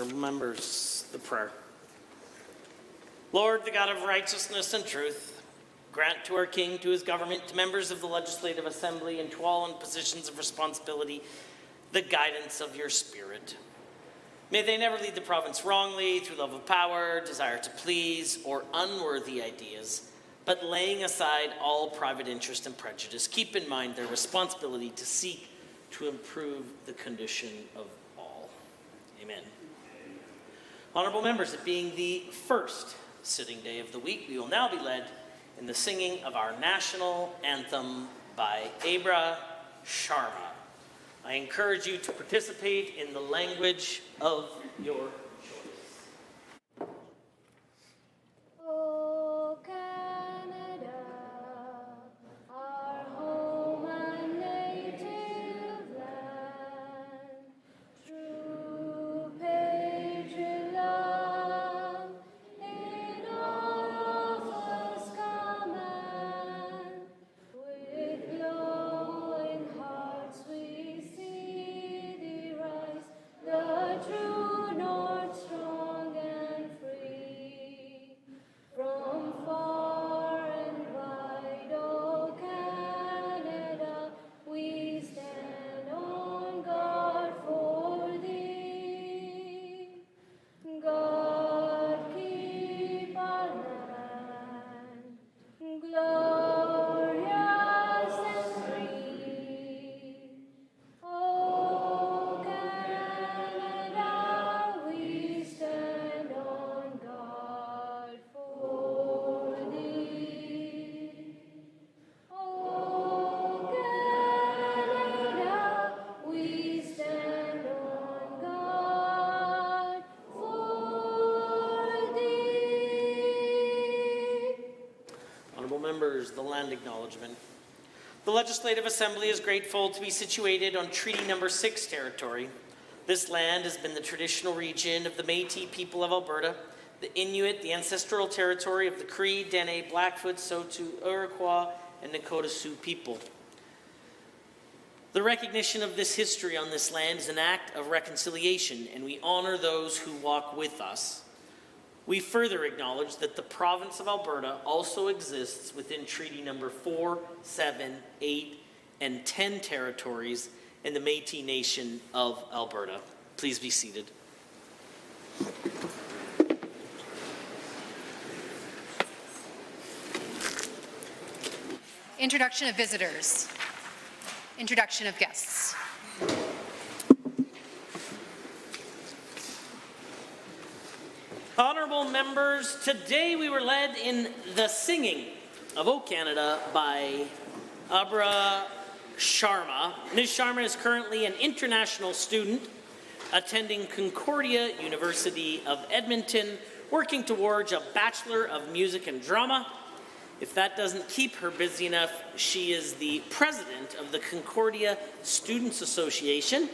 Honourable members, the prayer. Lord, the God of righteousness and truth, grant to our King, to his government, to members of the Legislative Assembly, and to all in positions of responsibility, the guidance of your Spirit. May they never lead the province wrongly through love of power, desire to please, or unworthy ideas, but laying aside all private interest and prejudice, keep in mind their responsibility to seek to improve the condition of all. Amen. Honourable members, it being the first sitting day of the week, we will now be led in the singing of our national anthem by Abra Sharma. I encourage you to participate in the language of your choice. Oh, Canada, our home and native land, true patriot love in all of us command. With glowing hearts we see thee rise, the true north strong and free. From far and wide, O Canada, we stand on guard for thee. God keep our land glorious and free. O Canada, we stand on guard for thee. O Canada, we stand on guard for thee. Honourable members, the land acknowledgement. The Legislative Assembly is grateful to be situated on Treaty Number 6 territory. This land has been the traditional region of the Métis people of Alberta, the Inuit, the ancestral territory of the Cree, Dene, Blackfoot, Saulteaux, Iroquois, and Nakota Sioux people. The recognition of this history on this land is an act of reconciliation, and we honour those who walk with us. We further acknowledge that the province of Alberta also exists within Treaty Number 4, 7, 8, and 10 territories in the Métis Nation of Alberta. Please be seated. Introduction of visitors. Introduction of guests. Honourable members, today we were led in the singing of O Canada by Abra Sharma. Ms. Sharma is currently an international student attending Concordia University of Edmonton, working towards a Bachelor of Music and Drama. If that doesn't keep her busy enough, she is the president of the Concordia Students Association.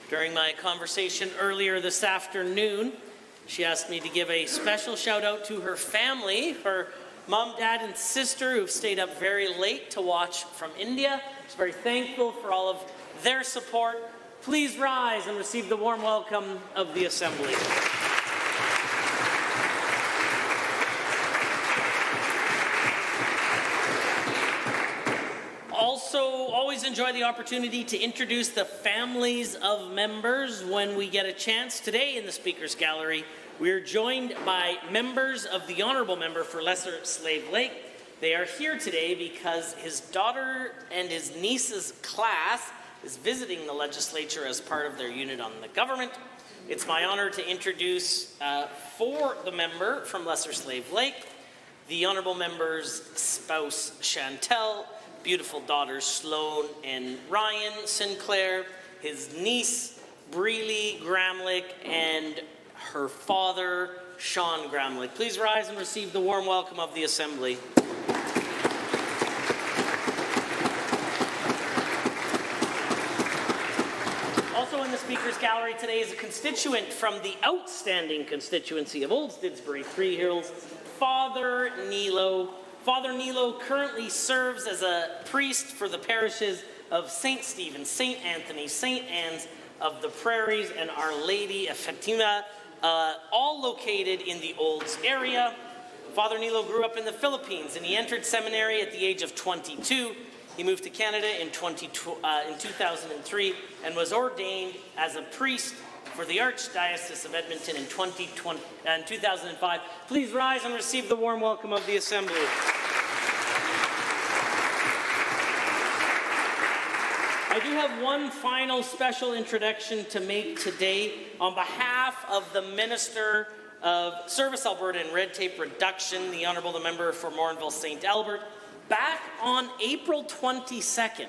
During my conversation earlier this afternoon, she asked me to give a special shout out to her family, her mom, dad, and sister who've stayed up very late to watch from India. She's very thankful for all of their support. Please rise and receive the warm welcome of the Assembly. Also, always enjoy the opportunity to introduce the families of members when we get a chance. Today in the Speaker's Gallery, we are joined by members of the Honourable Member for Lesser Slave Lake. They are here today because his daughter and his niece's class is visiting the legislature as part of their unit on the government. It's my honour to introduce for the member from Lesser Slave Lake, the Honourable Member's spouse Chantel, beautiful daughters Sloan and Ryan Sinclair, his niece Breely Gramlich, and her father Sean Gramlich. Please rise and receive the warm welcome of the Assembly. Also in the Speaker's Gallery today is a constituent from the outstanding constituency of Old Didsbury Three Hills, Father Nilo. Father Nilo currently serves as a priest for the parishes of St. Stephen, St. Anthony, St. Anne's, of the Prairies and Our Lady of Fatima, all located in the Olds area. Father Nilo grew up in the Philippines, and he entered seminary at the age of 22. He moved to Canada in 2003 and was ordained as a priest for the Archdiocese of Edmonton in 2005. Please rise and receive the warm welcome of the Assembly. I do have one final special introduction to make today on behalf of the Minister of Service Alberta and Red Tape Reduction, the Honourable the Member for Morinville St. Albert. Back on April 22nd,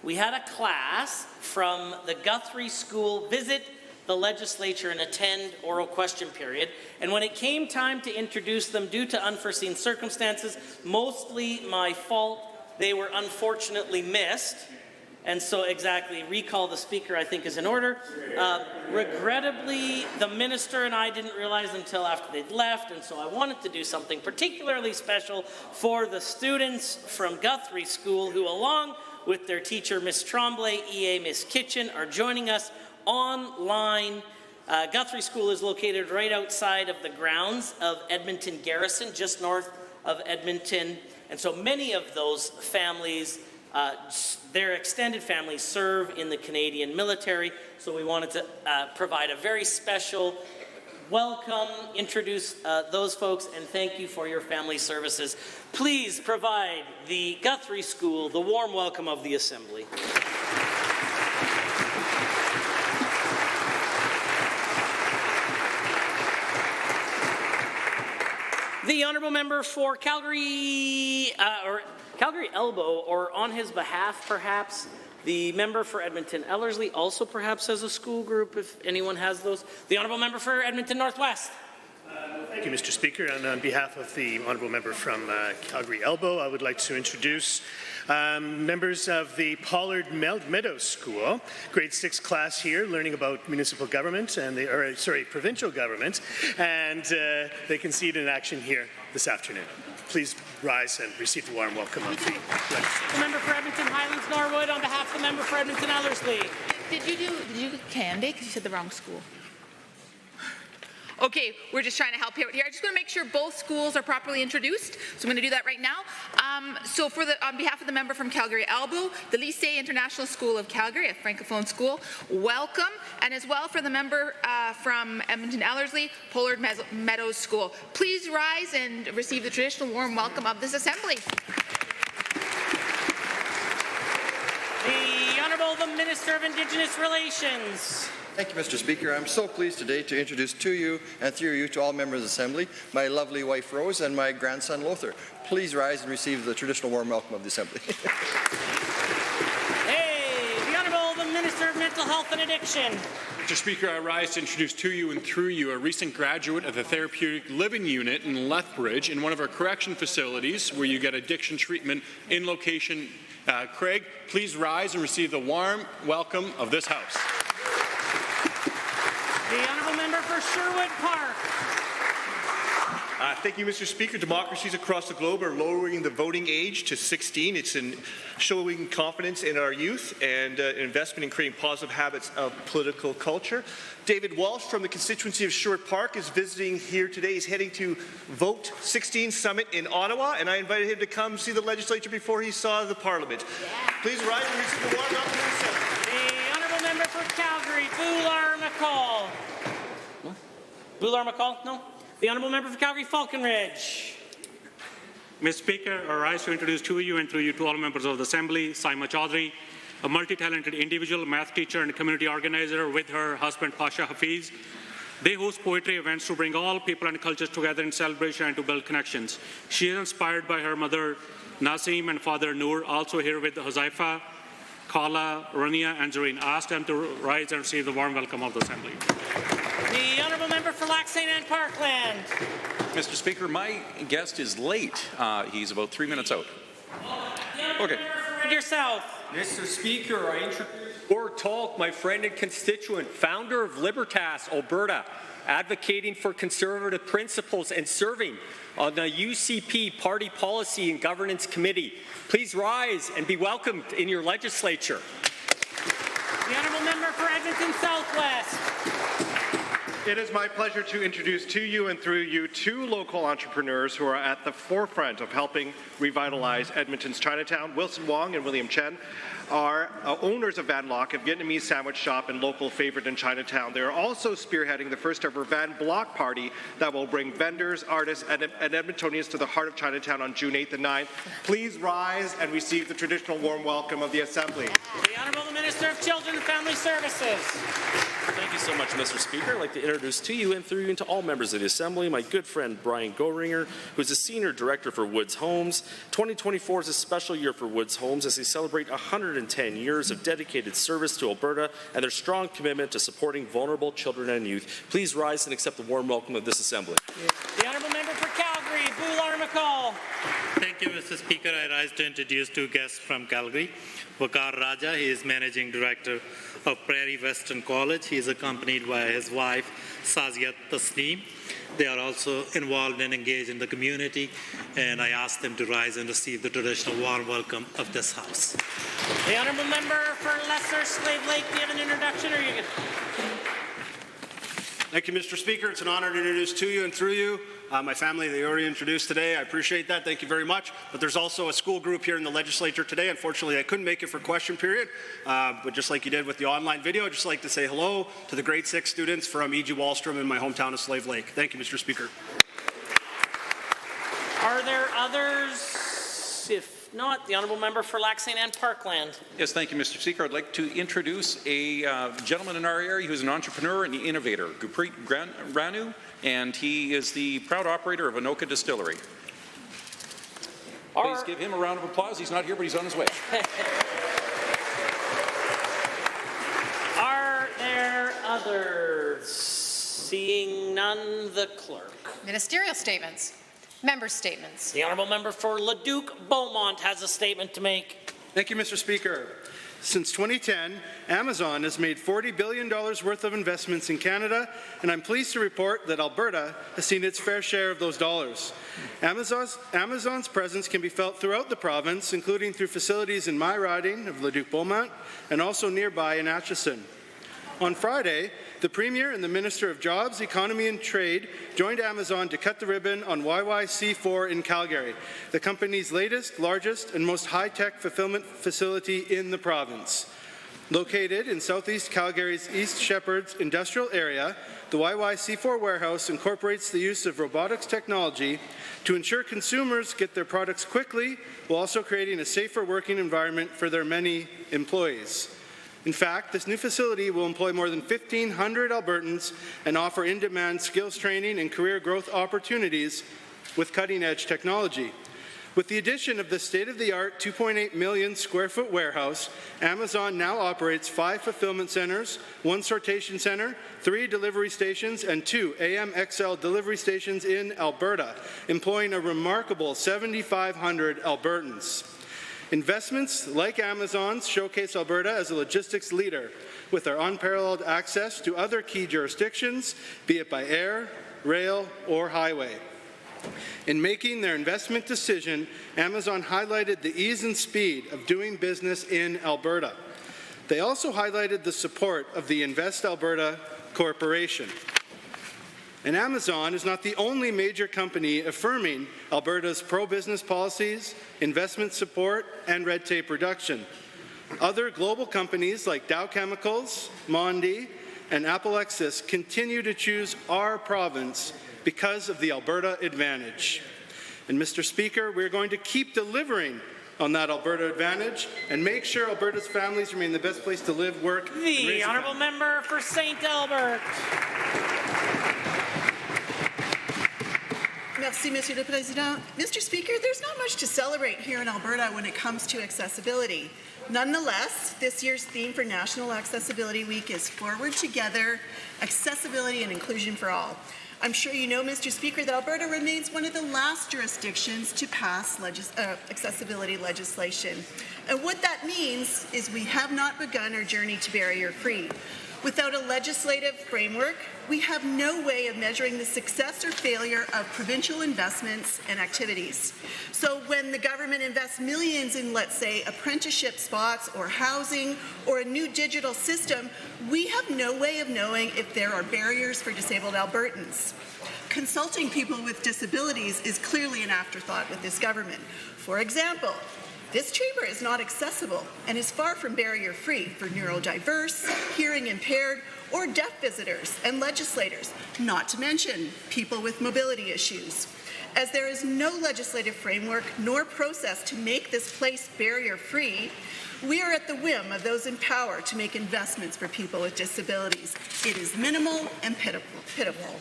we had a class from the Guthrie School visit the legislature and attend oral question period. And when it came time to introduce them, due to unforeseen circumstances, mostly my fault, they were unfortunately missed. And so exactly, recall the speaker, I think, is in order. Regrettably, the minister and I didn't realize until after they'd left, and so I wanted to do something particularly special for the students from Guthrie School who, along with their teacher, Miss Tremblay, EA Miss Kitchen, are joining us online. Guthrie School is located right outside of the grounds of Edmonton Garrison, just north of Edmonton. And so many of those families, their extended families serve in the Canadian military. So we wanted to provide a very special welcome, introduce those folks, and thank you for your family services. Please provide the Guthrie School the warm welcome of the Assembly. The Honourable Member for Calgary, or Calgary Elbow, or on his behalf perhaps, the Member for Edmonton Ellerslie also perhaps has a school group if anyone has those. The Honourable Member for Edmonton Northwest. Thank you, Mr. Speaker. And on behalf of the Honourable Member from Calgary Elbow, I would like to introduce members of the Pollard Meadows School, grade 6 class here, learning about municipal government and provincial government, and they can see it in action here this afternoon. Please rise and receive the warm welcome of the legislature. The Member for Edmonton Highlands Norwood on behalf of the Member for Edmonton Ellerslie. Did you do Candy? Because you said the wrong school. Okay, we're just trying to help you out here. I just want to make sure both schools are properly introduced, so I'm going to do that right now. So on behalf of the member from Calgary Elbow, the Lycée International School of Calgary, a francophone school, welcome, and as well for the member from Edmonton Ellerslie, Pollard Meadows School. Please rise and receive the traditional warm welcome of this Assembly. The Honourable the Minister of Indigenous Relations. Thank you, Mr. Speaker. I'm so pleased today to introduce to you and through you to all members of the Assembly my lovely wife Rose and my grandson Lothar. Please rise and receive the traditional warm welcome of the Assembly. Hey, the Honourable the Minister of Mental Health and Addiction. Mr. Speaker, I rise to introduce to you and through you a recent graduate of the Therapeutic Living Unit in Lethbridge in one of our correction facilities where you get addiction treatment in location. Craig, please rise and receive the warm welcome of this House. The Honourable Member for Sherwood Park. Thank you, Mr. Speaker. Democracies across the globe are lowering the voting age to 16. It's showing confidence in our youth and investment in creating positive habits of political culture. David Walsh from the constituency of Sherwood Park is visiting here today. He's heading to Vote 16 Summit in Ottawa, and I invited him to come see the legislature before he saw the Parliament. Yeah. Please rise and receive the warm welcome to the Assembly. The Honourable Member for Calgary, Boular-McCall. What? Boular-McCall? No. The Honourable Member for Calgary, Falconridge. Mr. Speaker, I rise to introduce to you and through you to all members of the Assembly, Saima Chaudhry, a multi-talented individual, math teacher and community organizer with her husband Pasha Hafiz. They host poetry events to bring all people and cultures together in celebration and to build connections. She is inspired by her mother Nasim and father Noor, also here with Huzaifa, Kala, Rania and Zareen. I ask them to rise and receive the warm welcome of the Assembly. The Honourable Member for Lac St. Anne Parkland. Mr. Speaker, my guest is late. He's about 3 minutes out. Okay. Yourself. Mr. Speaker, I introduce Gord Talk, my friend and constituent, founder of Libertas, Alberta, advocating for conservative principles and serving on the UCP Party Policy and Governance Committee. Please rise and be welcomed in your legislature. The honourable member for Edmonton Southwest. It is my pleasure to introduce to you and through you two local entrepreneurs who are at the forefront of helping revitalize Edmonton's Chinatown. Wilson Wong and William Chen are owners of Van Lock, a Vietnamese sandwich shop and local favorite in Chinatown. They are also spearheading the first ever Van Block party that will bring vendors, artists, and Edmontonians to the heart of Chinatown on June 8th and 9th. Please rise and receive the traditional warm welcome of the Assembly. The Honourable Minister of Children and Family Services. Thank you so much, Mr. Speaker. I'd like to introduce to you and through you and to all members of the Assembly my good friend Brian Goringer, who is the Senior Director for Woods Homes. 2024 is a special year for Woods Homes as they celebrate 110 years of dedicated service to Alberta and their strong commitment to supporting vulnerable children and youth. Please rise and accept the warm welcome of this Assembly. The Honourable Member for Calgary, Boular McCall. Thank you, Mr. Speaker. I rise to introduce two guests from Calgary. Wakar Raja, he is Managing Director of Prairie Western College. He is accompanied by his wife, Saziat Tasneem. They are also involved and engaged in the community, and I ask them to rise and receive the traditional warm welcome of this House. The Honourable Member for Lesser Slave Lake, do you have an introduction or are you good? Thank you, Mr. Speaker. It's an honor to introduce to you and through you my family that you already introduced today. I appreciate that. Thank you very much. But there's also a school group here in the legislature today. Unfortunately, I couldn't make it for question period. But just like you did with the online video, I'd just like to say hello to the grade 6 students from E.G. Wallstrom in my hometown of Slave Lake. Thank you, Mr. Speaker. Are there others? If not, the Honourable Member for Lac St. Anne Parkland. Yes, thank you, Mr. Speaker. I'd like to introduce a gentleman in our area who's an entrepreneur and innovator, Gurpreet Ranu, and he is the proud operator of Anoka Distillery. Please give him a round of applause. He's not here, but he's on his way. Are there others? Seeing none, the clerk. Ministerial statements. Member statements. The Honourable Member for Leduc Beaumont has a statement to make. Thank you, Mr. Speaker. Since 2010, Amazon has made $40 billion worth of investments in Canada, and I'm pleased to report that Alberta has seen its fair share of those dollars. Amazon's presence can be felt throughout the province, including through facilities in my riding of Leduc Beaumont and also nearby in Atchison. On Friday, the Premier and the Minister of Jobs, Economy and Trade joined Amazon to cut the ribbon on YYC4 in Calgary, the company's latest, largest, and most high-tech fulfillment facility in the province. Located in southeast Calgary's East Shepherds industrial area, the YYC4 warehouse incorporates the use of robotics technology to ensure consumers get their products quickly while also creating a safer working environment for their many employees. In fact, this new facility will employ more than 1,500 Albertans and offer in-demand skills training and career growth opportunities with cutting-edge technology. With the addition of the state-of-the-art 2.8 million square foot warehouse, Amazon now operates 5 fulfillment centers, 1 sortation center, 3 delivery stations, and 2 AMXL delivery stations in Alberta, employing a remarkable 7,500 Albertans. Investments like Amazon's showcase Alberta as a logistics leader with our unparalleled access to other key jurisdictions, be it by air, rail, or highway. In making their investment decision, Amazon highlighted the ease and speed of doing business in Alberta. They also highlighted the support of the Invest Alberta Corporation. And Amazon is not the only major company affirming Alberta's pro-business policies, investment support, and red tape reduction. Other global companies like Dow Chemicals, Mondi, and Appalexis continue to choose our province because of the Alberta advantage. And Mr. Speaker, we're going to keep delivering on that Alberta advantage and make sure Alberta's families remain the best place to live, work, and raise The Honourable Member for St. Albert. Merci, Monsieur le Président. Mr. Speaker, there's not much to celebrate here in Alberta when it comes to accessibility. Nonetheless, this year's theme for National Accessibility Week is Forward Together, Accessibility and Inclusion for All. I'm sure you know, Mr. Speaker, that Alberta remains one of the last jurisdictions to pass accessibility legislation. And what that means is we have not begun our journey to barrier-free. Without a legislative framework, we have no way of measuring the success or failure of provincial investments and activities. So when the government invests millions in, let's say, apprenticeship spots or housing or a new digital system, we have no way of knowing if there are barriers for disabled Albertans. Consulting people with disabilities is clearly an afterthought with this government. For example, this chamber is not accessible and is far from barrier-free for neurodiverse, hearing impaired, or deaf visitors and legislators, not to mention people with mobility issues. As there is no legislative framework nor process to make this place barrier-free, we are at the whim of those in power to make investments for people with disabilities. It is minimal and pitiful.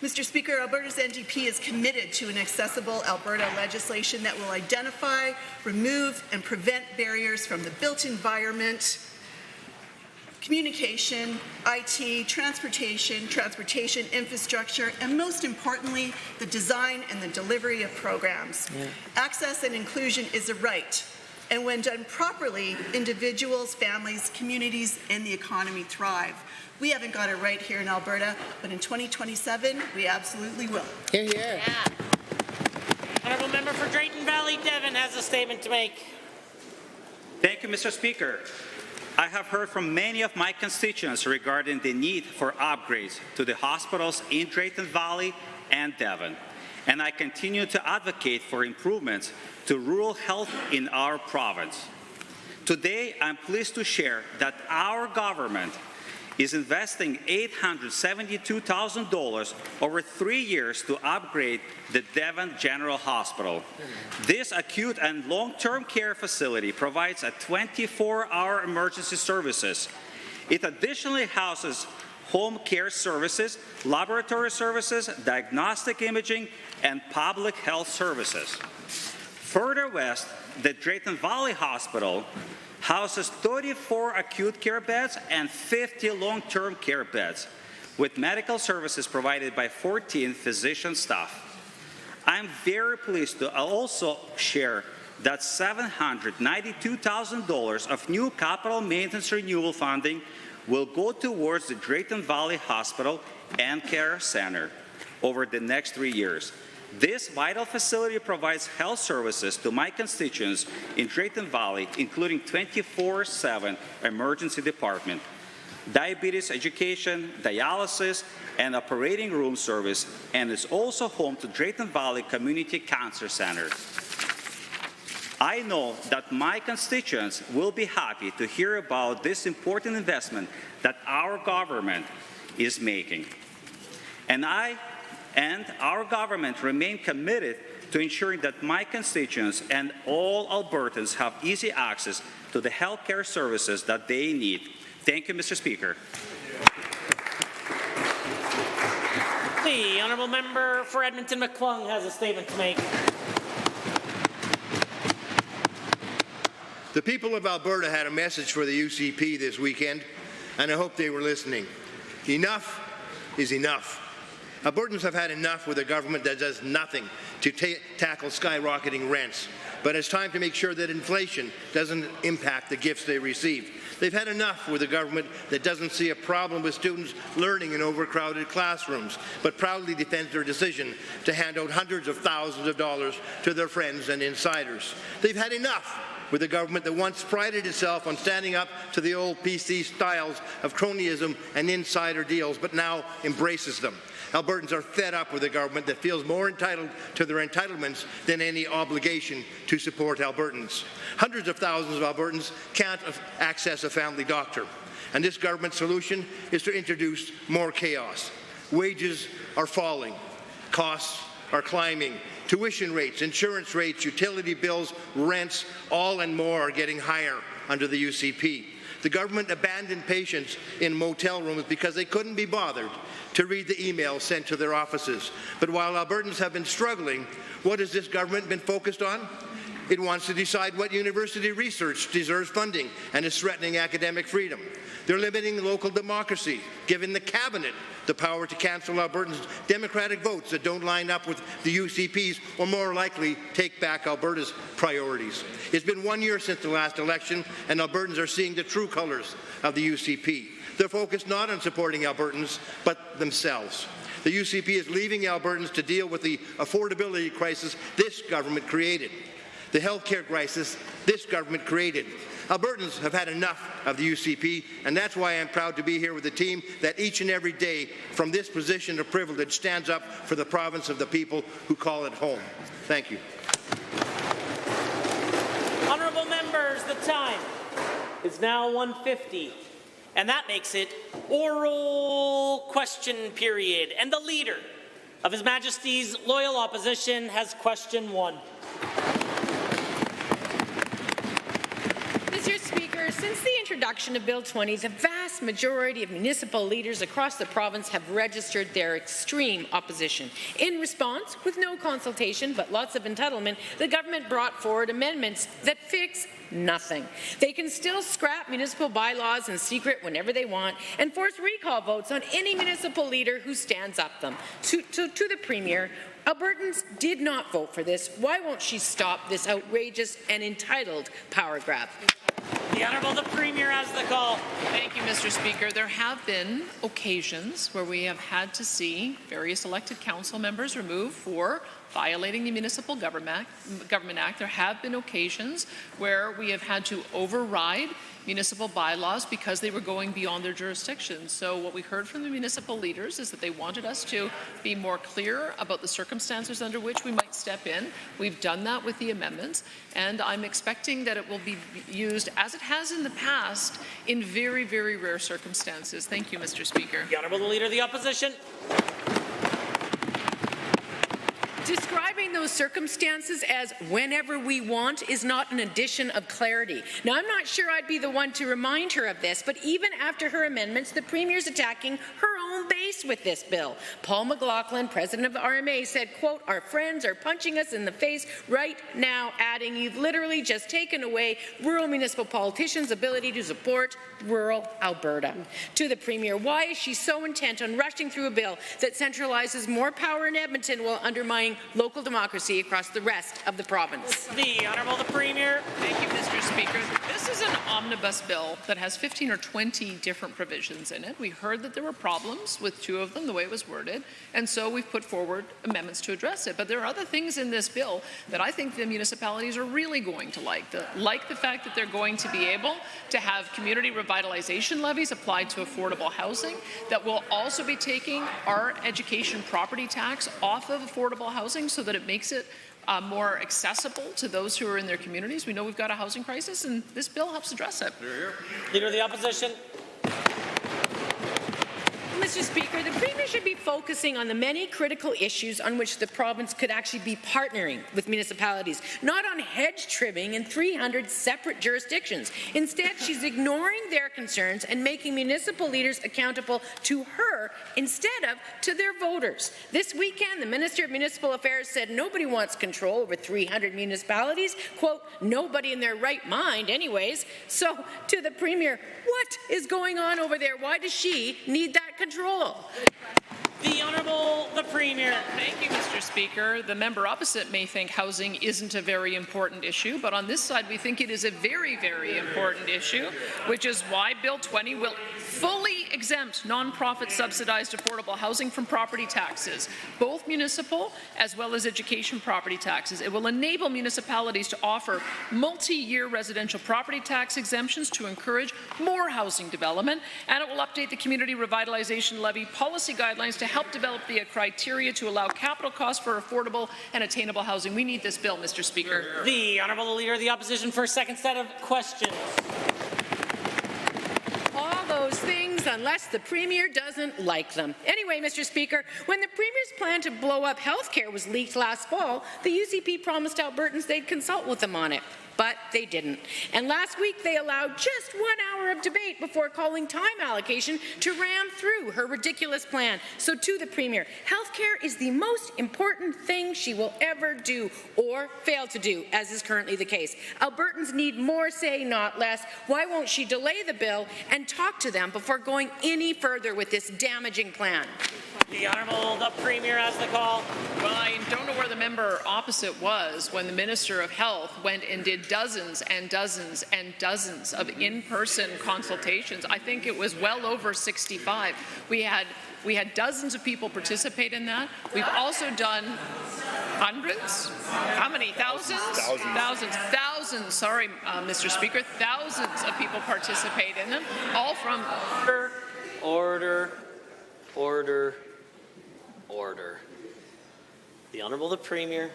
Mr. Speaker, Alberta's NDP is committed to an accessible Alberta legislation that will identify, remove, and prevent barriers from the built environment, communication, IT, transportation infrastructure, and most importantly, the design and the delivery of programs. Access and inclusion is a right, and when done properly, individuals, families, communities, and the economy thrive. We haven't got it right here in Alberta, but in 2027, we absolutely will. Yeah. Honourable Member for Drayton Valley, Devon, has a statement to make. Thank you, Mr. Speaker. I have heard from many of my constituents regarding the need for upgrades to the hospitals in Drayton Valley and Devon, and I continue to advocate for improvements to rural health in our province. Today, I'm pleased to share that our government is investing $872,000 over 3 years to upgrade the Devon General Hospital. This acute and long-term care facility provides a 24-hour emergency services. It additionally houses home care services, laboratory services, diagnostic imaging, and public health services. Further west, the Drayton Valley Hospital houses 34 acute care beds and 50 long-term care beds, with medical services provided by 14 physician staff. I'm very pleased to also share that $792,000 of new capital maintenance renewal funding will go towards the Drayton Valley Hospital and Care Center over the next 3 years. This vital facility provides health services to my constituents in Drayton Valley, including 24/7 emergency department, diabetes education, dialysis, and operating room service, and is also home to Drayton Valley Community Cancer Center. I know that my constituents will be happy to hear about this important investment that our government is making. And our government remain committed to ensuring that my constituents and all Albertans have easy access to the health care services that they need. Thank you, Mr. Speaker. The honourable member for Edmonton McClung has a statement to make. The people of Alberta had a message for the UCP this weekend, and I hope they were listening. Enough is enough. Albertans have had enough with a government that does nothing to tackle skyrocketing rents, but it's time to make sure that inflation doesn't impact the gifts they receive. They've had enough with a government that doesn't see a problem with students learning in overcrowded classrooms, but proudly defends their decision to hand out hundreds of thousands of dollars to their friends and insiders. They've had enough with a government that once prided itself on standing up to the old PC styles of cronyism and insider deals, but now embraces them. Albertans are fed up with a government that feels more entitled to their entitlements than any obligation to support Albertans. Hundreds of thousands of Albertans can't access a family doctor, and this government's solution is to introduce more chaos. Wages are falling, costs are climbing, tuition rates, insurance rates, utility bills, rents, all and more are getting higher under the UCP. The government abandoned patients in motel rooms because they couldn't be bothered to read the emails sent to their offices. But while Albertans have been struggling, what has this government been focused on? It wants to decide what university research deserves funding and is threatening academic freedom. They're limiting local democracy, giving the cabinet the power to cancel Albertans' democratic votes that don't line up with the UCP's, or more likely, take back Alberta's priorities. It's been 1 year since the last election, and Albertans are seeing the true colours of the UCP. They're focused not on supporting Albertans, but themselves. The UCP is leaving Albertans to deal with the affordability crisis this government created, the healthcare crisis this government created. Albertans have had enough of the UCP, and that's why I'm proud to be here with a team that each and every day, from this position of privilege, stands up for the province of the people who call it home. Thank you. Honourable members, the time is now 1:50, and that makes it oral question period. And the Leader of His Majesty's Loyal Opposition has question 1. Mr. Speaker, since the introduction of Bill 20, the vast majority of municipal leaders across the province have registered their extreme opposition. In response, with no consultation but lots of entitlement, the government brought forward amendments that fix nothing. They can still scrap municipal bylaws in secret whenever they want and force recall votes on any municipal leader who stands up them. To the Premier, Albertans did not vote for this. Why won't she stop this outrageous and entitled power grab? The Honourable the Premier has the call. Thank you, Mr. Speaker. There have been occasions where we have had to see various elected council members removed for violating the Municipal Government Act. There have been occasions where we have had to override municipal bylaws because they were going beyond their jurisdiction. So what we heard from the municipal leaders is that they wanted us to be more clear about the circumstances under which we might step in. We've done that with the amendments, and I'm expecting that it will be used, as it has in the past, in very, very rare circumstances. Thank you, Mr. Speaker. The Honourable the Leader of the Opposition. Describing those circumstances as whenever we want is not an addition of clarity. Now, I'm not sure I'd be the one to remind her of this, but even after her amendments, the Premier's attacking her own base with this bill. Paul McLaughlin, president of the RMA, said, quote, "Our friends are punching us in the face right now," adding, "You've literally just taken away rural municipal politicians' ability to support rural Alberta." To the Premier, why is she so intent on rushing through a bill that centralizes more power in Edmonton while undermining local democracy across the rest of the province? The Honourable the Premier. Thank you, Mr. Speaker. This is an omnibus bill that has 15 or 20 different provisions in it. We heard that there were problems with 2 of them, the way it was worded, and so we've put forward amendments to address it. But there are other things in this bill that I think the municipalities are really going to like the fact that they're going to be able to have community revitalization levies applied to affordable housing, that will also be taking our education property tax off of affordable housing so that it makes it more accessible to those who are in their communities. We know we've got a housing crisis, and this bill helps address it. Leader of the Opposition. Mr. Speaker, the Premier should be focusing on the many critical issues on which the province could actually be partnering with municipalities, not on hedge trimming in 300 separate jurisdictions. Instead, she's ignoring their concerns and making municipal leaders accountable to her instead of to their voters. This weekend, the Minister of Municipal Affairs said nobody wants control over 300 municipalities. Quote, "Nobody in their right mind anyways." So, to the Premier, what is going on over there? Why does she need that control? The Honourable the Premier. Thank you, Mr. Speaker. The member opposite may think housing isn't a very important issue, but on this side we think it is a very, very important issue, which is why Bill 20 will fully exempt non-profit subsidized affordable housing from property taxes, both municipal as well as education property taxes. It will enable municipalities to offer multi-year residential property tax exemptions to encourage more housing development, and it will update the community revitalization levy policy guidelines to help develop the criteria to allow capital costs for affordable and attainable housing. We need this bill, Mr. Speaker. The Honourable Leader of the Opposition for a second set of questions. All those things, unless the Premier doesn't like them. Anyway, Mr. Speaker, when the Premier's plan to blow up healthcare was leaked last fall, the UCP promised Albertans they'd consult with them on it. but they didn't. And last week, they allowed just 1 hour of debate before calling time allocation to ram through her ridiculous plan. So to the Premier, healthcare is the most important thing she will ever do or fail to do, as is currently the case. Albertans need more say, not less. Why won't she delay the bill and talk to them before going any further with this damaging plan? The Honourable the Premier has the call. Well, I don't know where the member opposite was when the Minister of Health went and did dozens and dozens and dozens of in-person consultations. I think it was well over 65. We had dozens of people participate in that. We've also done hundreds? How many? Thousands? Thousands. Sorry, Mr. Speaker. Thousands of people participate in them, all from... Order. The Honourable the Premier.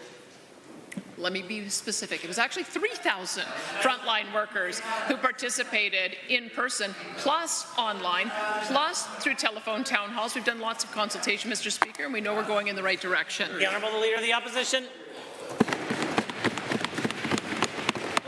Let me be specific. It was actually 3,000 frontline workers who participated in person, plus online, plus through telephone town halls. We've done lots of consultation, Mr. Speaker, and we know we're going in the right direction. The Honourable the Leader of the Opposition.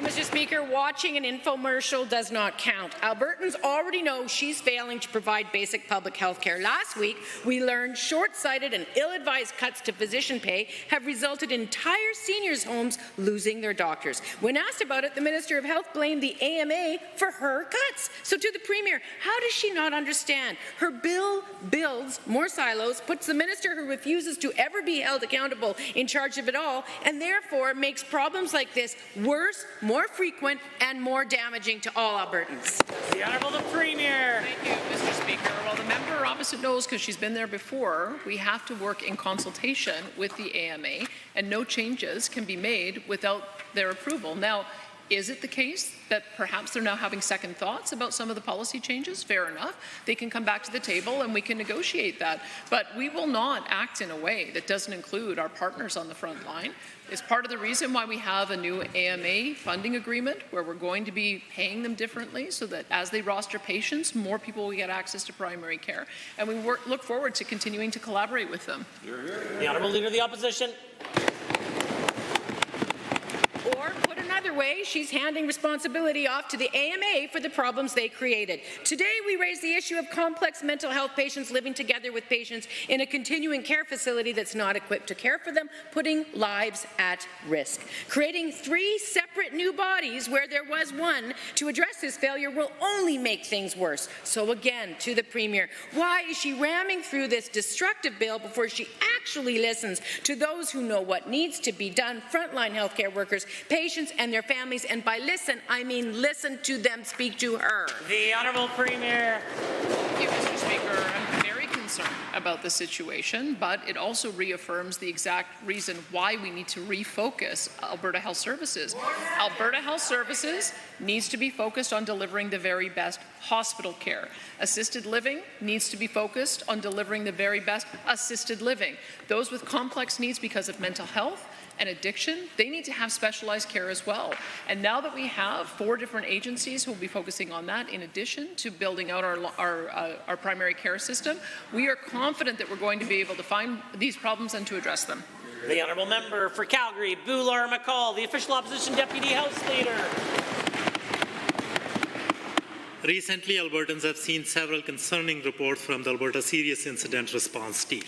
Mr. Speaker, watching an infomercial does not count. Albertans already know she's failing to provide basic public health care. Last week, we learned short-sighted and ill-advised cuts to physician pay have resulted in entire seniors' homes losing their doctors. When asked about it, the Minister of Health blamed the AMA for her cuts. So to the Premier, how does she not understand? Her bill builds more silos, puts the minister who refuses to ever be held accountable in charge of it all, and therefore makes problems like this worse, more frequent, and more damaging to all Albertans. The Honourable the Premier. Thank you, Mr. Speaker. Well, the member opposite knows, because she's been there before, we have to work in consultation with the AMA, and no changes can be made without their approval. Now, is it the case that perhaps they're now having second thoughts about some of the policy changes? Fair enough. They can come back to the table and we can negotiate that. But we will not act in a way that doesn't include our partners on the front line. It's part of the reason why we have a new AMA funding agreement where we're going to be paying them differently so that as they roster patients, more people will get access to primary care. And we look forward to continuing to collaborate with them. The Honourable Leader of the Opposition. Or, put another way, she's handing responsibility off to the AMA for the problems they created. Today, we raise the issue of complex mental health patients living together with patients in a continuing care facility that's not equipped to care for them, putting lives at risk. Creating 3 separate new bodies where there was one to address this failure will only make things worse. So again, to the Premier, why is she ramming through this destructive bill before she actually listens to those who know what needs to be done, frontline healthcare workers, patients and their families, and by listen, I mean listen to them speak to her. The Honourable Premier. Thank you, Mr. Speaker. I'm very concerned about the situation, but it also reaffirms the exact reason why we need to refocus Alberta Health Services. Alberta Health Services needs to be focused on delivering the very best hospital care. Assisted living needs to be focused on delivering the very best assisted living. Those with complex needs because of mental health and addiction, they need to have specialized care as well. And now that we have 4 different agencies who will be focusing on that, in addition to building out our primary care system, we are confident that we're going to be able to find these problems and to address them. The Honourable Member for Calgary, Boular-McCall, the official opposition deputy House Leader. Recently, Albertans have seen several concerning reports from the Alberta Serious Incident Response Team.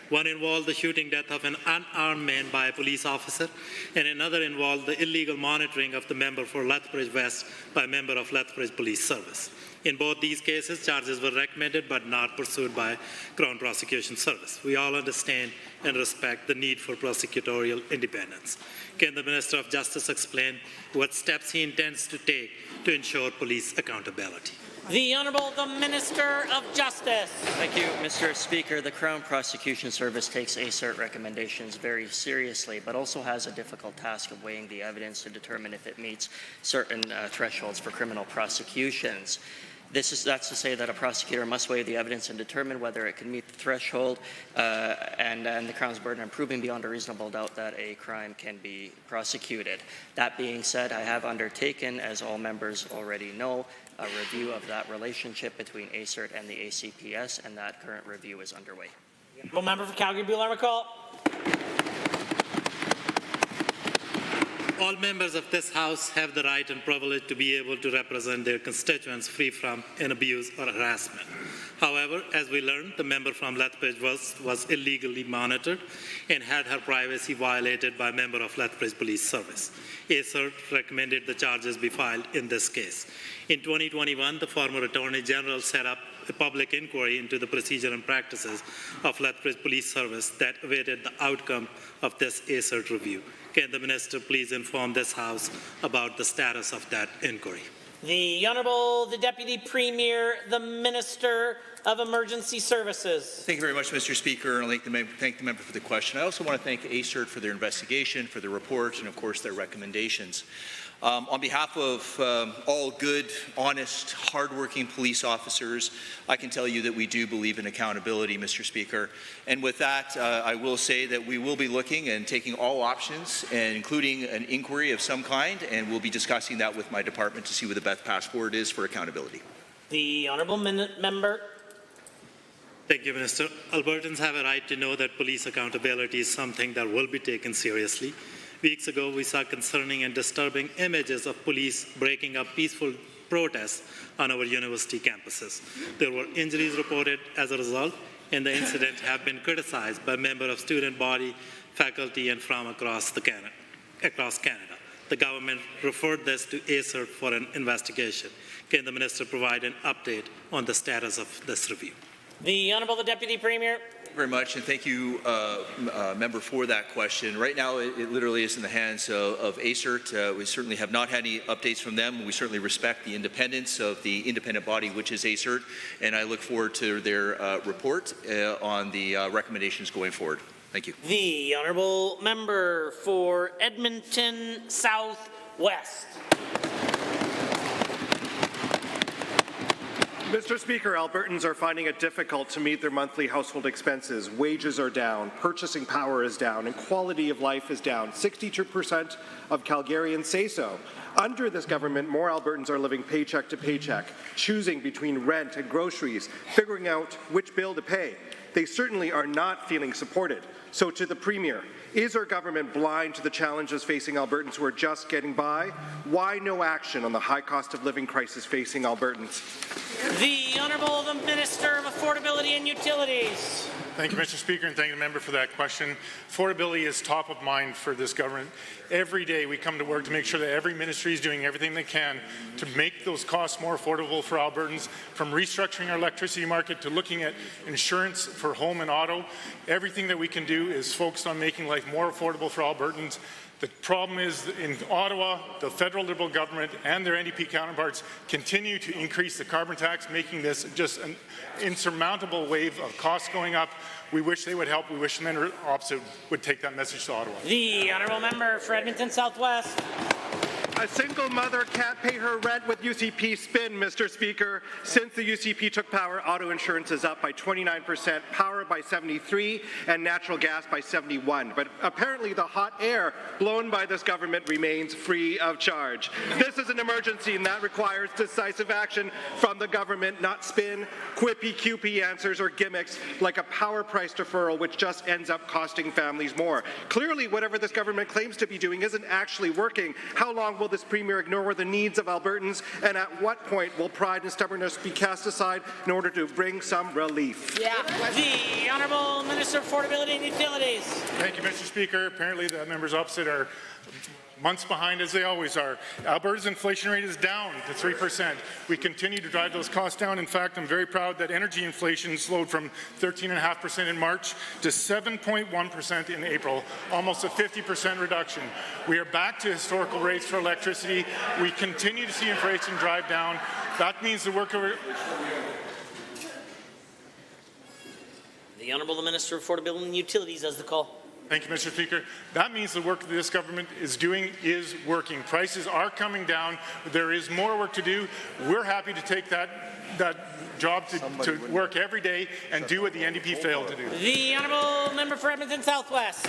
One involved the shooting death of an unarmed man by a police officer, and another involved the illegal monitoring of the member for Lethbridge West by a member of Lethbridge Police Service. In both these cases, charges were recommended but not pursued by Crown Prosecution Service. We all understand and respect the need for prosecutorial independence. Can the Minister of Justice explain what steps he intends to take to ensure police accountability? The Honourable the Minister of Justice. Thank you, Mr. Speaker. The Crown Prosecution Service takes ACERT recommendations very seriously, but also has a difficult task of weighing the evidence to determine if it meets certain thresholds for criminal prosecutions. That's to say that a prosecutor must weigh the evidence and determine whether it can meet the threshold and the Crown's burden of proving beyond a reasonable doubt that a crime can be prosecuted. That being said, I have undertaken, as all members already know, a review of that relationship between ACERT and the ACPS, and that current review is underway. Honourable Member for Calgary, Boular-McCall. All members of this House have the right and privilege to be able to represent their constituents free from abuse or harassment. However, as we learned, the member from Lethbridge was illegally monitored and had her privacy violated by a member of Lethbridge Police Service. ACERT recommended the charges be filed in this case. In 2021, the former Attorney General set up a public inquiry into the procedure and practices of Lethbridge Police Service that awaited the outcome of this ACERT review. Can the Minister please inform this House about the status of that inquiry? The Honourable, the Deputy Premier, the Minister of Emergency Services. Thank you very much, Mr. Speaker, and I'd like to thank the member for the question. I also want to thank ACERT for their investigation, for their report, and of course their recommendations. On behalf of all good, honest, hardworking police officers, I can tell you that we do believe in accountability, Mr. Speaker. And with that, I will say that we will be looking and taking all options, including an inquiry of some kind, and we'll be discussing that with my department to see what the best path forward is for accountability. The Honourable Member. Thank you, Minister. Albertans have a right to know that police accountability is something that will be taken seriously. Weeks ago, we saw concerning and disturbing images of police breaking up peaceful protests on our university campuses. There were injuries reported as a result, and the incident have been criticized by members of student body, faculty, and from across Canada. The government referred this to ACERT for an investigation. Can the Minister provide an update on the status of this review? The Honourable the Deputy Premier. Thank you very much, and thank you, Member, for that question. Right now, it literally is in the hands of ACERT. We certainly have not had any updates from them. We certainly respect the independence of the independent body, which is ACERT, and I look forward to their report on the recommendations going forward. Thank you. The Honourable Member for Edmonton South West. Mr. Speaker, Albertans are finding it difficult to meet their monthly household expenses. Wages are down, purchasing power is down, and quality of life is down. 62% of Calgarians say so. Under this government, more Albertans are living paycheck to paycheck, choosing between rent and groceries, figuring out which bill to pay. They certainly are not feeling supported. So to the Premier, is our government blind to the challenges facing Albertans who are just getting by? Why no action on the high cost of living crisis facing Albertans? The Honourable the Minister of Affordability and Utilities. Thank you, Mr. Speaker, and thank you, the member, for that question. Affordability is top of mind for this government. Every day we come to work to make sure that every ministry is doing everything they can to make those costs more affordable for Albertans, from restructuring our electricity market to looking at insurance for home and auto. Everything that we can do is focused on making life more affordable for Albertans. The problem is in Ottawa, the federal Liberal government and their NDP counterparts continue to increase the carbon tax, making this just an insurmountable wave of costs going up. We wish they would help. We wish the member opposite would take that message to Ottawa. The Honourable Member for Edmonton Southwest. A single mother can't pay her rent with UCP spin, Mr. Speaker. Since the UCP took power, auto insurance is up by 29%, power by 73%, and natural gas by 71%. But apparently the hot air blown by this government remains free of charge. This is an emergency, and that requires decisive action from the government, not spin, quippy-cuppy answers or gimmicks like a power price deferral, which just ends up costing families more. Clearly, whatever this government claims to be doing isn't actually working. How long will this Premier ignore the needs of Albertans, and at what point will pride and stubbornness be cast aside in order to bring some relief? Yeah. The Honourable Minister of Affordability and Utilities. Thank you, Mr. Speaker. Apparently the members opposite are months behind, as they always are. Alberta's inflation rate is down to 3%. We continue to drive those costs down. In fact, I'm very proud that energy inflation slowed from 13.5% in March to 7.1% in April, almost a 50% reduction. We are back to historical rates for electricity. We continue to see inflation drive down. That means the worker... The Honourable Minister of Affordability and Utilities has the call. Thank you, Mr. Speaker. That means the work that this government is doing is working. Prices are coming down. There is more work to do. We're happy to take that job to work every day and do what the NDP failed to do. The Honourable Member for Edmonton Southwest.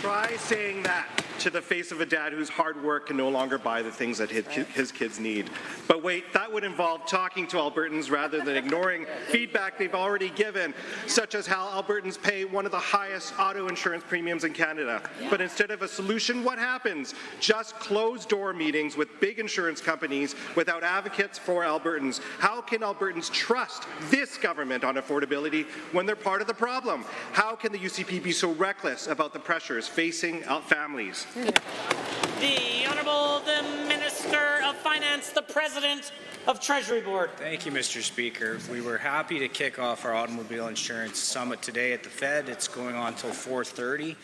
Try saying that to the face of a dad whose hard work can no longer buy the things that his kids need. But wait, that would involve talking to Albertans rather than ignoring feedback they've already given, such as how Albertans pay one of the highest auto insurance premiums in Canada. But instead of a solution, what happens? Just closed-door meetings with big insurance companies without advocates for Albertans. How can Albertans trust this government on affordability when they're part of the problem? How can the UCP be so reckless about the pressures facing families? The Honourable the Minister of Finance, the President of Treasury Board. Thank you, Mr. Speaker. We were happy to kick off our automobile insurance summit today at the Fed. It's going on until 4:30.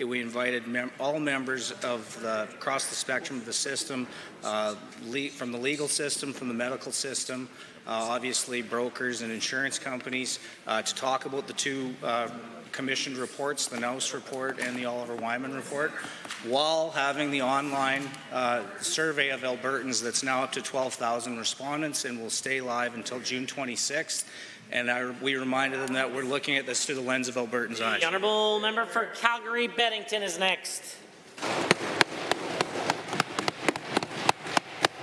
We invited all members of across the spectrum of the system, from the legal system, from the medical system, obviously brokers and insurance companies, to talk about the two commissioned reports, the Nouse report and the Oliver Wyman report, while having the online survey of Albertans that's now up to 12,000 respondents and will stay live until June 26th. And we reminded them that we're looking at this through the lens of Albertans' eyes. The Honourable Member for Calgary-Beddington is next.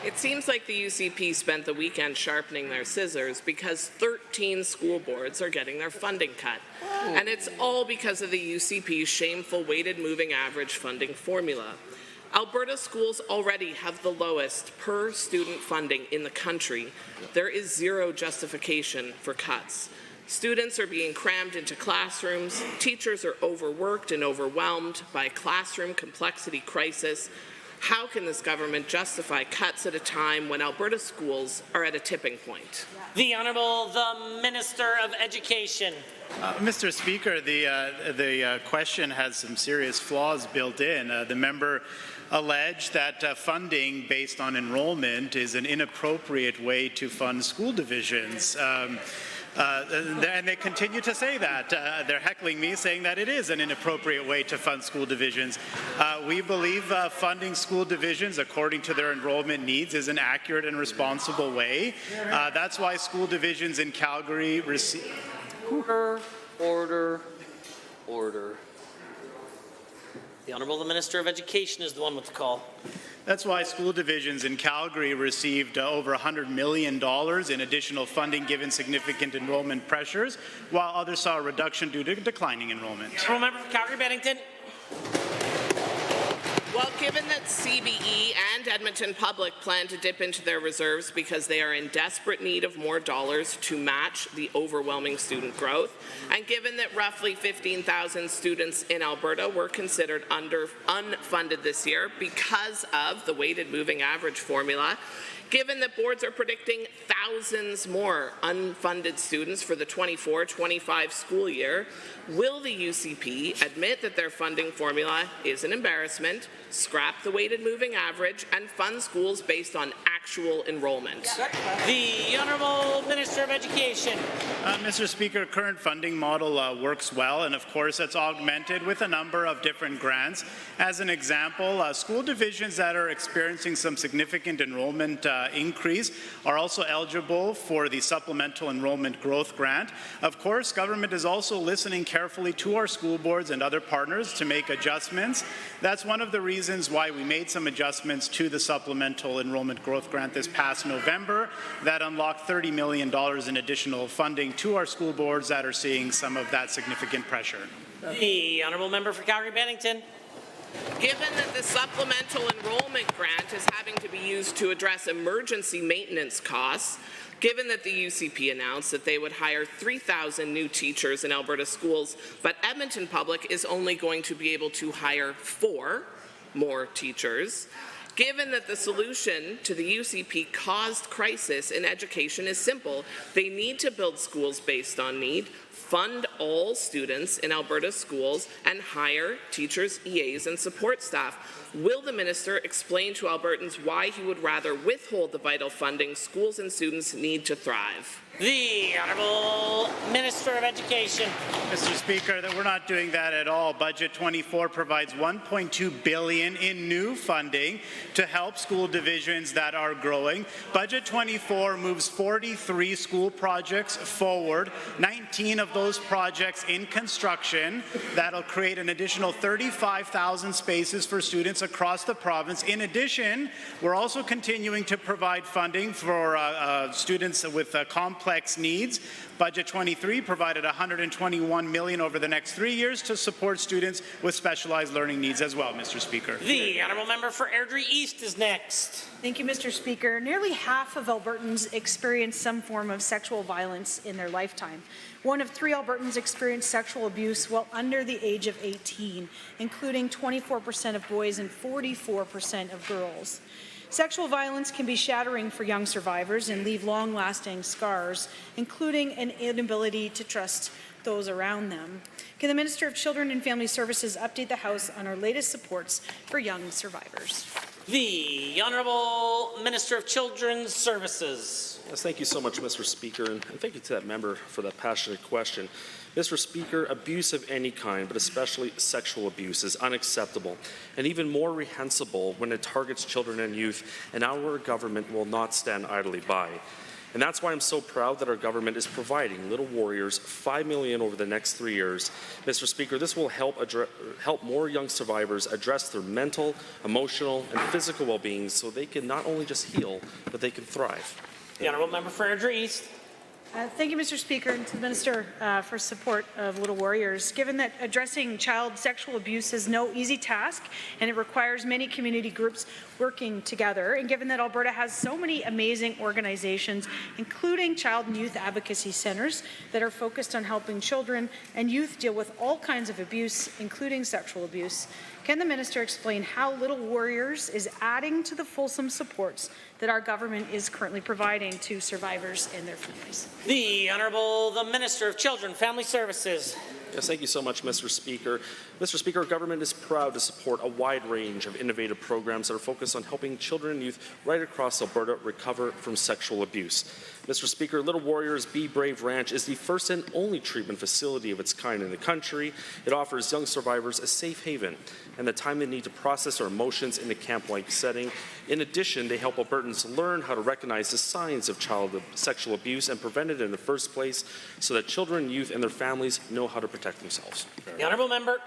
It seems like the UCP spent the weekend sharpening their scissors because 13 school boards are getting their funding cut. And it's all because of the UCP's shameful weighted moving average funding formula. Alberta schools already have the lowest per student funding in the country. There is zero justification for cuts. Students are being crammed into classrooms. Teachers are overworked and overwhelmed by a classroom complexity crisis. How can this government justify cuts at a time when Alberta schools are at a tipping point? The Honourable the Minister of Education. Mr. Speaker, the question has some serious flaws built in. The member alleged that funding based on enrollment is an inappropriate way to fund school divisions. And they continue to say that. They're heckling me, saying that it is an inappropriate way to fund school divisions. We believe funding school divisions according to their enrollment needs is an accurate and responsible way. That's why school divisions in Calgary receive... Order. The Honourable the Minister of Education is the one with the call. That's why school divisions in Calgary received over $100 million in additional funding given significant enrollment pressures, while others saw a reduction due to declining enrollment. Honourable Member for Calgary-Beddington. Well, given that CBE and Edmonton Public plan to dip into their reserves because they are in desperate need of more dollars to match the overwhelming student growth, and given that roughly 15,000 students in Alberta were considered unfunded this year because of the weighted moving average formula, given that boards are predicting thousands more unfunded students for the 24-25 school year, will the UCP admit that their funding formula is an embarrassment, scrap the weighted moving average, and fund schools based on actual enrollment? The Honourable Minister of Education. Mr. Speaker, current funding model works well, and of course it's augmented with a number of different grants. As an example, school divisions that are experiencing some significant enrollment increase are also eligible for the Supplemental Enrollment Growth Grant. Of course, government is also listening carefully to our school boards and other partners to make adjustments. That's one of the reasons why we made some adjustments to the Supplemental Enrollment Growth Grant this past November that unlocked $30 million in additional funding to our school boards that are seeing some of that significant pressure. The Honourable Member for Calgary-Beddington. Given that the supplemental enrollment grant is having to be used to address emergency maintenance costs, given that the UCP announced that they would hire 3,000 new teachers in Alberta schools, but Edmonton Public is only going to be able to hire 4 more teachers, given that the solution to the UCP-caused crisis in education is simple, they need to build schools based on need, fund all students in Alberta schools, and hire teachers, EAs, and support staff. Will the minister explain to Albertans why he would rather withhold the vital funding schools and students need to thrive? The Honourable Minister of Education. Mr. Speaker, that we're not doing that at all. Budget 24 provides $1.2 billion in new funding to help school divisions that are growing. Budget 24 moves 43 school projects forward, 19 of those projects in construction. That'll create an additional 35,000 spaces for students across the province. In addition, we're also continuing to provide funding for students with complex needs. Budget 23 provided $121 million over the next 3 years to support students with specialized learning needs as well, Mr. Speaker. The Honourable Member for Airdrie East is next. Thank you, Mr. Speaker. Nearly half of Albertans experience some form of sexual violence in their lifetime. 1 of 3 Albertans experience sexual abuse while under the age of 18, including 24% of boys and 44% of girls. Sexual violence can be shattering for young survivors and leave long-lasting scars, including an inability to trust those around them. Can the Minister of Children and Family Services update the House on our latest supports for young survivors? The Honourable Minister of Children's Services. Yes, thank you so much, Mr. Speaker, and thank you to that member for that passionate question. Mr. Speaker, abuse of any kind, but especially sexual abuse, is unacceptable and even more reprehensible when it targets children and youth, and our government will not stand idly by. And that's why I'm so proud that our government is providing Little Warriors $5 million over the next 3 years. Mr. Speaker, this will help more young survivors address their mental, emotional, and physical well-being so they can not only just heal, but they can thrive. The Honourable Member for Airdrie East. Thank you, Mr. Speaker, and to the Minister for support of Little Warriors. Given that addressing child sexual abuse is no easy task and it requires many community groups working together, and given that Alberta has so many amazing organizations, including child and youth advocacy centres that are focused on helping children and youth deal with all kinds of abuse, including sexual abuse, can the Minister explain how Little Warriors is adding to the fulsome supports that our government is currently providing to survivors and their families? The Honourable Minister of Children, Family Services. Yes, thank you so much, Mr. Speaker. Mr. Speaker, our government is proud to support a wide range of innovative programs that are focused on helping children and youth right across Alberta recover from sexual abuse. Mr. Speaker, Little Warriors Be Brave Ranch is the first and only treatment facility of its kind in the country. It offers young survivors a safe haven and the time they need to process their emotions in a camp-like setting. In addition, they help Albertans learn how to recognize the signs of child sexual abuse and prevent it in the first place so that children, youth, and their families know how to protect themselves. The Honourable Member.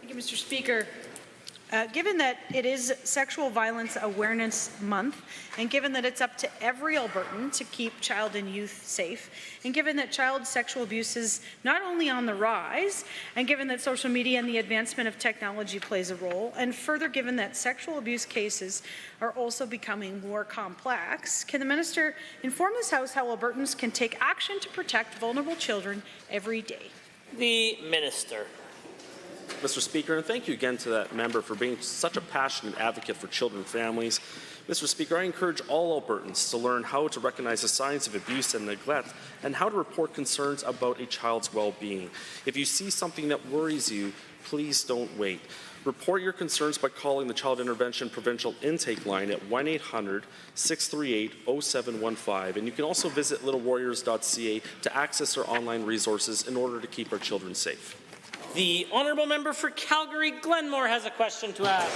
Thank you, Mr. Speaker. Given that it is Sexual Violence Awareness Month, and given that it's up to every Albertan to keep child and youth safe, and given that child sexual abuse is not only on the rise, and given that social media and the advancement of technology plays a role, and further given that sexual abuse cases are also becoming more complex, can the Minister inform this House how Albertans can take action to protect vulnerable children every day? The Minister. Mr. Speaker, and thank you again to that member for being such a passionate advocate for children and families. Mr. Speaker, I encourage all Albertans to learn how to recognize the signs of abuse and neglect and how to report concerns about a child's well-being. If you see something that worries you, please don't wait. Report your concerns by calling the Child Intervention Provincial Intake Line at 1-800-638-0715, and you can also visit littlewarriors.ca to access our online resources in order to keep our children safe. The Honourable Member for Calgary Glenmore has a question to ask.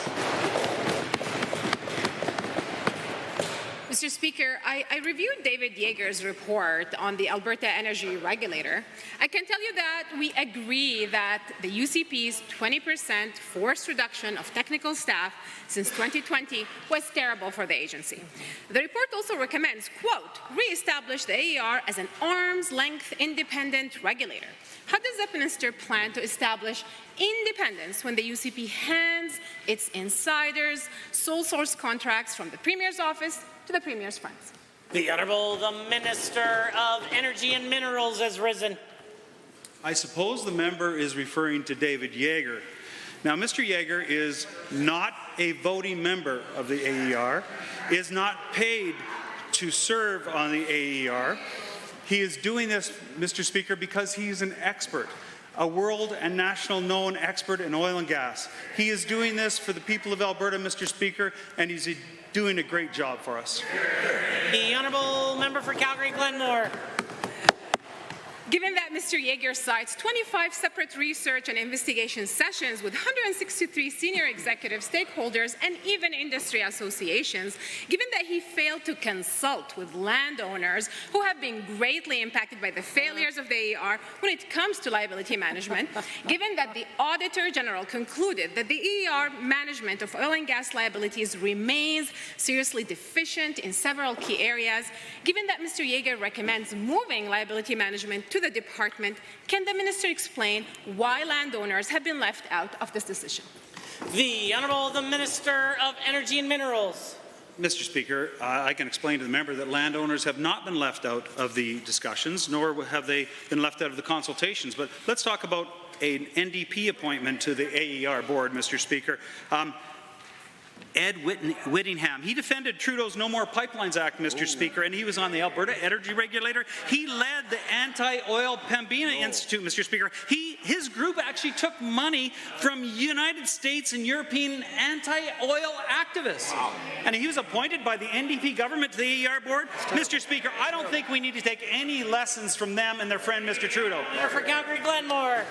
Mr. Speaker, I reviewed David Yeager's report on the Alberta Energy Regulator. I can tell you that we agree that the UCP's 20% forced reduction of technical staff since 2020 was terrible for the agency. The report also recommends, quote, re-establish the AER as an arm's-length independent regulator. How does the Minister plan to establish independence when the UCP hands its insiders sole source contracts from the Premier's office to the Premier's friends? The Honourable Minister of Energy and Minerals has risen. I suppose the member is referring to David Yeager. Now, Mr. Yeager is not a voting member of the AER, is not paid to serve on the AER. He is doing this, Mr. Speaker, because he is an expert, a world and national known expert in oil and gas. He is doing this for the people of Alberta, Mr. Speaker, and he's doing a great job for us. The Honourable Member for Calgary Glenmore. Given that Mr. Yeager cites 25 separate research and investigation sessions with 163 senior executive stakeholders and even industry associations, given that he failed to consult with landowners who have been greatly impacted by the failures of the AER when it comes to liability management, given that the Auditor General concluded that the AER management of oil and gas liabilities remains seriously deficient in several key areas, given that Mr. Yeager recommends moving liability management to the department, can the minister explain why landowners have been left out of this decision? The Honourable the Minister of Energy and Minerals. Mr. Speaker, I can explain to the member that landowners have not been left out of the discussions, nor have they been left out of the consultations. But let's talk about an NDP appointment to the AER board, Mr. Speaker. Ed Whittingham, he defended Trudeau's No More Pipelines Act, Mr. Speaker, and he was on the Alberta Energy Regulator. He led the Anti-Oil Pembina Institute, Mr. Speaker. His group actually took money from United States and European anti-oil activists. Wow. And he was appointed by the NDP government to the AER board. Mr. Speaker, I don't think we need to take any lessons from them and their friend, Mr. Trudeau. For Calgary Glenmore.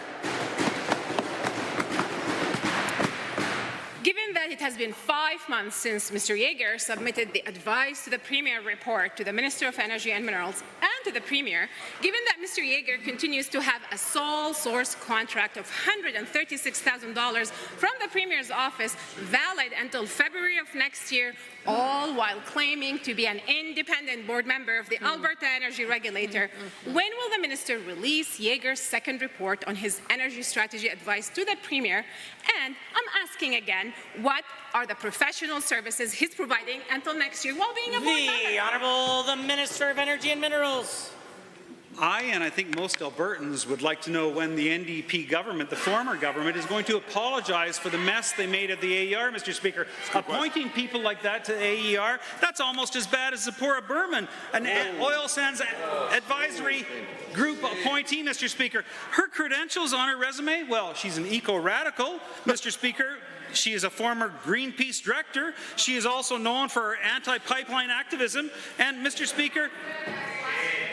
Given that it has been 5 months since Mr. Yeager submitted the advice to the Premier report to the Minister of Energy and Minerals and to the Premier, given that Mr. Yeager continues to have a sole source contract of $136,000 from the Premier's office valid until February of next year, all while claiming to be an independent board member of the Alberta Energy Regulator, when will the minister release Yeager's second report on his energy strategy advice to the Premier? And I'm asking again, what are the professional services he's providing until next year while being a board member? The Honourable the Minister of Energy and Minerals. I think most Albertans would like to know when the NDP government, the former government, is going to apologize for the mess they made at the AER, Mr. Speaker. Appointing people like that to AER, that's almost as bad as Zipporah Berman, an oil sands advisory group appointee, Mr. Speaker. Her credentials on her resume, well, she's an eco-radical, Mr. Speaker. She is a former Greenpeace director. She is also known for her anti-pipeline activism. And, Mr. Speaker,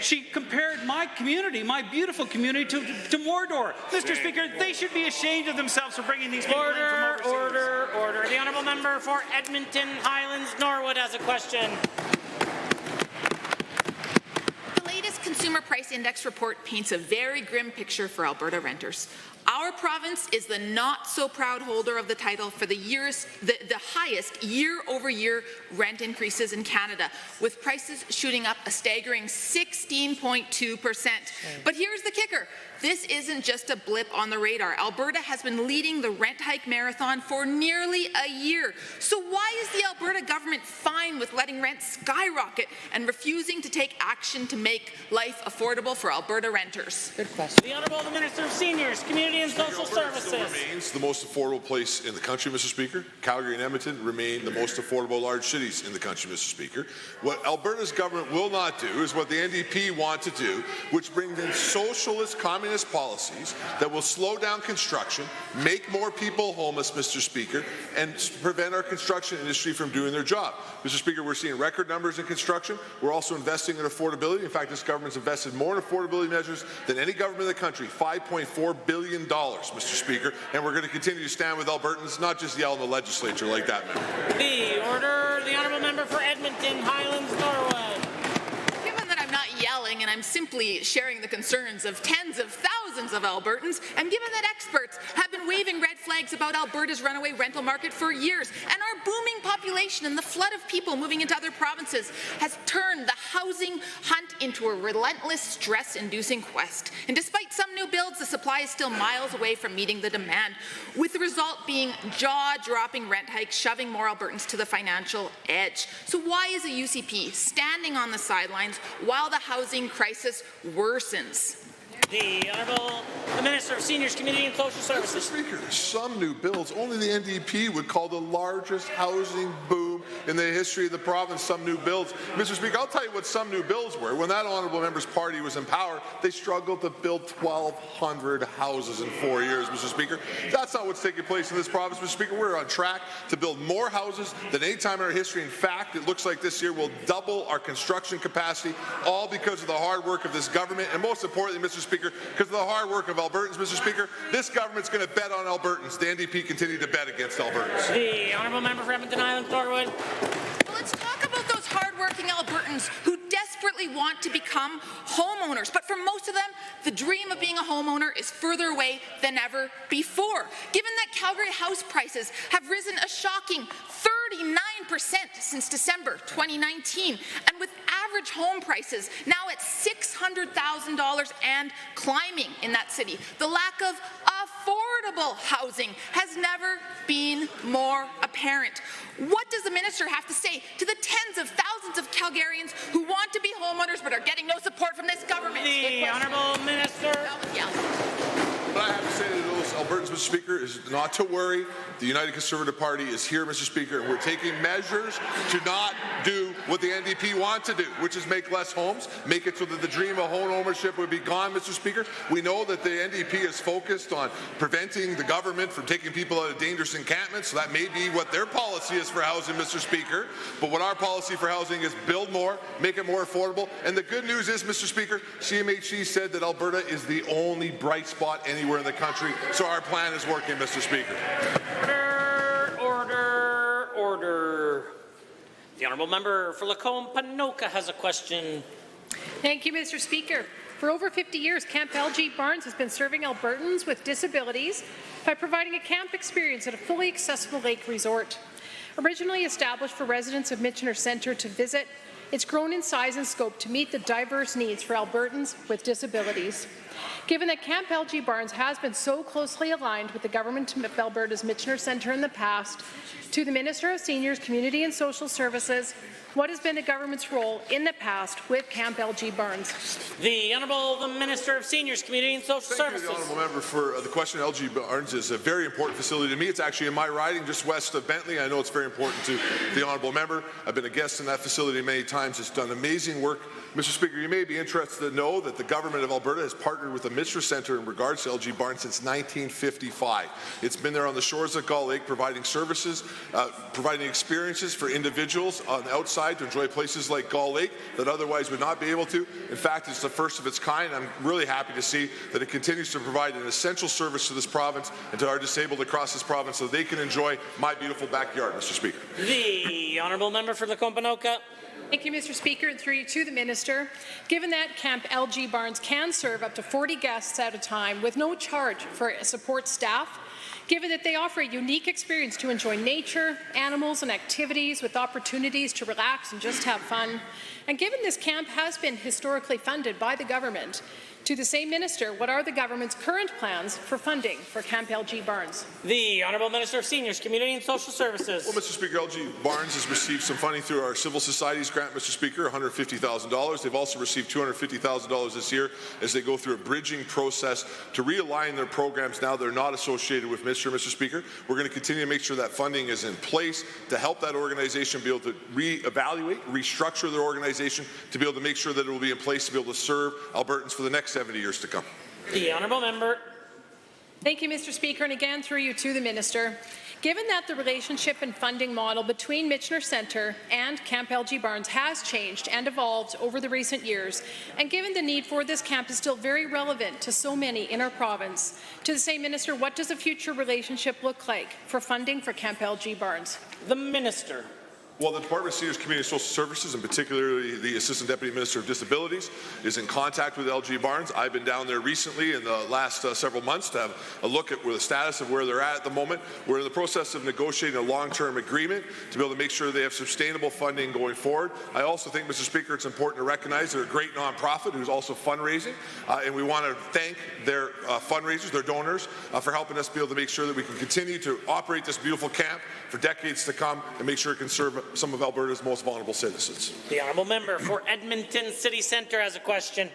she compared my community, my beautiful community, to Mordor. Mr. Speaker, they should be ashamed of themselves for bringing these people in from overseas. Order. The Honourable Member for Edmonton Highlands Norwood has a question. The latest Consumer Price Index report paints a very grim picture for Alberta renters. Our province is the not-so-proud holder of the title for the highest year-over-year rent increases in Canada, with prices shooting up a staggering 16.2%. But here's the kicker. This isn't just a blip on the radar. Alberta has been leading the rent hike marathon for nearly a year. So why is the Alberta government fine with letting rents skyrocket and refusing to take action to make life affordable for Alberta renters? Good question. The Honourable the Minister of Seniors, Community and Social Services. Still remains the most affordable place in the country, Mr. Speaker. Calgary and Edmonton remain the most affordable large cities in the country, Mr. Speaker. What Alberta's government will not do is what the NDP want to do, which brings in socialist, communist policies that will slow down construction, make more people homeless, Mr. Speaker, and prevent our construction industry from doing their job. Mr. Speaker, we're seeing record numbers in construction. We're also investing in affordability. In fact, this government's invested more in affordability measures than any government in the country, $5.4 billion, Mr. Speaker, and we're going to continue to stand with Albertans, not just yell in the legislature like that, member. The Honourable Member for Edmonton Highlands Norwood. Given that I'm not yelling and I'm simply sharing the concerns of tens of thousands of Albertans, and given that experts have been waving red flags about Alberta's runaway rental market for years, and our booming population and the flood of people moving into other provinces has turned the housing hunt into a relentless, stress-inducing quest. And despite some new builds, the supply is still miles away from meeting the demand, with the result being jaw-dropping rent hikes shoving more Albertans to the financial edge. So why is the UCP standing on the sidelines while the housing crisis worsens? The Honourable the Minister of Seniors, Community and Social Services. Mr. Speaker, some new builds, only the NDP would call the largest housing boom in the history of the province, some new builds. Mr. Speaker, I'll tell you what some new builds were. When that honourable member's party was in power, they struggled to build 1,200 houses in 4 years, Mr. Speaker. That's not what's taking place in this province, Mr. Speaker. We're on track to build more houses than any time in our history. In fact, it looks like this year we'll double our construction capacity, all because of the hard work of this government. And most importantly, Mr. Speaker, Speaker, because of the hard work of Albertans, Mr. Speaker. This government's going to bet on Albertans. The NDP continue to bet against Albertans. The honourable member for Edmonton Island Thornwood. Well, let's talk about those hardworking Albertans who desperately want to become homeowners. But for most of them, the dream of being a homeowner is further away than ever before. Given that Calgary house prices have risen a shocking 39% since December 2019, and with average home prices now at $600,000 and climbing in that city, the lack of affordable housing has never been more apparent. What does the minister have to say to the tens of thousands of Calgarians who want to be homeowners but are getting no support from this government? The honourable minister. What I have to say to those Albertans, Mr. Speaker, is not to worry. The United Conservative Party is here, Mr. Speaker, and we're taking measures to not do what the NDP want to do, which is make less homes, make it so that the dream of home ownership would be gone, Mr. Speaker. We know that the NDP is focused on preventing the government from taking people out of dangerous encampments, so that may be what their policy is for housing, Mr. Speaker. But what our policy for housing is build more, make it more affordable. And the good news is, Mr. Speaker, CMHC said that Alberta is the only bright spot anywhere in the country, so our plan is working, Mr. Speaker. Order. The honourable member for Lacombe-Panoka has a question. Thank you, Mr. Speaker. For over 50 years, Camp LG Barnes has been serving Albertans with disabilities by providing a camp experience at a fully accessible lake resort. Originally established for residents of Michener Centre to visit, it's grown in size and scope to meet the diverse needs for Albertans with disabilities. Given that Camp LG Barnes has been so closely aligned with the Government of Alberta's Michener Centre in the past, to the Minister of Seniors, Community and Social Services, what has been the government's role in the past with Camp LG Barnes? The Minister of Seniors, Community and Social Services. Thank you, the honourable member, for the question. LG Barnes is a very important facility to me. It's actually in my riding, just west of Bentley. I know it's very important to the honourable member. I've been a guest in that facility many times. It's done amazing work. Mr. Speaker, you may be interested to know that the Government of Alberta has partnered with the Michener Centre in regards to LG Barnes since 1955. It's been there on the shores of Gull Lake providing services, providing experiences for individuals on the outside to enjoy places like Gull Lake that otherwise would not be able to. In fact, it's the first of its kind. I'm really happy to see that it continues to provide an essential service to this province and to our disabled across this province so they can enjoy my beautiful backyard, Mr. Speaker. The honourable member for Lacombe-Panoka. Thank you, Mr. Speaker, and through you to the Minister. Given that Camp LG Barnes can serve up to 40 guests at a time with no charge for support staff, given that they offer a unique experience to enjoy nature, animals, and activities with opportunities to relax and just have fun, and given this camp has been historically funded by the government, to the same minister, what are the government's current plans for funding for Camp LG Barnes? The Honourable Minister of Seniors, Community and Social Services. Well, Mr. Speaker, LG Barnes has received some funding through our Civil Societies grant, Mr. Speaker, $150,000. They've also received $250,000 this year as they go through a bridging process to realign their programs now they're not associated with Mr. Speaker. We're going to continue to make sure that funding is in place to help that organization be able to reevaluate, restructure their organization to be able to make sure that it will be in place to be able to serve Albertans for the next 70 years to come. The honourable member. Thank you, Mr. Speaker, and again through you to the Minister. Given that the relationship and funding model between Michener Centre and Camp LG Barnes has changed and evolved over the recent years, and given the need for this camp is still very relevant to so many in our province, to the same Minister, what does a future relationship look like for funding for Camp LG Barnes? The Minister. Well, the Department of Seniors, Community and Social Services, and particularly the Assistant Deputy Minister of Disabilities, is in contact with LG Barnes. I've been down there recently in the last several months to have a look at the status of where they're at the moment. We're in the process of negotiating a long-term agreement to be able to make sure they have sustainable funding going forward. I also think, Mr. Speaker, it's important to recognize they're a great nonprofit who's also fundraising, and we want to thank their fundraisers, their donors, for helping us be able to make sure that we can continue to operate this beautiful camp for decades to come and make sure it can serve some of Alberta's most vulnerable citizens. The honourable member for Edmonton City Centre has a question.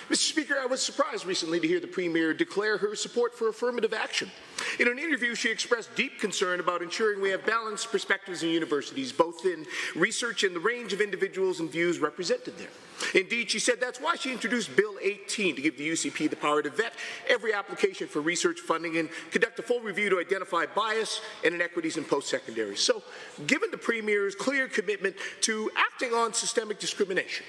Mr. Speaker, I was surprised recently to hear the Premier declare her support for affirmative action. In an interview, she expressed deep concern about ensuring we have balanced perspectives in universities, both in research and the range of individuals and views represented there. Indeed, she said that's why she introduced Bill 18 to give the UCP the power to vet every application for research funding and conduct a full review to identify bias and inequities in post-secondary. So, given the Premier's clear commitment to acting on systemic discrimination,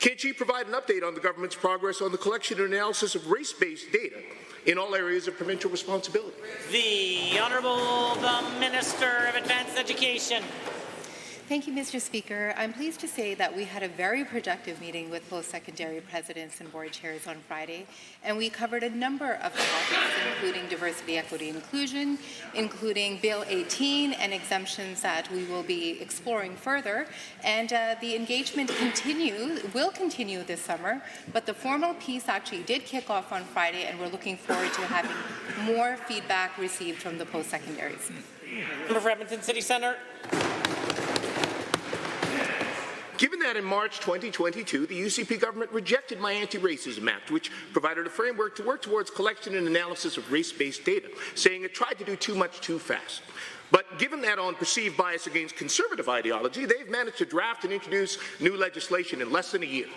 can she provide an update on the government's progress on the collection and analysis of race-based data in all areas of provincial responsibility? The Honourable the Minister of Advanced Education. Thank you, Mr. Speaker. I'm pleased to say that we had a very productive meeting with post-secondary presidents and board chairs on Friday, and we covered a number of topics, including diversity, equity, inclusion, including Bill 18 and exemptions that we will be exploring further. And the engagement will continue this summer, but the formal piece actually did kick off on Friday, and we're looking forward to having more feedback received from the post-secondaries. Member for Edmonton City Centre. Given that in March 2022, the UCP government rejected my Anti-Racism Act, which provided a framework to work towards collection and analysis of race-based data, saying it tried to do too much too fast. But given that on perceived bias against conservative ideology, they've managed to draft and introduce new legislation in less than a year.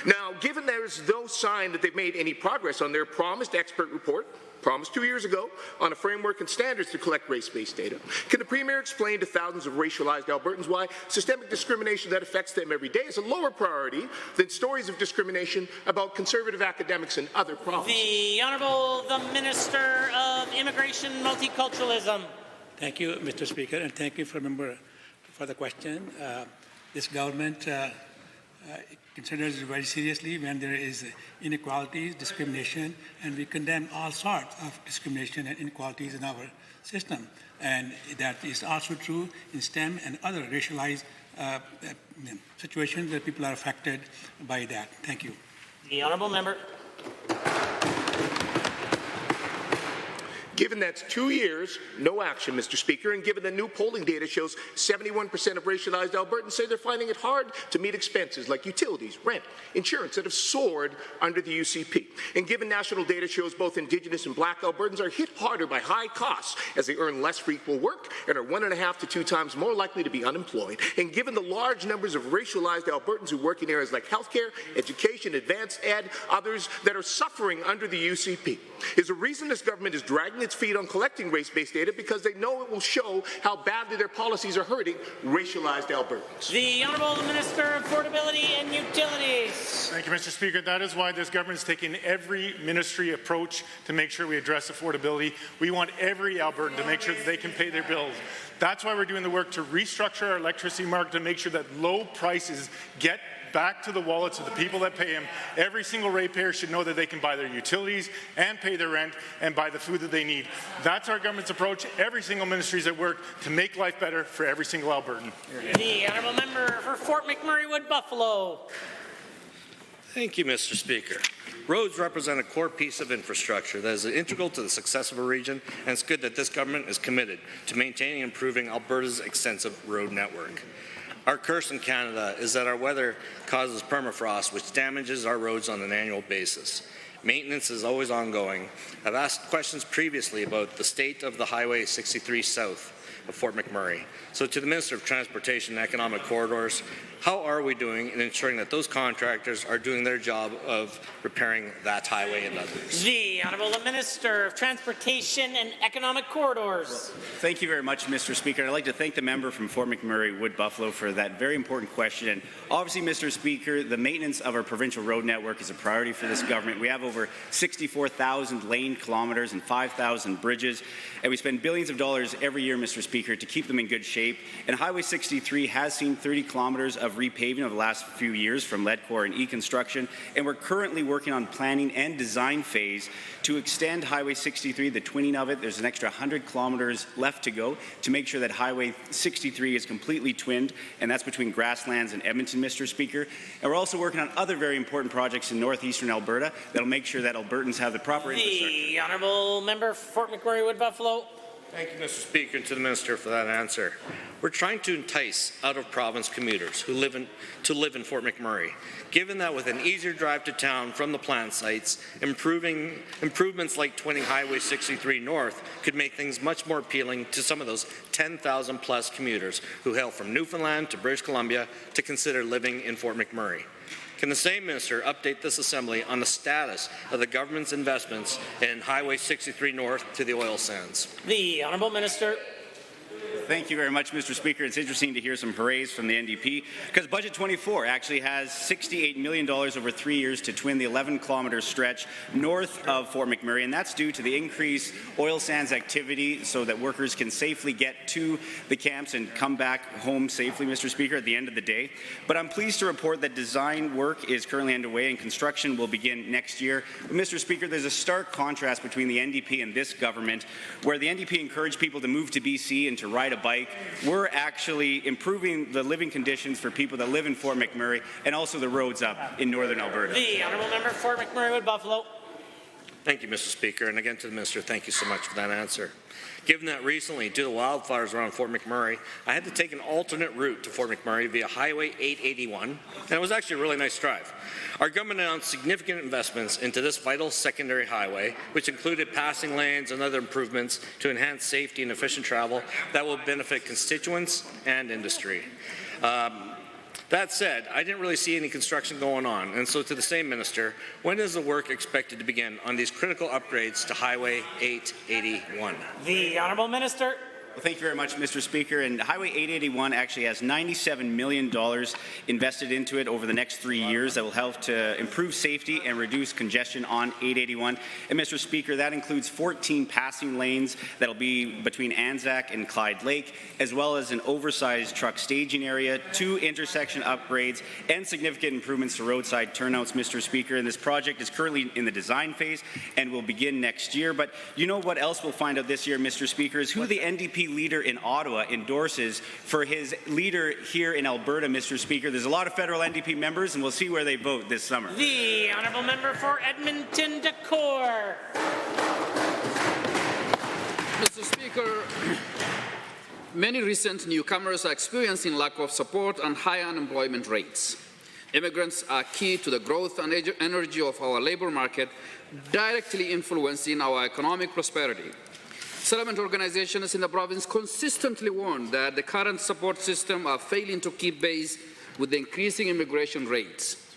Now, given there's no sign that they've made any progress on their promised expert report, promised 2 years ago, on a framework and standards to collect race-based data, can the Premier explain to thousands of racialized Albertans why systemic discrimination that affects them every day is a lower priority than stories of discrimination about conservative academics in other provinces? The Honourable the Minister of Immigration and Multiculturalism. Thank you, Mr. Speaker, and thank you for the question. This government considers it very seriously when there is inequalities, discrimination, and we condemn all sorts of discrimination and inequalities in our system. And that is also true in STEM and other racialized situations that people are affected by that. Thank you. The Honourable Member. Given that's 2 years, no action, Mr. Speaker, and given the new polling data shows 71% of racialized Albertans say they're finding it hard to meet expenses like utilities, rent, insurance that have soared under the UCP, and given national data shows both Indigenous and Black Albertans are hit harder by high costs as they earn less for equal work and are 1.5 to 2 times more likely to be unemployed, and given the large numbers of racialized Albertans who work in areas like healthcare, education, advanced ed, others that are suffering under the UCP, is a reason this government is dragging its feet on collecting race-based data because they know it will show how badly their policies are hurting racialized Albertans. The Honourable Minister of Affordability and Utilities. Thank you, Mr. Speaker. That is why this government is taking every ministry approach to make sure we address affordability. We want every Albertan to make sure that they can pay their bills. That's why we're doing the work to restructure our electricity market to make sure that low prices get back to the wallets of the people that pay them. Every single ratepayer should know that they can buy their utilities and pay their rent and buy the food that they need. That's our government's approach. Every single ministry is at work to make life better for every single Albertan. The Honourable Member for Fort McMurray Wood Buffalo. Thank you, Mr. Speaker. Roads represent a core piece of infrastructure that is integral to the success of a region, and it's good that this government is committed to maintaining and improving Alberta's extensive road network. Our curse in Canada is that our weather causes permafrost, which damages our roads on an annual basis. Maintenance is always ongoing. I've asked questions previously about the state of the Highway 63 south of Fort McMurray. So to the Minister of Transportation and Economic Corridors, how are we doing in ensuring that those contractors are doing their job of repairing that highway and others? The Honourable Minister of Transportation and Economic Corridors. Thank you very much, Mr. Speaker. I'd like to thank the member from Fort McMurray Wood Buffalo for that very important question. And obviously, Mr. Speaker, the maintenance of our provincial road network is a priority for this government. We have over 64,000 lane kilometres and 5,000 bridges, and we spend billions of dollars every year, Mr. Speaker, to keep them in good shape. And Highway 63 has seen 30 kilometres of repaving over the last few years from Ledcor and E-Construction, and we're currently working on planning and design phase to extend Highway 63, the twinning of it. There's an extra 100 kilometres left to go to make sure that Highway 63 is completely twinned, and that's between Grasslands and Edmonton, Mr. Speaker. And we're also working on other very important projects in northeastern Alberta that'll make sure that Albertans have the proper infrastructure. The Honourable Member for Fort McMurray Wood Buffalo. Thank you, Mr. Speaker, and to the Minister for that answer. We're trying to entice out-of-province commuters who live in Fort McMurray, given that with an easier drive to town from the plant sites, improvements like twinning Highway 63 North could make things much more appealing to some of those 10,000 plus commuters who hail from Newfoundland to British Columbia to consider living in Fort McMurray. Can the same minister update this Assembly on the status of the government's investments in Highway 63 North to the oil sands? The Honourable Minister. Thank you very much, Mr. Speaker. It's interesting to hear some hoorays from the NDP because Budget 24 actually has $68 million over 3 years to twin the 11-kilometre stretch north of Fort McMurray, and that's due to the increased oil sands activity so that workers can safely get to the camps and come back home safely, Mr. Speaker, at the end of the day. But I'm pleased to report that design work is currently underway and construction will begin next year. But, Mr. Speaker, there's a stark contrast between the NDP and this government, where the NDP encouraged people to move to BC and to ride a bike. We're actually improving the living conditions for people that live in Fort McMurray and also the roads up in northern Alberta. The Honourable Member for McMurray Wood Buffalo. Thank you, Mr. Speaker, and again to the Minister, thank you so much for that answer. Given that recently, due to wildfires around Fort McMurray, I had to take an alternate route to Fort McMurray via Highway 881, and it was actually a really nice drive. Our government announced significant investments into this vital secondary highway, which included passing lanes and other improvements to enhance safety and efficient travel that will benefit constituents and industry. That said, I didn't really see any construction going on, and so to the same minister, when is the work expected to begin on these critical upgrades to Highway 881? The Honourable Minister. Well, thank you very much, Mr. Speaker. And Highway 881 actually has $97 million invested into it over the next 3 years that will help to improve safety and reduce congestion on 881. And, Mr. Speaker, that includes 14 passing lanes that will be between Anzac and Clyde Lake, as well as an oversized truck staging area, 2 intersection upgrades, and significant improvements to roadside turnouts, Mr. Speaker. And this project is currently in the design phase and will begin next year. But you know what else we'll find out this year, Mr. Speaker, is who the NDP leader in Ottawa endorses for his leader here in Alberta, Mr. Speaker. There's a lot of federal NDP members, and we'll see where they vote this summer. The Honourable Member for Edmonton Decore. Mr. Speaker, many recent newcomers are experiencing lack of support and high unemployment rates. Immigrants are key to the growth and energy of our labour market, directly influencing our economic prosperity. Settlement organizations in the province consistently warn that the current support system are failing to keep pace with the increasing immigration rates.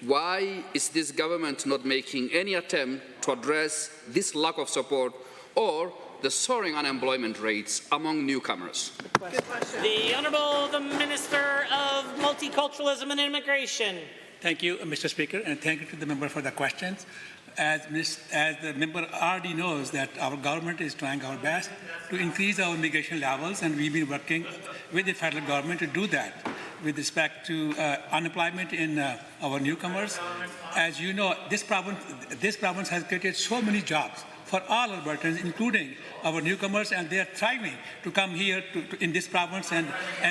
Why is this government not making any attempt to address this lack of support or the soaring unemployment rates among newcomers? The Honourable the Minister of Multiculturalism and Immigration. Thank you, Mr. Speaker, and thank you to the member for the questions. As the member already knows, that our government is trying our best to increase our immigration levels, and we've been working with the federal government to do that with respect to unemployment in our newcomers. As you know, this province has created so many jobs for all Albertans, including our newcomers, and they are thriving to come here in this province and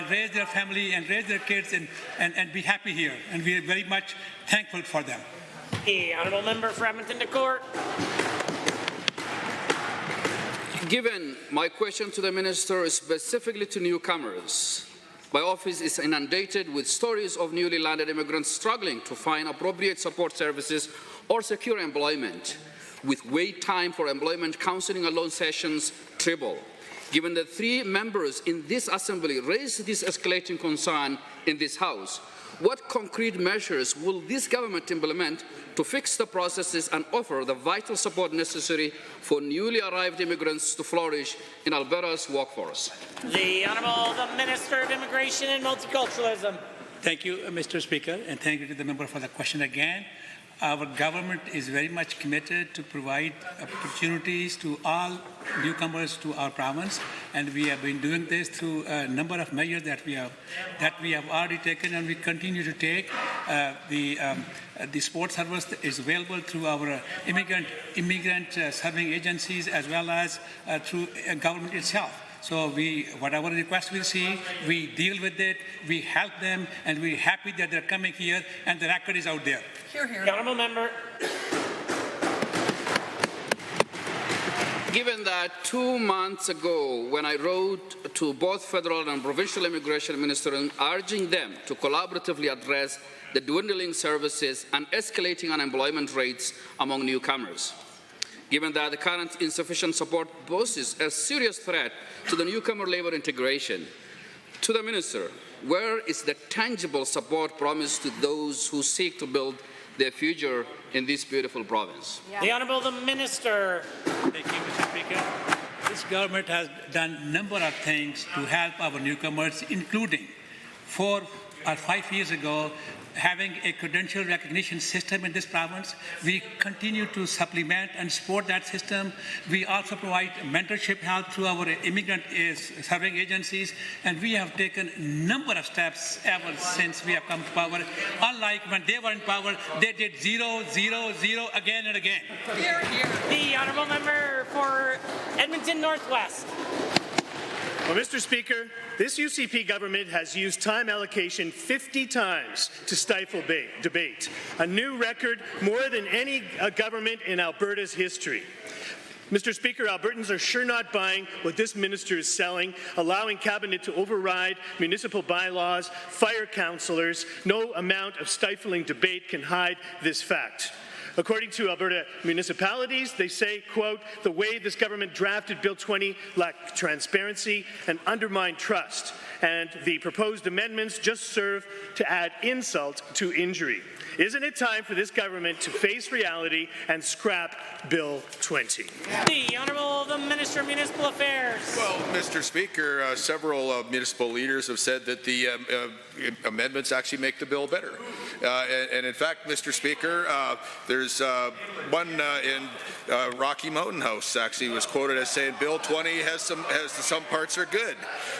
raise their family and raise their kids and be happy here. And we are very much thankful for them. The Honourable Member for Edmonton Decore. Given my question to the Minister is specifically to newcomers, my office is inundated with stories of newly landed immigrants struggling to find appropriate support services or secure employment, with wait time for employment counseling and loan sessions triple. Given that 3 members in this Assembly raised this escalating concern in this House, what concrete measures will this government implement to fix the processes and offer the vital support necessary for newly arrived immigrants to flourish in Alberta's workforce? The Honourable the Minister of Immigration and Multiculturalism. Thank you, Mr. Speaker, and thank you to the member for the question again. Our government is very much committed to provide opportunities to all newcomers to our province, and we have been doing this through a number of measures that we have already taken and we continue to take. The support service is available through our immigrant serving agencies as well as through government itself. So whatever request we see, we deal with it, we help them, and we're happy that they're coming here, and the record is out there. Hear, hear. The Honourable Member. Given that 2 months ago, when I wrote to both federal and provincial immigration ministers urging them to collaboratively address the dwindling services and escalating unemployment rates among newcomers. Given that the current insufficient support poses a serious threat to the newcomer labor integration, to the Minister, where is the tangible support promised to those who seek to build their future in this beautiful province? The Honourable the Minister. Thank you, Mr. Speaker. This government has done a number of things to help our newcomers, including 4 or 5 years ago, having a credential recognition system in this province. We continue to supplement and support that system. We also provide mentorship help through our immigrant serving agencies, and we have taken a number of steps ever since we have come to power. Unlike when they were in power, they did 0, 0, 0 again and again. Here, here. The Honourable Member for Edmonton Northwest. Well, Mr. Speaker, this UCP government has used time allocation 50 times to stifle debate, a new record more than any government in Alberta's history. Mr. Speaker, Albertans are sure not buying what this minister is selling, allowing Cabinet to override municipal bylaws, fire councillors. No amount of stifling debate can hide this fact. According to Alberta municipalities, they say, quote, the way this government drafted Bill 20 lacked transparency and undermined trust, and the proposed amendments just serve to add insult to injury. Isn't it time for this government to face reality and scrap Bill 20? The Honourable the Minister of Municipal Affairs. Well, Mr. Speaker, several municipal leaders have said that the amendments actually make the bill better. And in fact, Mr. Speaker, there's one in Rocky Mountain House actually was quoted as saying Bill 20 has some parts are good.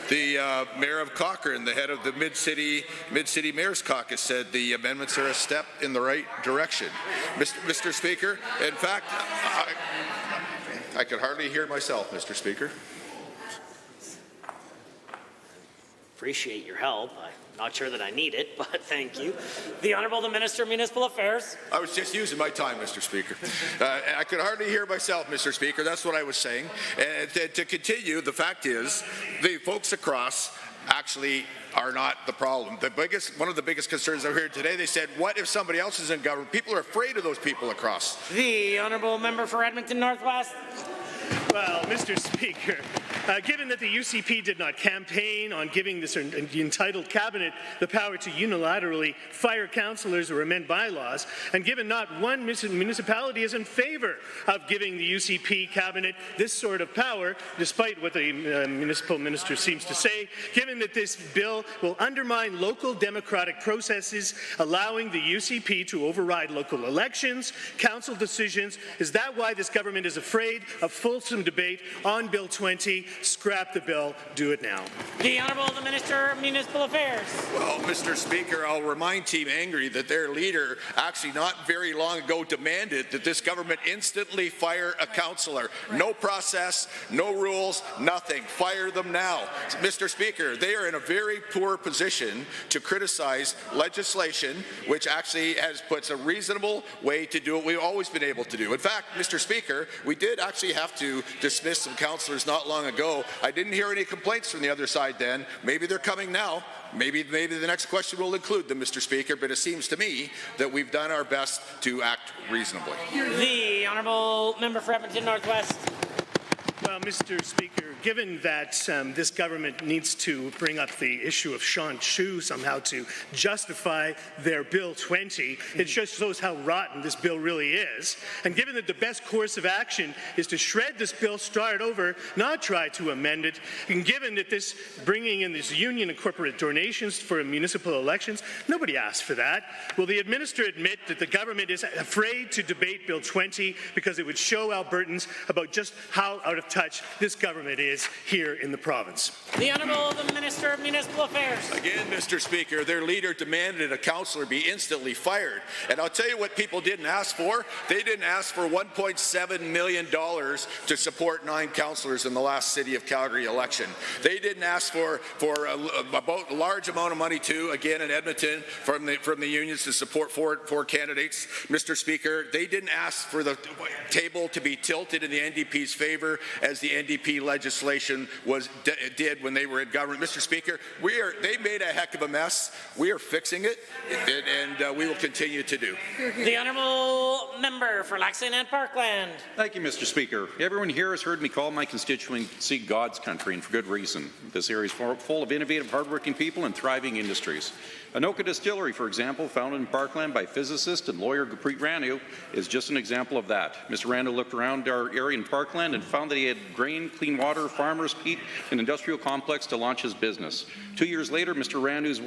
The Mayor of Cochrane, the head of the Mid-City Mayor's Caucus, said the amendments are a step in the right direction. Mr. Speaker, in fact, I could hardly hear myself, Mr. Speaker. Appreciate your help. I'm not sure that I need it, but thank you. The Honourable the Minister of Municipal Affairs. I was just using my time, Mr. Speaker. I could hardly hear myself, Mr. Speaker. That's what I was saying. And to continue, the fact is, the folks across actually are not the problem. One of the biggest concerns I've heard today, they said, what if somebody else is in government? People are afraid of those people across. The Honourable Member for Edmonton Northwest. Well, Mr. Speaker, given that the UCP did not campaign on giving the entitled cabinet the power to unilaterally fire councillors or amend bylaws, and given not one municipality is in favour of giving the UCP cabinet this sort of power, despite what the municipal minister seems to say, given that this bill will undermine local democratic processes, allowing the UCP to override local elections, council decisions, is that why this government is afraid of fulsome debate on Bill 20? Scrap the bill. Do it now. The Honourable the Minister of Municipal Affairs. Well, Mr. Speaker, I'll remind Team Angry that their leader actually not very long ago demanded that this government instantly fire a councillor. No process, no rules, nothing. Fire them now. Mr. Speaker, they are in a very poor position to criticize legislation which actually puts a reasonable way to do what we've always been able to do. In fact, Mr. Speaker, we did actually have to dismiss some councillors not long ago. I didn't hear any complaints from the other side then. Maybe they're coming now. Maybe the next question will include them, Mr. Speaker, but it seems to me that we've done our best to act reasonably. The Honourable Member for Edmonton Northwest. Well, Mr. Speaker, given that this government needs to bring up the issue of Sean Chu somehow to justify their Bill 20, it just shows how rotten this bill really is. And given that the best course of action is to shred this bill, start over, not try to amend it, and given that this bringing in this union and corporate donations for municipal elections, nobody asked for that. Will the administrator admit that the government is afraid to debate Bill 20 because it would show Albertans about just how out of touch this government is here in the province. The Honourable the Minister of Municipal Affairs. Again, Mr. Speaker, their leader demanded a councillor be instantly fired. And I'll tell you what people didn't ask for. They didn't ask for $1.7 million to support 9 councillors in the last City of Calgary election. They didn't ask for a large amount of money too, again in Edmonton, from the unions to support four candidates. Mr. Speaker, they didn't ask for the table to be tilted in the NDP's favor as the NDP legislation did when they were in government. Mr. Speaker, they made a heck of a mess. We are fixing it, and we will continue to do. The Honourable Member for Lac St. Anne Parkland. Thank you, Mr. Speaker. Everyone here has heard me call my constituency God's country, and for good reason. This area is full of innovative, hardworking people and thriving industries. Anoka Distillery, for example, founded in Parkland by physicist and lawyer Gurpreet Ranu, is just an example of that. Mr. Ranu looked around our area in Parkland and found that he had grain, clean water, farmers, peat, and industrial complex to launch his business. 2 years later, Mr. Ranu's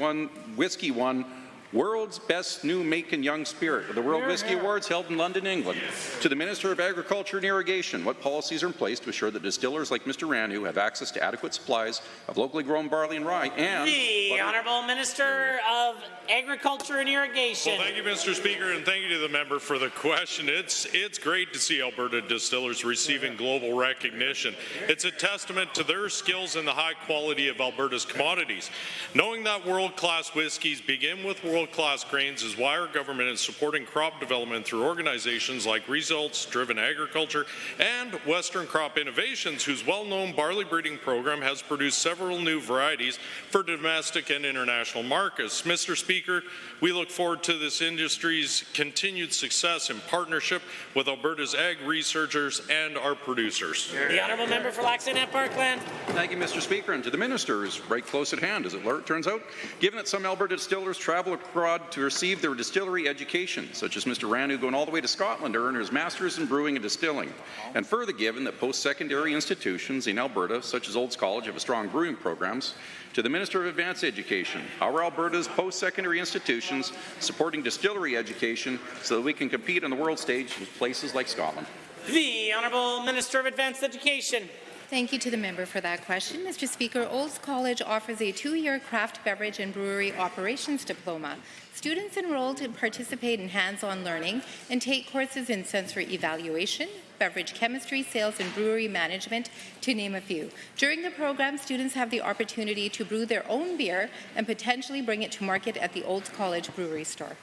whiskey won World's Best New Make and Young Spirit of the World Whisky Awards held in London, England. To the Minister of Agriculture and Irrigation, what policies are in place to assure that distillers like Mr. Ranu have access to adequate supplies of locally grown barley and rye? And the Honourable Minister of Agriculture and Irrigation. Well, thank you, Mr. Speaker, and thank you to the member for the question. It's great to see Alberta distillers receiving global recognition. It's a testament to their skills and the high quality of Alberta's commodities. Knowing that world-class whiskeys begin with world-class grains is why our government is supporting crop development through organizations like Results Driven Agriculture and Western Crop Innovations, whose well-known barley breeding program has produced several new varieties for domestic and international markets. Mr. Speaker, we look forward to this industry's continued success in partnership with Alberta's ag researchers and our producers. The Honourable Member for Lac St. Anne Parkland. Thank you, Mr. Speaker, and to the Minister, is right close at hand, as it turns out. Given that some Alberta distillers travel abroad to receive their distillery education, such as Mr. Ranu going all the way to Scotland to earn his Master's in Brewing and Distilling, and further given that post-secondary institutions in Alberta, such as Olds College, have strong brewing programs, to the Minister of Advanced Education, how are Alberta's post-secondary institutions supporting distillery education so that we can compete on the world stage with places like Scotland? The Honourable Minister of Advanced Education. Thank you to the member for that question. Mr. Speaker, Olds College offers a 2-year craft beverage and brewery operations diploma. Students enrolled participate in hands-on learning and take courses in sensory evaluation, beverage chemistry, sales, and brewery management, to name a few. During the program, students have the opportunity to brew their own beer and potentially bring it to market at the Olds College Brewery Store.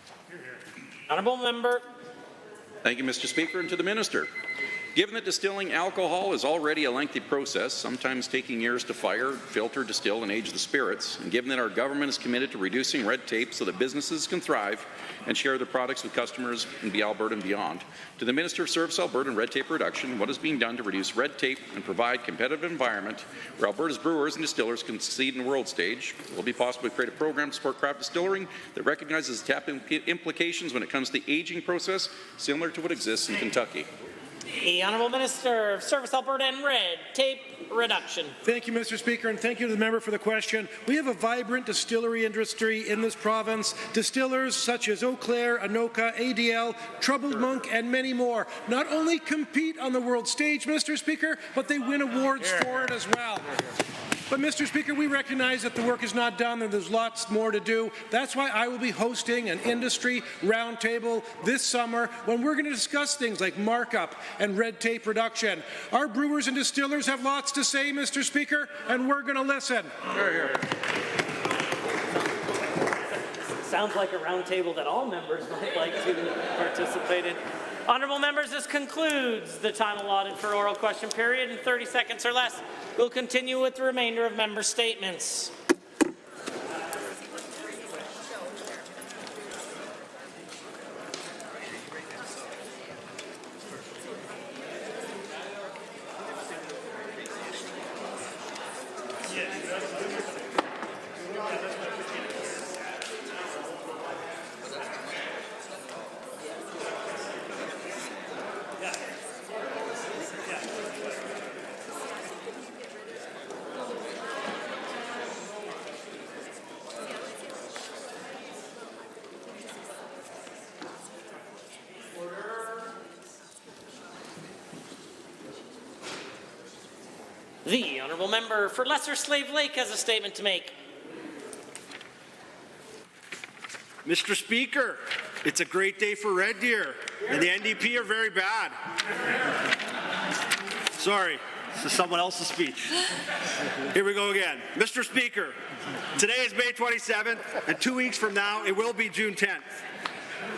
Honourable Member. Thank you, Mr. Speaker, and to the Minister. Given that distilling alcohol is already a lengthy process, sometimes taking years to fire, filter, distill, and age the spirits, and given that our government is committed to reducing red tape so that businesses can thrive and share their products with customers in Alberta and beyond, to the Minister of Service Alberta and Red Tape Reduction, what is being done to reduce red tape and provide competitive environment where Alberta's brewers and distillers can succeed in the world stage? Will it be possible to create a program to support craft distilling that recognizes tap implications when it comes to the aging process, similar to what exists in Kentucky? The Honourable Minister of Service Alberta and Red Tape Reduction. Thank you, Mr. Speaker, and thank you to the member for the question. We have a vibrant distillery industry in this province. Distillers such as Eau Claire, Anoka, ADL, Troubled Monk, and many more not only compete on the world stage, Mr. Speaker, but they win awards for it as well. But, Mr. Speaker, we recognize that the work is not done and there's lots more to do. That's why I will be hosting an industry roundtable this summer when we're going to discuss things like markup and red tape reduction. Our brewers and distillers have lots to say, Mr. Speaker, and we're going to listen. Sounds like a roundtable that all members might like to participate in. Honourable members, this concludes the time allotted for oral question period in 30 seconds or less. We'll continue with the remainder of member statements. The honourable member for Lesser Slave Lake has a statement to make. Mr. Speaker, it's a great day for Red Deer, and the NDP are very bad. Sorry, this is someone else's speech. Here we go again. Mr. Speaker, today is May 27th, and 2 weeks from now, it will be June 10th.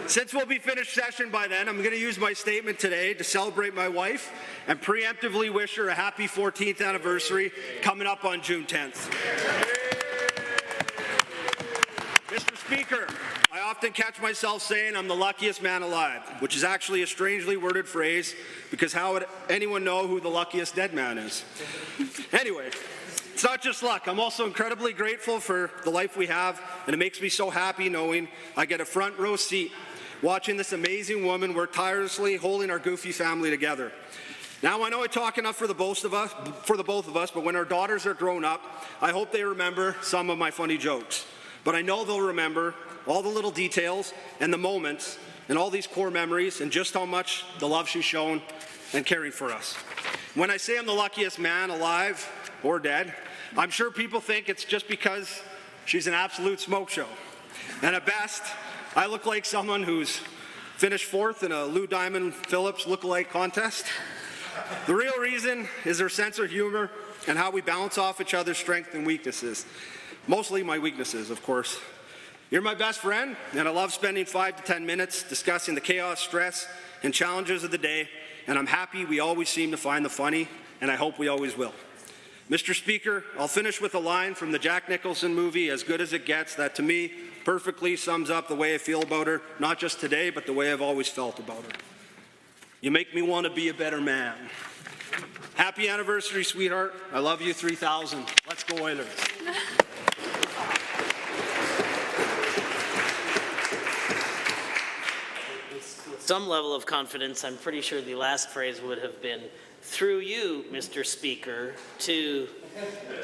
Since we'll be finished session by then, I'm going to use my statement today to celebrate my wife and preemptively wish her a happy 14th anniversary coming up on June 10th. Mr. Speaker, I often catch myself saying I'm the luckiest man alive, which is actually a strangely worded phrase because how would anyone know who the luckiest dead man is? Anyway, it's not just luck. I'm also incredibly grateful for the life we have, and it makes me so happy knowing I get a front row seat watching this amazing woman work tirelessly holding our goofy family together. Now, I know I talk enough for the both of us, but when our daughters are grown up, I hope they remember some of my funny jokes. But I know they'll remember all the little details and the moments and all these core memories and just how much the love she's shown and caring for us. When I say I'm the luckiest man alive or dead, I'm sure people think it's just because she's an absolute smoke show. And at best, I look like someone who's finished fourth in a Lou Diamond Phillips lookalike contest. The real reason is her sense of humor and how we balance off each other's strengths and weaknesses. Mostly my weaknesses, of course. You're my best friend, and I love spending 5 to 10 minutes discussing the chaos, stress, and challenges of the day, and I'm happy we always seem to find the funny, and I hope we always will. Mr. Speaker, I'll finish with a line from the Jack Nicholson movie, As Good as It Gets, that to me perfectly sums up the way I feel about her, not just today, but the way I've always felt about her. You make me want to be a better man. Happy anniversary, sweetheart. I love you 3000. Let's go Oilers. Some level of confidence, I'm pretty sure the last phrase would have been, through you, Mr. Speaker, to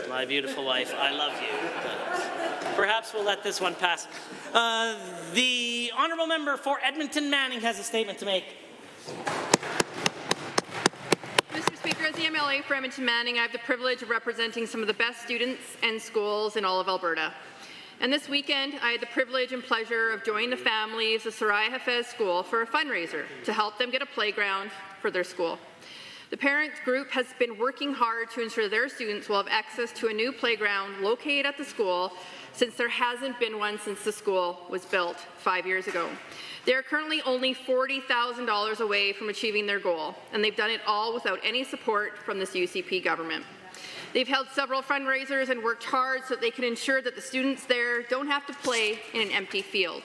my beautiful wife, I love you. But perhaps we'll let this one pass. The honourable member for Edmonton Manning has a statement to make. Mr. Speaker, as the MLA for Edmonton Manning, I have the privilege of representing some of the best students and schools in all of Alberta. And this weekend, I had the privilege and pleasure of joining the families of Soraya Hafez School for a fundraiser to help them get a playground for their school. The parent group has been working hard to ensure their students will have access to a new playground located at the school since there hasn't been one since the school was built 5 years ago. They are currently only $40,000 away from achieving their goal, and they've done it all without any support from this UCP government. They've held several fundraisers and worked hard so that they can ensure that the students there don't have to play in an empty field.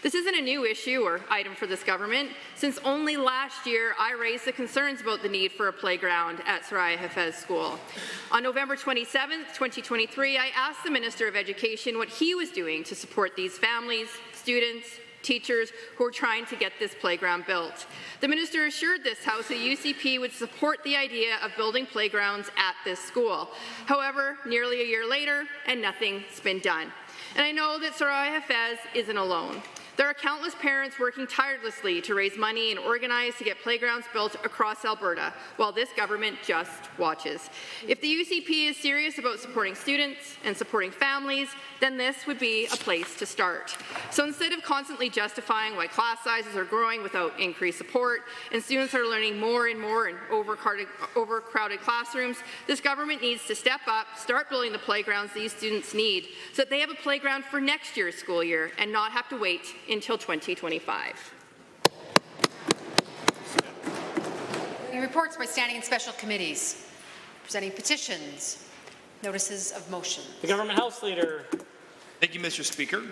This isn't a new issue or item for this government, since only last year I raised the concerns about the need for a playground at Soraya Hafez School. On November 27, 2023, I asked the Minister of Education what he was doing to support these families, students, teachers who are trying to get this playground built. The minister assured this House that UCP would support the idea of building playgrounds at this school. However, nearly a year later, and nothing's been done. And I know that Soraya Hafez isn't alone. There are countless parents working tirelessly to raise money and organize to get playgrounds built across Alberta, while this government just watches. If the UCP is serious about supporting students and supporting families, then this would be a place to start. So instead of constantly justifying why class sizes are growing without increased support and students are learning more and more in overcrowded classrooms, this government needs to step up, start building the playgrounds these students need so that they have a playground for next year's school year and not have to wait until 2025. Reports by standing and special committees. Presenting petitions. Notices of motion. The Government House Leader. Thank you, Mr. Speaker.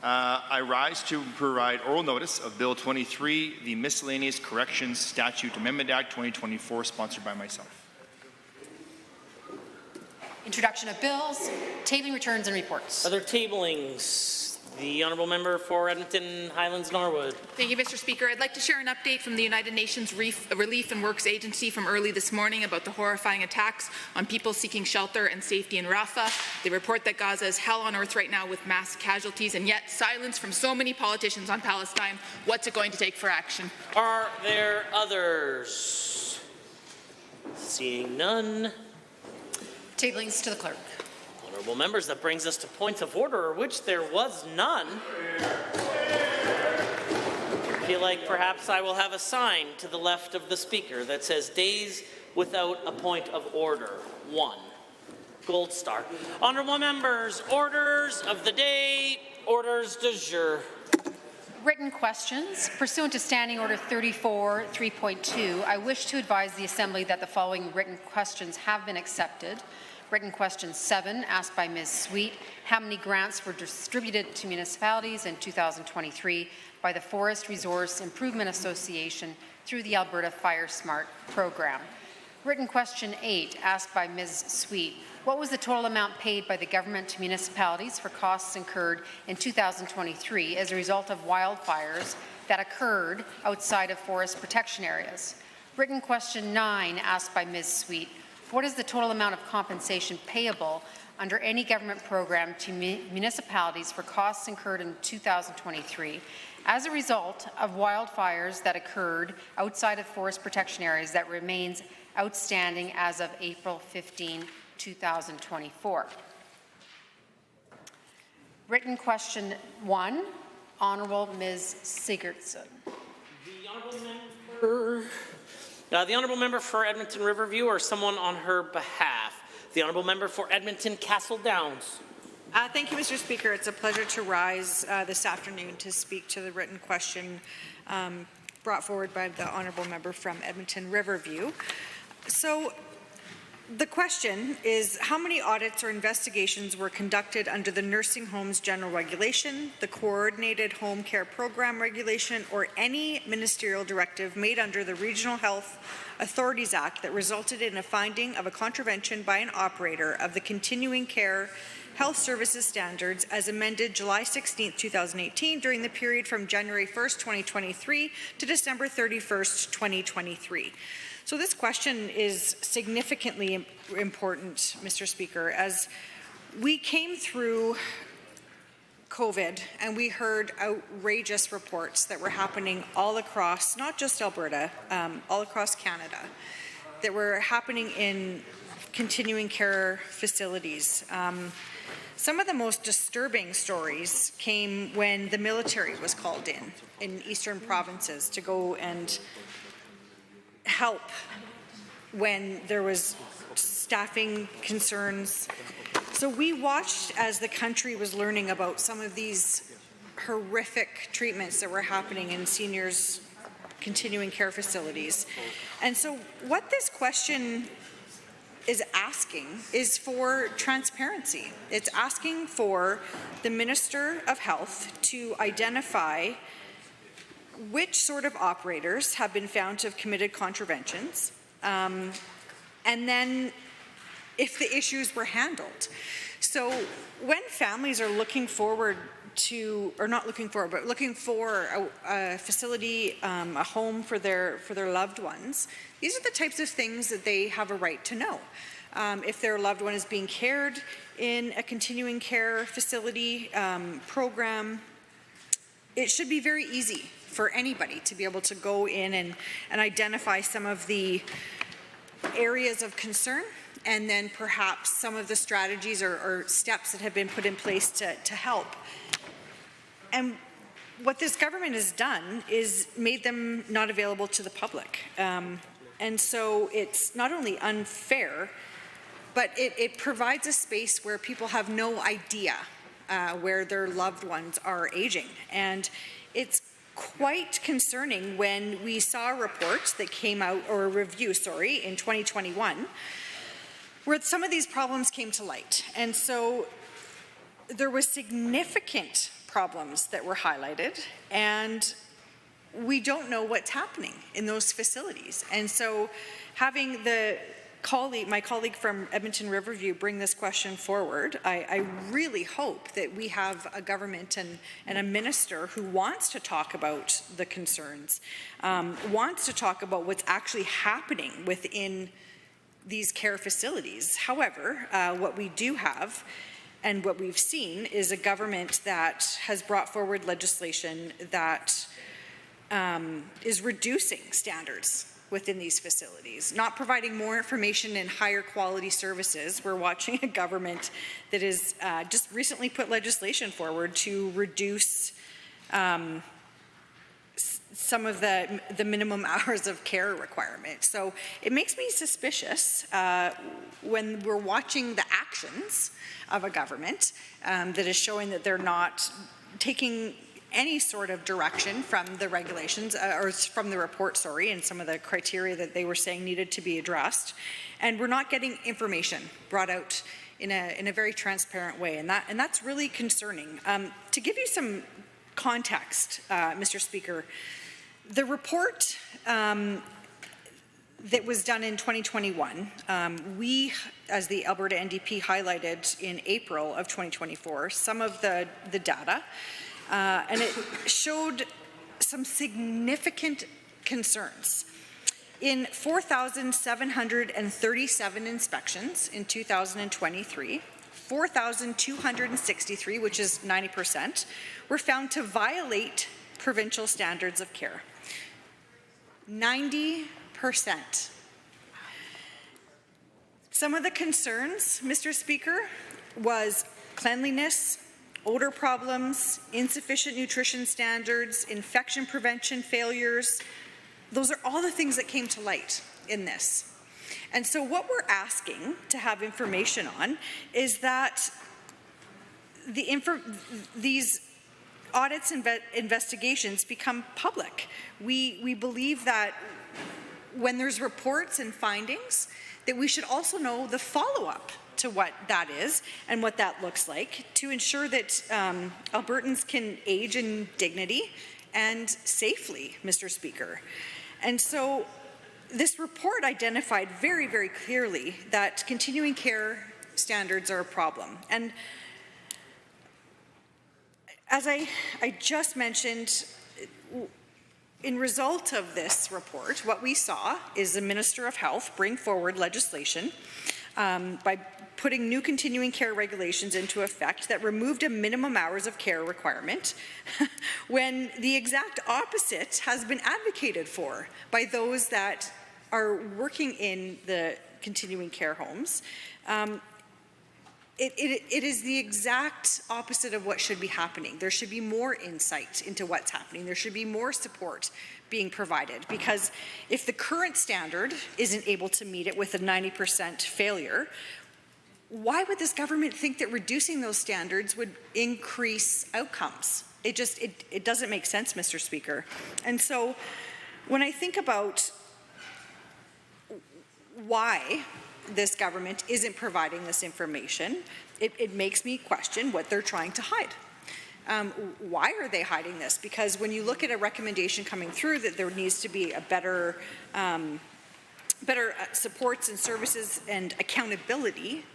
I rise to provide oral notice of Bill 23, the Miscellaneous Corrections Statute Amendment Act 2024, sponsored by myself. Introduction of bills, tabling returns and reports. Other tablings. The Honourable Member for Edmonton Highlands Norwood. Thank you, Mr. Speaker. I'd like to share an update from the United Nations Relief and Works Agency from early this morning about the horrifying attacks on people seeking shelter and safety in Rafah. They report that Gaza is hell on earth right now with mass casualties and yet silence from so many politicians on Palestine. What's it going to take for action? Are there others? Seeing none, Tablings to the clerk. Honourable members, that brings us to points of order, which there was none. I feel like perhaps I will have a sign to the left of the speaker that says days without a point of order. 1. Gold star. Honourable members, orders of the day, orders du jour. Written questions. Pursuant to Standing Order 34, 3.2, I wish to advise the Assembly that the following written questions have been accepted. Written question 7, asked by Ms. Sweet, how many grants were distributed to municipalities in 2023 by the Forest Resource Improvement Association through the Alberta Fire Smart program? Written question 8, asked by Ms. Sweet, what was the total amount paid by the government to municipalities for costs incurred in 2023 as a result of wildfires that occurred outside of forest protection areas? Written question 9, asked by Ms. Sweet, what is the total amount of compensation payable under any government program to municipalities for costs incurred in 2023 as a result of wildfires that occurred outside of forest protection areas that remains outstanding as of April 15, 2024. Written question 1, Honourable Ms. Sigurdsson. The Honourable Member for Edmonton Riverview or someone on her behalf. The Honourable Member for Edmonton Castle Downs. Thank you, Mr. Speaker. It's a pleasure to rise this afternoon to speak to the written question brought forward by the Honourable Member from Edmonton Riverview. So the question is, how many audits or investigations were conducted under the Nursing Homes General Regulation, the Coordinated Home Care Program Regulation, or any ministerial directive made under the Regional Health Authorities Act that resulted in a finding of a contravention by an operator of the Continuing Care Health Services Standards as amended July 16, 2018 during the period from January 1, 2023 to December 31, 2023. So this question is significantly important, Mr. Speaker, as we came through COVID and we heard outrageous reports that were happening all across, not just Alberta, all across Canada, that were happening in continuing care facilities. Some of the most disturbing stories came when the military was called in eastern provinces to go and help when there was staffing concerns. So we watched as the country was learning about some of these horrific treatments that were happening in seniors' continuing care facilities. And so what this question is asking is for transparency. It's asking for the Minister of Health to identify which sort of operators have been found to have committed contraventions, and then if the issues were handled. So when families are looking forward to, or not looking forward, but looking for a facility, a home for their loved ones, these are the types of things that they have a right to know. If their loved one is being cared in a continuing care facility program, it should be very easy for anybody to be able to go in and identify some of the areas of concern and then perhaps some of the strategies or steps that have been put in place to help. And what this government has done is made them not available to the public. And so it's not only unfair, but it provides a space where people have no idea where their loved ones are aging. And it's quite concerning when we saw reports that came out, or a review, sorry, in 2021, where some of these problems came to light. And so there was significant problems that were highlighted, and we don't know what's happening in those facilities. And so having my colleague from Edmonton Riverview bring this question forward, I really hope that we have a government and a minister who wants to talk about the concerns, wants to talk about what's actually happening within these care facilities. However, what we do have and what we've seen is a government that has brought forward legislation that is reducing standards within these facilities, not providing more information and higher quality services. We're watching a government that has just recently put legislation forward to reduce some of the minimum hours of care requirement. So it makes me suspicious when we're watching the actions of a government that is showing that they're not taking any sort of direction from the regulations or from the report, sorry, and some of the criteria that they were saying needed to be addressed. And we're not getting information brought out in a very transparent way. And that's really concerning. To give you some context, Mr. Speaker, the report that was done in 2021, we, as the Alberta NDP, highlighted in April of 2024 some of the data, and it showed some significant concerns. In 4,737 inspections in 2023, 4,263, which is 90%, were found to violate provincial standards of care. 90%. Some of the concerns, Mr. Speaker, was cleanliness, odor problems, insufficient nutrition standards, infection prevention failures. Those are all the things that came to light in this. And so what we're asking to have information on is that these audits and investigations become public. We believe that when there's reports and findings, that we should also know the follow-up to what that is and what that looks like to ensure that Albertans can age in dignity and safely, Mr. Speaker. And so this report identified very, very clearly that continuing care standards are a problem. And as I just mentioned, in result of this report, what we saw is the Minister of Health bring forward legislation by putting new continuing care regulations into effect that removed a minimum hours of care requirement when the exact opposite has been advocated for by those that are working in the continuing care homes. It is the exact opposite of what should be happening. There should be more insight into what's happening. There should be more support being provided, because if the current standard isn't able to meet it with a 90% failure, why would this government think that reducing those standards would increase outcomes? It doesn't make sense, Mr. Speaker. And so when I think about why this government isn't providing this information, it makes me question what they're trying to hide. Why are they hiding this? Because when you look at a recommendation coming through that there needs to be a better supports and services and accountability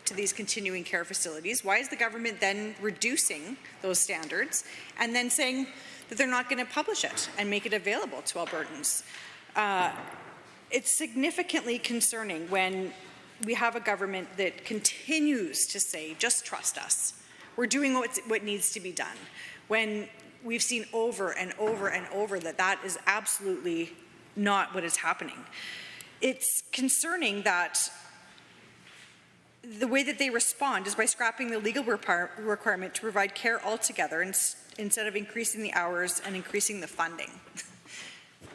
to these continuing care facilities, why is the government then reducing those standards and then saying that they're not going to publish it and make it available to Albertans? It's significantly concerning when we have a government that continues to say, just trust us. We're doing what needs to be done, when we've seen over and over and over that is absolutely not what is happening. It's concerning that the way that they respond is by scrapping the legal requirement to provide care altogether instead of increasing the hours and increasing the funding.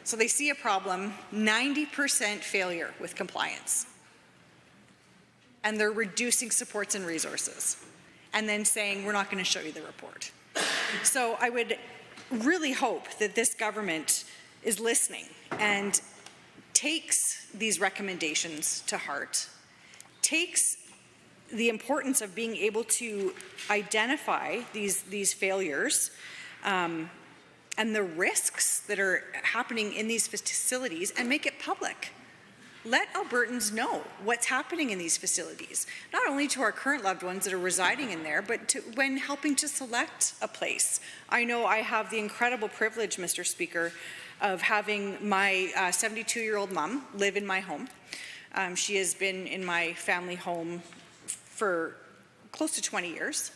So they see a problem, 90% failure with compliance, and they're reducing supports and resources, and then saying, we're not going to show you the report. So I would really hope that this government is listening and takes these recommendations to heart, takes the importance of being able to identify these failures and the risks that are happening in these facilities and make it public. Let Albertans know what's happening in these facilities, not only to our current loved ones that are residing in there, but to when helping to select a place. I know I have the incredible privilege, Mr. Speaker, of having my 72-year-old mom live in my home. She has been in my family home for close to 20 years.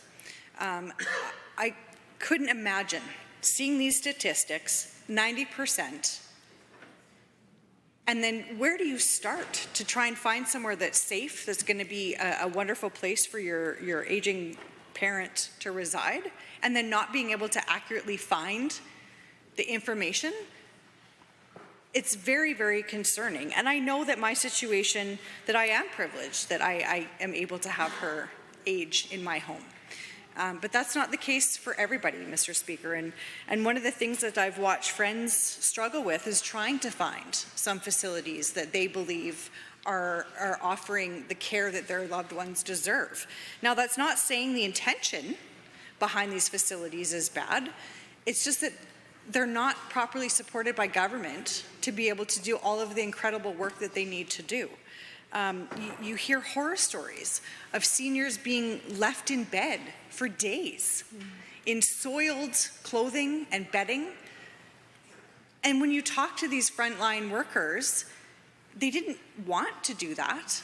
I couldn't imagine seeing these statistics, 90%, And then where do you start to try and find somewhere that's safe, that's going to be a wonderful place for your aging parent to reside, and then not being able to accurately find the information? It's very, very concerning. And I know that my situation, that I am privileged, that I am able to have her age in my home. But that's not the case for everybody, Mr. Speaker. And one of the things that I've watched friends struggle with is trying to find some facilities that they believe are offering the care that their loved ones deserve. Now, that's not saying the intention behind these facilities is bad. It's just that they're not properly supported by government to be able to do all of the incredible work that they need to do. You hear horror stories of seniors being left in bed for days in soiled clothing and bedding. And when you talk to these frontline workers, they didn't want to do that.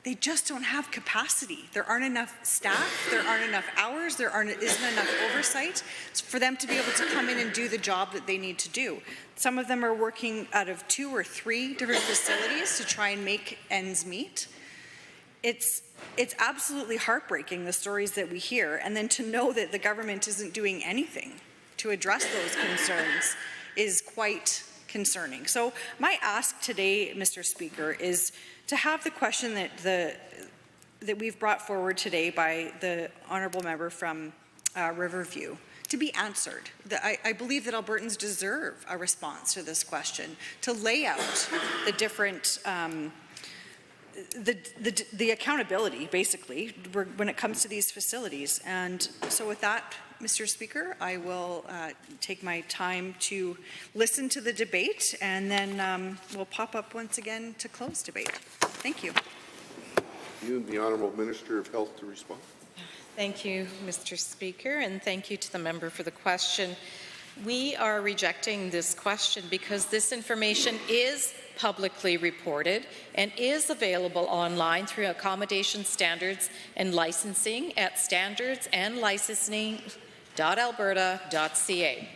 They just don't have capacity. There aren't enough staff, there aren't enough hours, isn't enough oversight for them to be able to come in and do the job that they need to do. Some of them are working out of 2 or 3 different facilities to try and make ends meet. It's absolutely heartbreaking, the stories that we hear, and then to know that the government isn't doing anything to address those concerns is quite concerning. So my ask today, Mr. Speaker, is to have the question that we've brought forward today by the honourable member from Riverview to be answered. I believe that Albertans deserve a response to this question, to lay out the different the accountability, basically, when it comes to these facilities. And so with that, Mr. Speaker, I will take my time to listen to the debate, and then we'll pop up once again to close debate. Thank you. You and the Honourable Minister of Health to respond. Thank you, Mr. Speaker, and thank you to the member for the question. We are rejecting this question because this information is publicly reported and is available online through accommodation standards and licensing at standardsandlicensing.alberta.ca.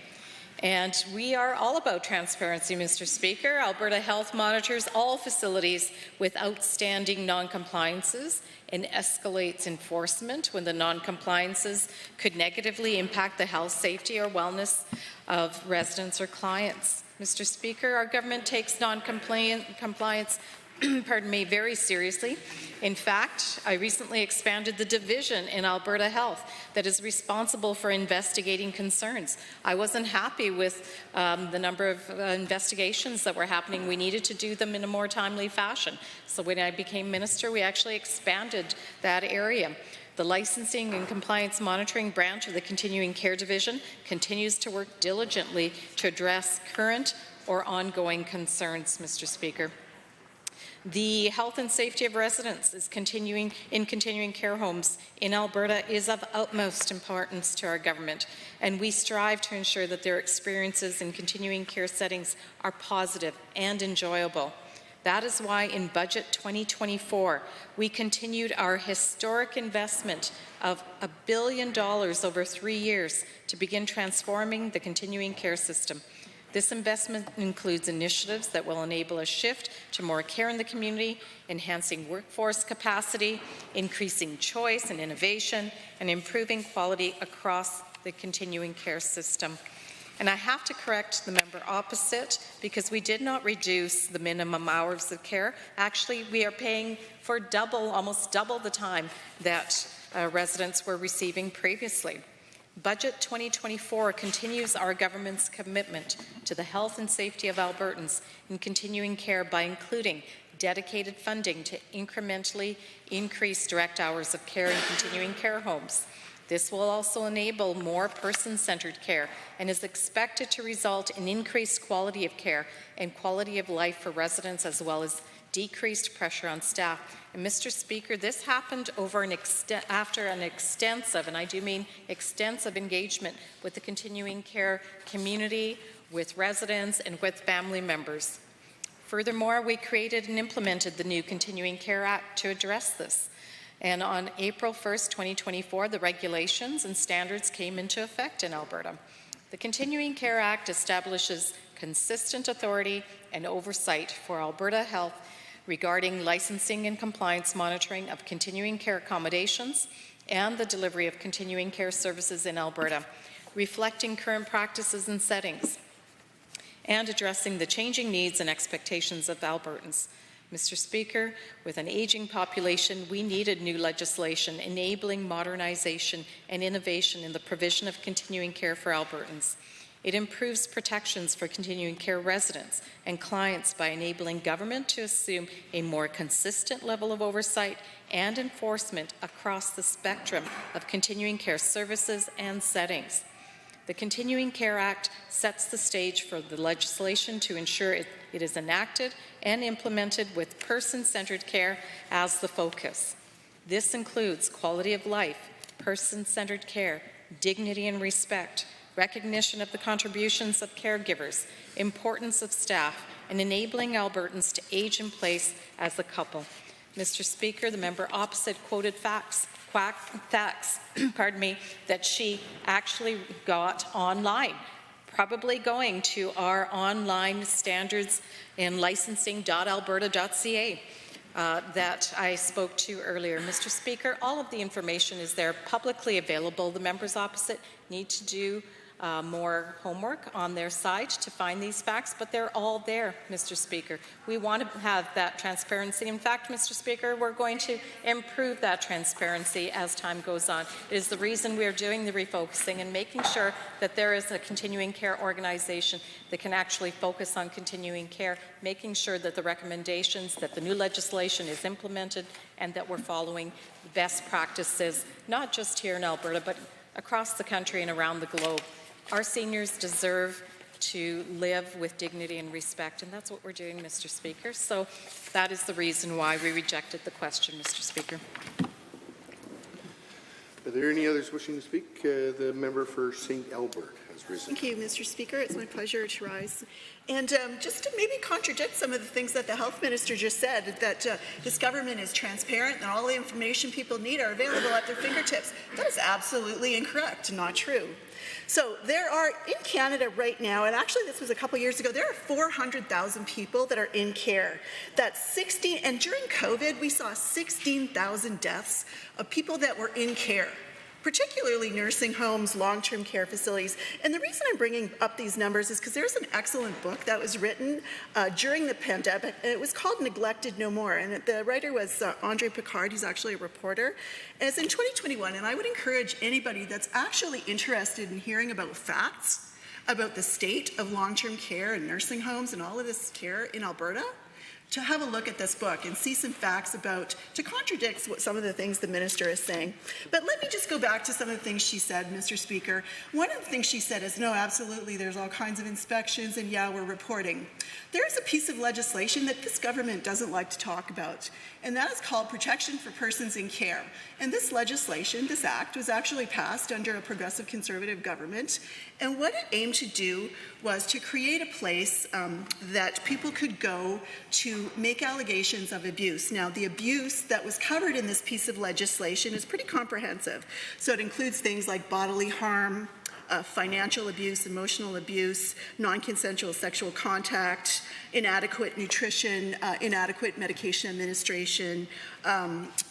And we are all about transparency, Mr. Speaker. Alberta Health monitors all facilities with outstanding non-compliances and escalates enforcement when the non-compliances could negatively impact the health, safety, or wellness of residents or clients. Mr. Speaker, our government takes non-compliance very seriously. In fact, I recently expanded the division in Alberta Health that is responsible for investigating concerns. I wasn't happy with the number of investigations that were happening. We needed to do them in a more timely fashion. So when I became minister, we actually expanded that area. The Licensing and Compliance Monitoring branch of the Continuing Care Division continues to work diligently to address current or ongoing concerns, Mr. Speaker. The health and safety of residents is continuing care homes in Alberta is of utmost importance to our government, and we strive to ensure that their experiences in continuing care settings are positive and enjoyable. That is why in Budget 2024, we continued our historic investment of $1 billion over 3 years to begin transforming the continuing care system. This investment includes initiatives that will enable a shift to more care in the community, enhancing workforce capacity, increasing choice and innovation, and improving quality across the continuing care system. And I have to correct the member opposite, because we did not reduce the minimum hours of care. Actually, we are paying for almost double the time that residents were receiving previously. Budget 2024 continues our government's commitment to the health and safety of Albertans in continuing care by including dedicated funding to incrementally increase direct hours of care in continuing care homes. This will also enable more person-centered care and is expected to result in increased quality of care and quality of life for residents, as well as decreased pressure on staff. And Mr. Speaker, this happened after an extensive, and I do mean extensive, engagement with the continuing care community, with residents, and with family members. Furthermore, we created and implemented the new Continuing Care Act to address this. And on April 1st, 2024, the regulations and standards came into effect in Alberta. The Continuing Care Act establishes consistent authority and oversight for Alberta Health regarding licensing and compliance monitoring of continuing care accommodations and the delivery of continuing care services in Alberta, reflecting current practices and settings, and addressing the changing needs and expectations of Albertans. Mr. Speaker, with an aging population, we needed new legislation enabling modernization and innovation in the provision of continuing care for Albertans. It improves protections for continuing care residents and clients by enabling government to assume a more consistent level of oversight and enforcement across the spectrum of continuing care services and settings. The Continuing Care Act sets the stage for the legislation to ensure it is enacted and implemented with person-centered care as the focus. This includes quality of life, person-centered care, dignity and respect, recognition of the contributions of caregivers, importance of staff, and enabling Albertans to age in place as a couple. Mr. Speaker, the member opposite quoted facts that she actually got online, probably going to our online standards in licensing.alberta.ca that I spoke to earlier. Mr. Speaker, all of the information is there publicly available. The members opposite need to do more homework on their side to find these facts, but they're all there, Mr. Speaker. We want to have that transparency. In fact, Mr. Speaker, we're going to improve that transparency as time goes on. It is the reason we're doing the refocusing and making sure that there is a continuing care organization that can actually focus on continuing care, making sure that the recommendations, that the new legislation is implemented, and that we're following best practices, not just here in Alberta, but across the country and around the globe. Our seniors deserve to live with dignity and respect, and that's what we're doing, Mr. Speaker. So that is the reason why we rejected the question, Mr. Speaker. Are there any others wishing to speak? The member for St. Albert has risen. Thank you, Mr. Speaker. It's my pleasure to rise. And just to maybe contradict some of the things that the health minister just said, that this government is transparent and all the information people need are available at their fingertips. That is absolutely incorrect, not true. So there are in Canada right now, and actually this was a couple years ago, there are 400,000 people that are in care. That's 60, and during COVID, we saw 16,000 deaths of people that were in care, particularly nursing homes, long-term care facilities. And the reason I'm bringing up these numbers is because there's an excellent book that was written during the pandemic, and it was called Neglected No More. And the writer was Andre Picard. He's actually a reporter. And it's in 2021, and I would encourage anybody that's actually interested in hearing about facts about the state of long-term care and nursing homes and all of this care in Alberta to have a look at this book and see some facts about, to contradict what some of the things the minister is saying. But let me just go back to some of the things she said, Mr. Speaker. One of the things she said is, no, absolutely, there's all kinds of inspections, and yeah, we're reporting. There's a piece of legislation that this government doesn't like to talk about, and that is called Protection for Persons in Care. And this legislation, this act, was actually passed under a progressive conservative government, and what it aimed to do was to create a place that people could go to make allegations of abuse. Now, the abuse that was covered in this piece of legislation is pretty comprehensive. So it includes things like bodily harm, financial abuse, emotional abuse, non-consensual sexual contact, inadequate nutrition, inadequate medication administration,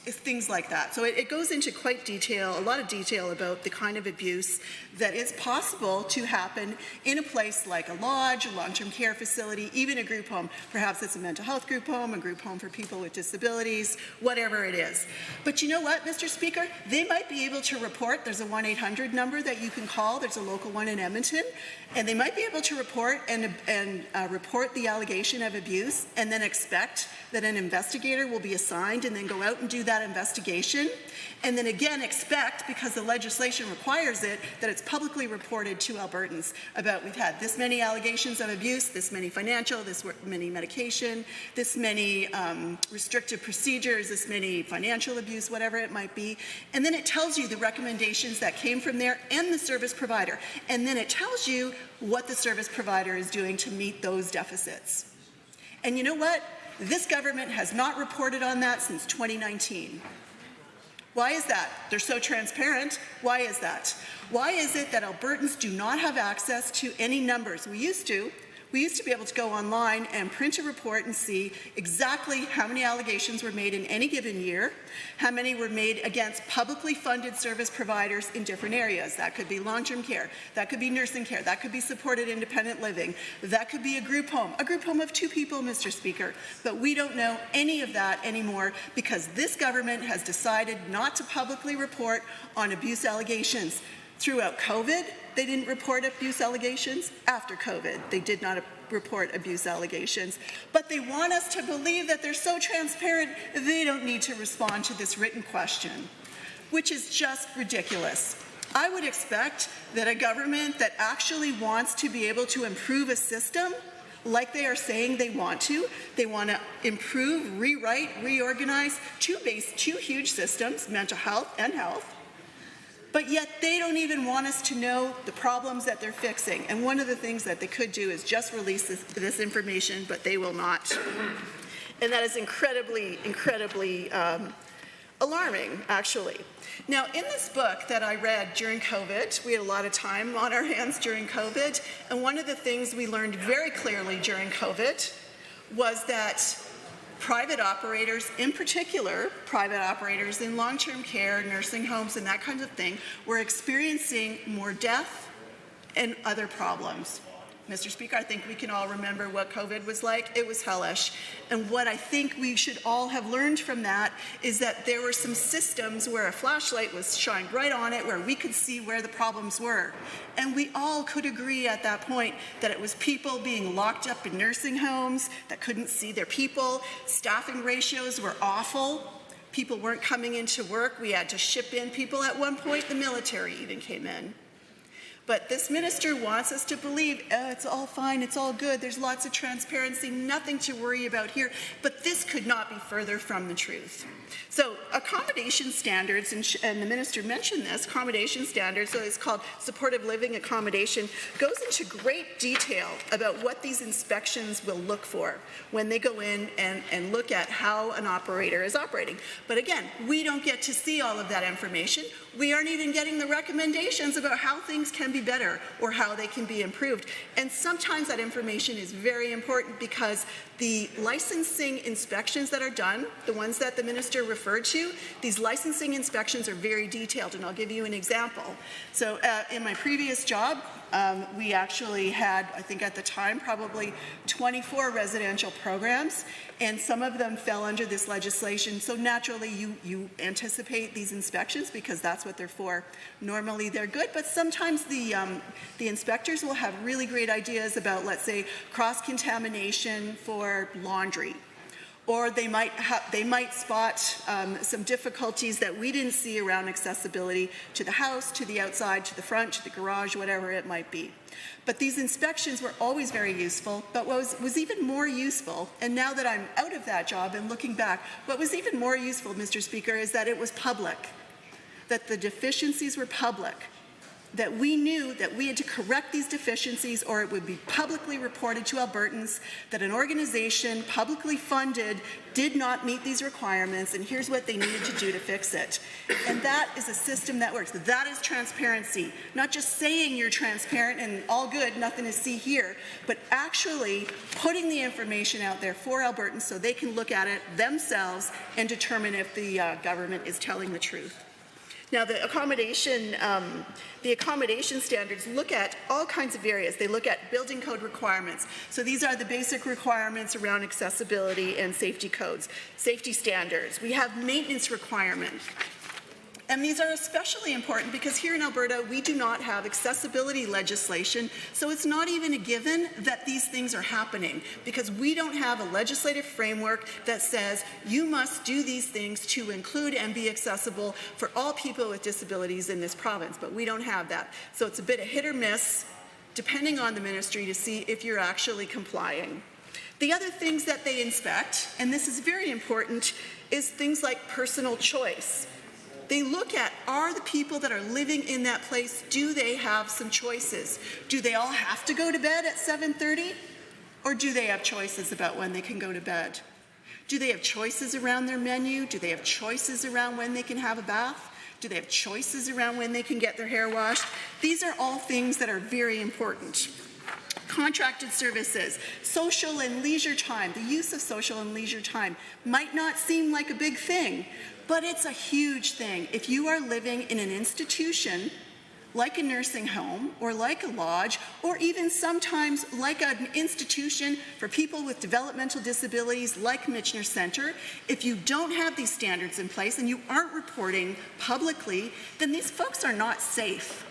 things like that. So it goes into quite detail, a lot of detail about the kind of abuse that is possible to happen in a place like a lodge, a long-term care facility, even a group home. Perhaps it's a mental health group home, a group home for people with disabilities, whatever it is. But you know what, Mr. Speaker? They might be able to report. There's a 1-800 number that you can call. There's a local one in Edmonton. And they might be able to report and report the allegation of abuse and then expect that an investigator will be assigned and then go out and do that investigation, and then again expect, because the legislation requires it, that it's publicly reported to Albertans about we've had this many allegations of abuse, this many financial, this many medication, this many restrictive procedures, this many financial abuse, whatever it might be. And then it tells you the recommendations that came from there and the service provider. And then it tells you what the service provider is doing to meet those deficits. And you know what? This government has not reported on that since 2019. Why is that? They're so transparent. Why is that? Why is it that Albertans do not have access to any numbers? We used to. We used to be able to go online and print a report and see exactly how many allegations were made in any given year, how many were made against publicly funded service providers in different areas. That could be long-term care, that could be nursing care, that could be supported independent living, that could be a group home of 2 people, Mr. Speaker. But we don't know any of that anymore because this government has decided not to publicly report on abuse allegations. Throughout COVID, they didn't report abuse allegations. After COVID, they did not report abuse allegations. But they want us to believe that they're so transparent, they don't need to respond to this written question, which is just ridiculous. I would expect that a government that actually wants to be able to improve a system like they are saying they want to improve, rewrite, reorganize two huge systems, mental health and health, but yet they don't even want us to know the problems that they're fixing. And one of the things that they could do is just release this information, but they will not. And that is incredibly, incredibly alarming, actually. Now, in this book that I read during COVID, we had a lot of time on our hands during COVID, and one of the things we learned very clearly during COVID was that private operators, in particular, private operators in long-term care, nursing homes, and that kind of thing, were experiencing more death and other problems. Mr. Speaker, I think we can all remember what COVID was like. It was hellish. And what I think we should all have learned from that is that there were some systems where a flashlight was shined right on it, where we could see where the problems were. And we all could agree at that point that it was people being locked up in nursing homes that couldn't see their people. Staffing ratios were awful. People weren't coming into work. We had to ship in people. At one point, the military even came in. But this minister wants us to believe, it's all fine, it's all good, there's lots of transparency, nothing to worry about here. But this could not be further from the truth. So accommodation standards, and the minister mentioned this, accommodation standards, so it's called supportive living accommodation, goes into great detail about what these inspections will look for when they go in and look at how an operator is operating. But again, we don't get to see all of that information. We aren't even getting the recommendations about how things can be better or how they can be improved. And sometimes that information is very important because the licensing inspections that are done, the ones that the minister referred to, these licensing inspections are very detailed, and I'll give you an example. So in my previous job, we actually had, I think at the time, probably 24 residential programs, and some of them fell under this legislation. So naturally, you anticipate these inspections because that's what they're for. Normally, they're good, but sometimes the inspectors will have really great ideas about, let's say, cross-contamination for laundry. Or they might spot some difficulties that we didn't see around accessibility to the house, to the outside, to the front, to the garage, whatever it might be. But these inspections were always very useful, but what was even more useful, and now that I'm out of that job and looking back, what was even more useful, Mr. Speaker, is that it was public, that the deficiencies were public, that we knew that we had to correct these deficiencies or it would be publicly reported to Albertans that an organization publicly funded did not meet these requirements, and here's what they needed to do to fix it. And that is a system that works. That is transparency. Not just saying you're transparent and all good, nothing to see here, but actually putting the information out there for Albertans so they can look at it themselves and determine if the government is telling the truth. Now, the accommodation standards look at all kinds of areas. They look at building code requirements. So these are the basic requirements around accessibility and safety codes, safety standards. We have maintenance requirements. And these are especially important because here in Alberta, we do not have accessibility legislation, so it's not even a given that these things are happening because we don't have a legislative framework that says you must do these things to include and be accessible for all people with disabilities in this province, but we don't have that. So it's a bit of hit or miss, depending on the ministry, to see if you're actually complying. The other things that they inspect, and this is very important, is things like personal choice. They look at, are the people that are living in that place, do they have some choices? Do they all have to go to bed at 7:30? Or do they have choices about when they can go to bed? Do they have choices around their menu? Do they have choices around when they can have a bath? Do they have choices around when they can get their hair washed? These are all things that are very important. contracted services, social and leisure time. The use of social and leisure time might not seem like a big thing, but it's a huge thing. If you are living in an institution like a nursing home or like a lodge, or even sometimes like an institution for people with developmental disabilities like Michener Centre, if you don't have these standards in place and you aren't reporting publicly, then these folks are not safe.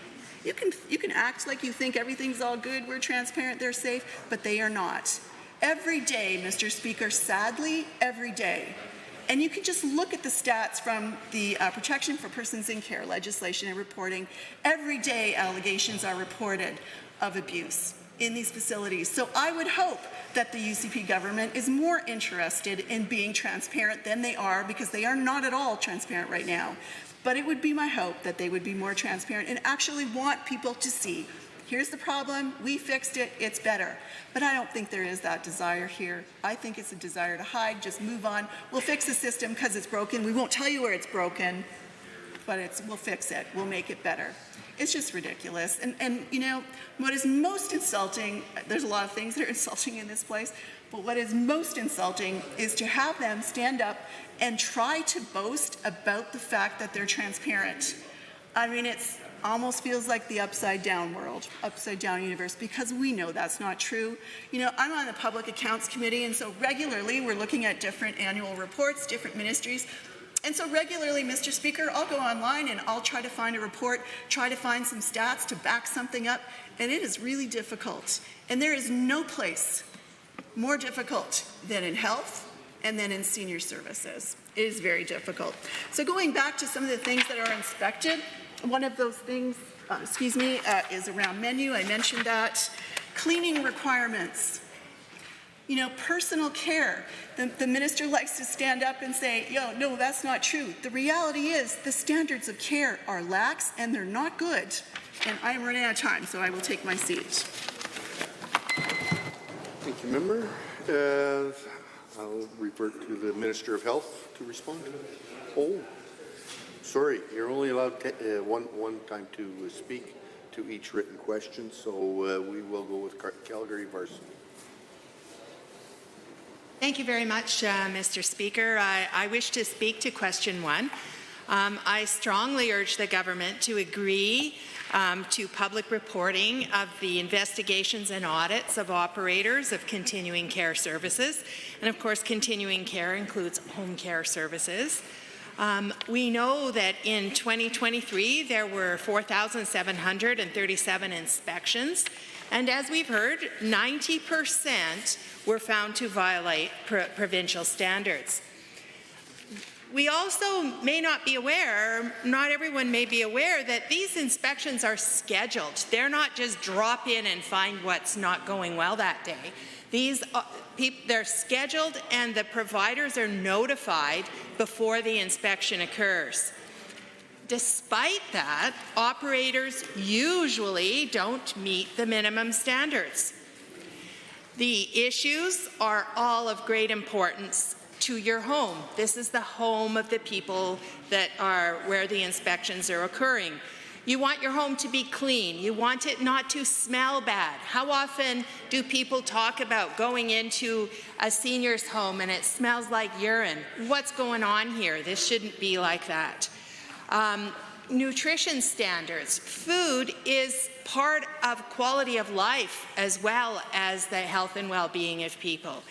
You can act like you think everything's all good, we're transparent, they're safe, but they are not. Every day, Mr. Speaker, sadly, every day, and you can just look at the stats from the Protection for Persons in Care legislation and reporting. Every day allegations are reported of abuse in these facilities. So I would hope that the UCP government is more interested in being transparent than they are, because they are not at all transparent right now. But it would be my hope that they would be more transparent and actually want people to see, here's the problem, we fixed it, it's better. But I don't think there is that desire here. I think it's a desire to hide, just move on. We'll fix the system because it's broken. We won't tell you where it's broken, but we'll fix it. We'll make it better. It's just ridiculous. And you know, what is most insulting, there's a lot of things that are insulting in this place, but what is most insulting is to have them stand up and try to boast about the fact that they're transparent. I mean, it's almost feels like the upside down world, upside down universe, because we know that's not true. You know, I'm on the Public Accounts Committee, and so regularly we're looking at different annual reports, different ministries. And so regularly, Mr. Speaker, I'll go online and I'll try to find a report, try to find some stats to back something up, and it is really difficult. And there is no place more difficult than in health and then in senior services. It is very difficult. So going back to some of the things that are inspected, one of those things, is around menu. I mentioned that. Cleaning requirements. You know, personal care. The minister likes to stand up and say, no, that's not true. The reality is the standards of care are lax and they're not good. And I am running out of time, so I will take my seat. Thank you, member. I'll revert to the Minister of Health to respond. Oh. Sorry, you're only allowed one time to speak to each written question, so we will go with Calgary Varsity. Thank you very much, Mr. Speaker. I wish to speak to question 1. I strongly urge the government to agree to public reporting of the investigations and audits of operators of continuing care services. And of course, continuing care includes home care services. We know that in 2023, there were 4,737 inspections, and as we've heard, 90% were found to violate provincial standards. We also may not be aware, not everyone may be aware, that these inspections are scheduled. They're not just drop in and find what's not going well that day. They're scheduled and the providers are notified before the inspection occurs. Despite that, operators usually don't meet the minimum standards. The issues are all of great importance to your home. This is the home of the people that are where the inspections are occurring. You want your home to be clean. You want it not to smell bad. How often do people talk about going into a senior's home and it smells like urine? What's going on here? This shouldn't be like that. Nutrition standards. Food is part of quality of life as well as the health and well-being of people.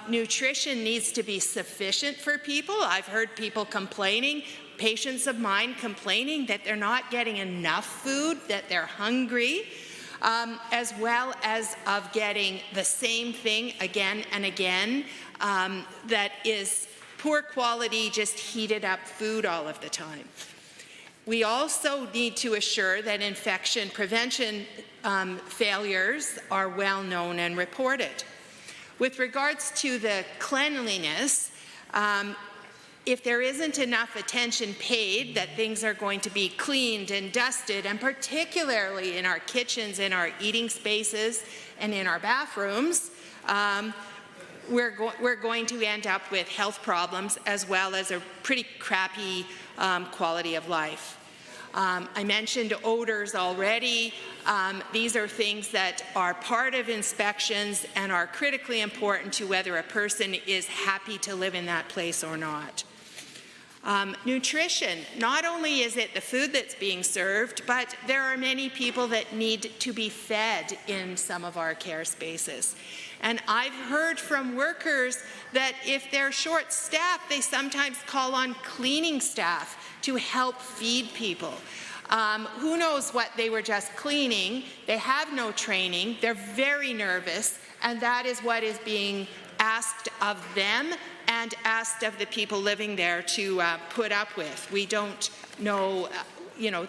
Nutrition needs to be sufficient for people. I've heard people complaining, patients of mine complaining that they're not getting enough food, that they're hungry, as well as of getting the same thing again and again, that is poor quality, just heated up food all of the time. We also need to assure that infection prevention failures are well known and reported. With regards to the cleanliness, if there isn't enough attention paid that things are going to be cleaned and dusted, and particularly in our kitchens, in our eating spaces, and in our bathrooms, we're going to end up with health problems as well as a pretty crappy quality of life. I mentioned odors already. These are things that are part of inspections and are critically important to whether a person is happy to live in that place or not. Nutrition, not only is it the food that's being served, but there are many people that need to be fed in some of our care spaces. And I've heard from workers that if they're short-staffed, they sometimes call on cleaning staff to help feed people. Who knows what they were just cleaning? They have no training, they're very nervous, and that is what is being asked of them and asked of the people living there to put up with. We don't know,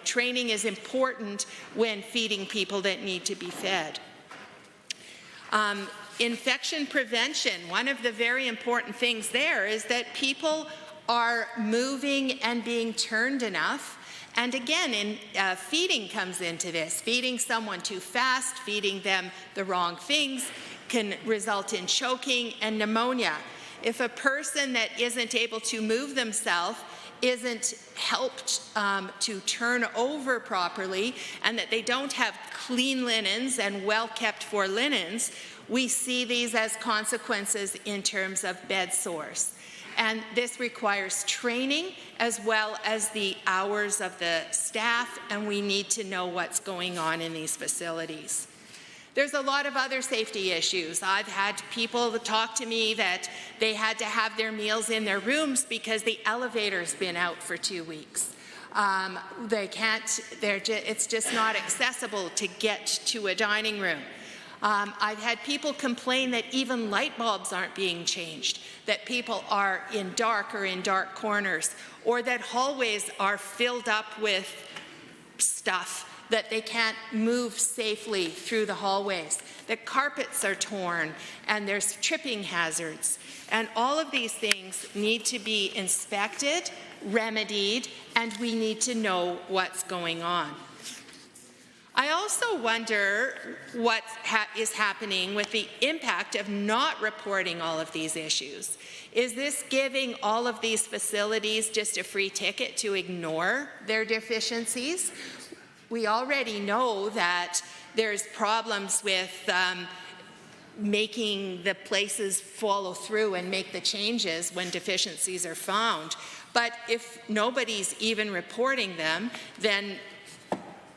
training is important when feeding people that need to be fed. Infection prevention, one of the very important things there is that people are moving and being turned enough. And again, feeding comes into this. Feeding someone too fast, feeding them the wrong things can result in choking and pneumonia. If a person that isn't able to move themselves isn't helped to turn over properly and that they don't have clean linens and well-kept for linens, we see these as consequences in terms of bed sores. And this requires training as well as the hours of the staff, and we need to know what's going on in these facilities. There's a lot of other safety issues. I've had people talk to me that they had to have their meals in their rooms because the elevator's been out for 2 weeks. It's just not accessible to get to a dining room. I've had people complain that even light bulbs aren't being changed, that people are in dark corners, or that hallways are filled up with stuff that they can't move safely through the hallways, that carpets are torn, and there's tripping hazards. And all of these things need to be inspected, remedied, and we need to know what's going on. I also wonder what is happening with the impact of not reporting all of these issues. Is this giving all of these facilities just a free ticket to ignore their deficiencies? We already know that there's problems with making the places follow through and make the changes when deficiencies are found. But if nobody's even reporting them, then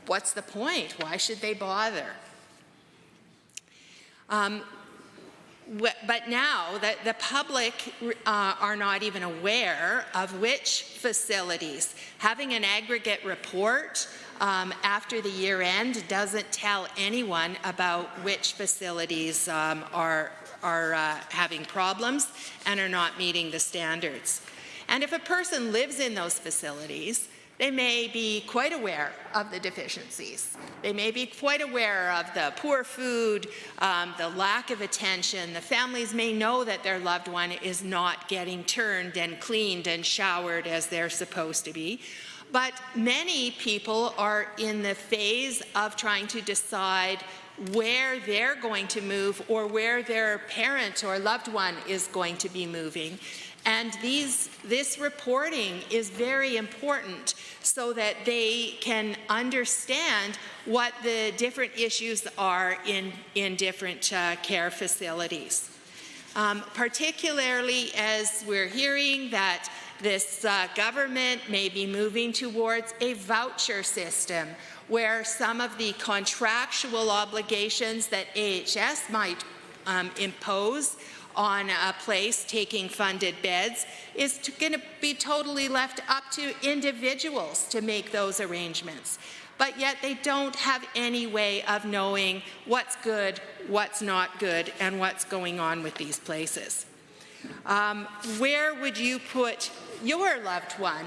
what's the point? Why should they bother? But now that the public are not even aware of which facilities, having an aggregate report after the year end doesn't tell anyone about which facilities are having problems and are not meeting the standards. And if a person lives in those facilities, they may be quite aware of the deficiencies. They may be quite aware of the poor food, the lack of attention. The families may know that their loved one is not getting turned and cleaned and showered as they're supposed to be. But many people are in the phase of trying to decide where they're going to move or where their parent or loved one is going to be moving. And this reporting is very important so that they can understand what the different issues are in different care facilities. Particularly as we're hearing that this government may be moving towards a voucher system where some of the contractual obligations that AHS might impose on a place taking funded beds is going to be totally left up to individuals to make those arrangements. But yet they don't have any way of knowing what's good, what's not good, and what's going on with these places. Where would you put your loved one?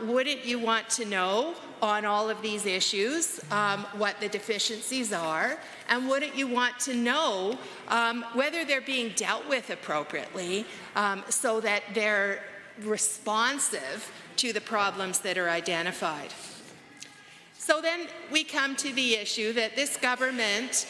Wouldn't you want to know on all of these issues what the deficiencies are? And wouldn't you want to know whether they're being dealt with appropriately so that they're responsive to the problems that are identified? So then we come to the issue that this government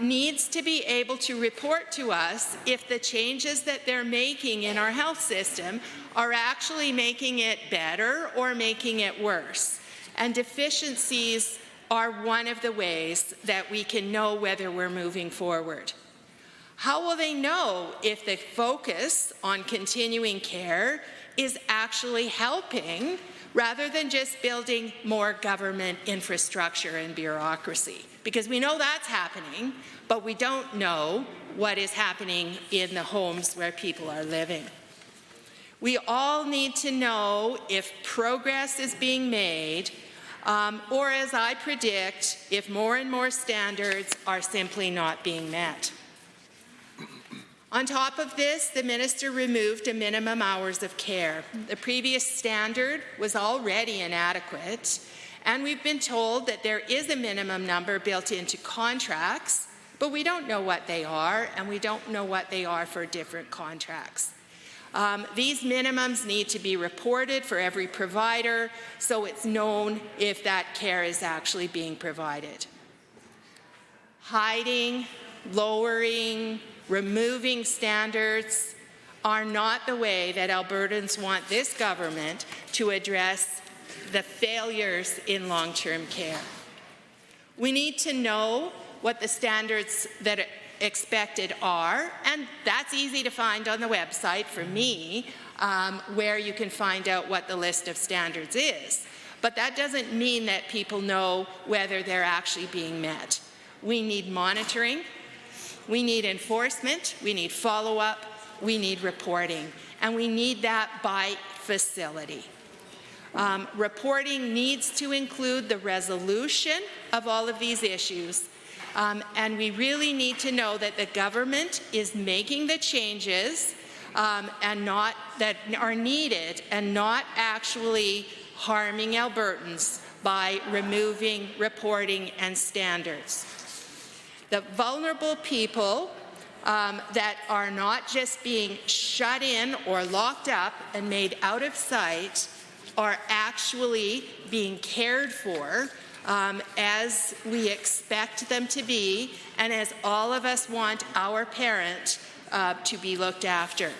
needs to be able to report to us if the changes that they're making in our health system are actually making it better or making it worse. And deficiencies are one of the ways that we can know whether we're moving forward. How will they know if the focus on continuing care is actually helping rather than just building more government infrastructure and bureaucracy? Because we know that's happening, but we don't know what is happening in the homes where people are living. We all need to know if progress is being made, or as I predict, if more and more standards are simply not being met. On top of this, the minister removed a minimum hours of care. The previous standard was already inadequate, and we've been told that there is a minimum number built into contracts, but we don't know what they are, and we don't know what they are for different contracts. These minimums need to be reported for every provider, so it's known if that care is actually being provided. Hiding, lowering, removing standards are not the way that Albertans want this government to address the failures in long-term care. We need to know what the standards that are expected are, and that's easy to find on the website for me, where you can find out what the list of standards is. But that doesn't mean that people know whether they're actually being met. We need monitoring. We need enforcement, we need follow-up, we need reporting, and we need that by facility. Reporting needs to include the resolution of all of these issues, and we really need to know that the government is making the changes and not that are needed and not actually harming Albertans by removing reporting and standards. The vulnerable people that are not just being shut in or locked up and made out of sight are actually being cared for as we expect them to be and as all of us want our parent to be looked after.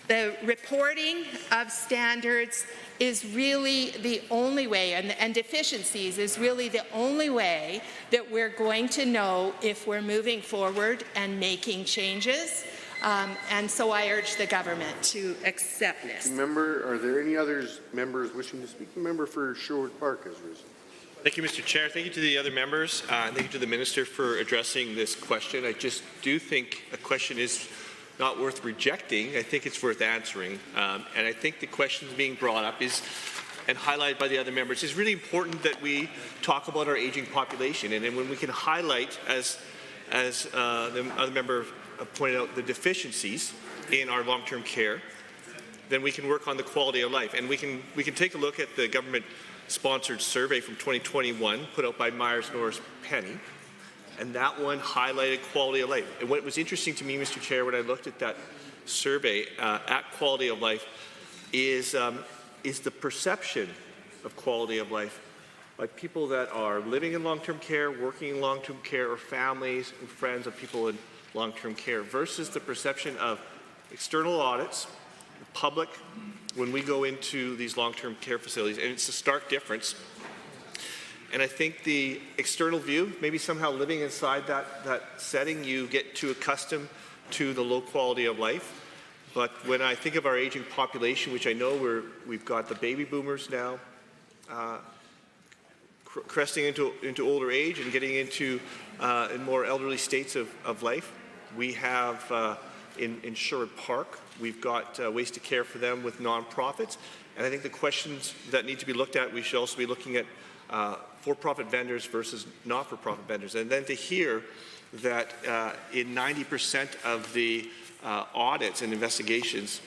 The reporting of standards is really the only way, and deficiencies is really the only way that we're going to know if we're moving forward and making changes. And so I urge the government to accept this. Member, are there any other members wishing to speak? The member for Sherwood Park has risen. Thank you, Mr. Chair. Thank you to the other members. Thank you to the Minister for addressing this question. I just do think a question is not worth rejecting. I think it's worth answering. And I think the questions being brought up is, and highlighted by the other members, is really important that we talk about our aging population. And then when we can highlight, as the other member pointed out, the deficiencies in our long-term care, then we can work on the quality of life. And we can take a look at the government-sponsored survey from 2021 put out by Myers-Norris Penny. And that one highlighted quality of life. And what was interesting to me, Mr. Chair, when I looked at that survey at quality of life is the perception of quality of life by people that are living in long-term care, working in long-term care, or families and friends of people in long-term care versus the perception of external audits, the public, when we go into these long-term care facilities. And it's a stark difference. And I think the external view, maybe somehow living inside that setting, you get too accustomed to the low quality of life. But when I think of our aging population, which I know we've got the baby boomers now cresting into older age and getting into in more elderly states of life, we have in Sherwood Park, we've got ways to care for them with nonprofits. And I think the questions that need to be looked at, we should also be looking at for-profit vendors versus not-for-profit vendors. And then to hear that in 90% of the audits and investigations,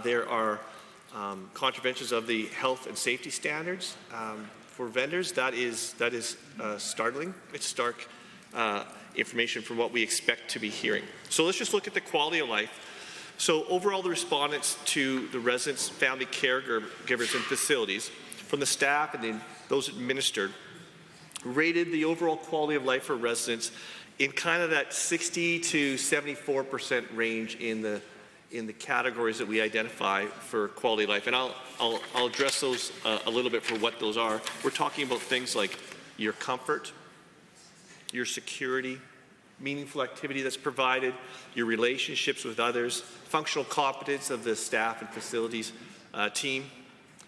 there are contraventions of the health and safety standards for vendors, that is startling. It's stark information from what we expect to be hearing. So let's just look at the quality of life. So overall, the respondents to the residents, family caregivers, and facilities, from the staff and then those administered, rated the overall quality of life for residents in kind of that 60 to 74% range in in the categories that we identify for quality of life. And I'll address those a little bit for what those are. We're talking about things like your comfort, your security, meaningful activity that's provided, your relationships with others, functional competence of the staff and facilities team,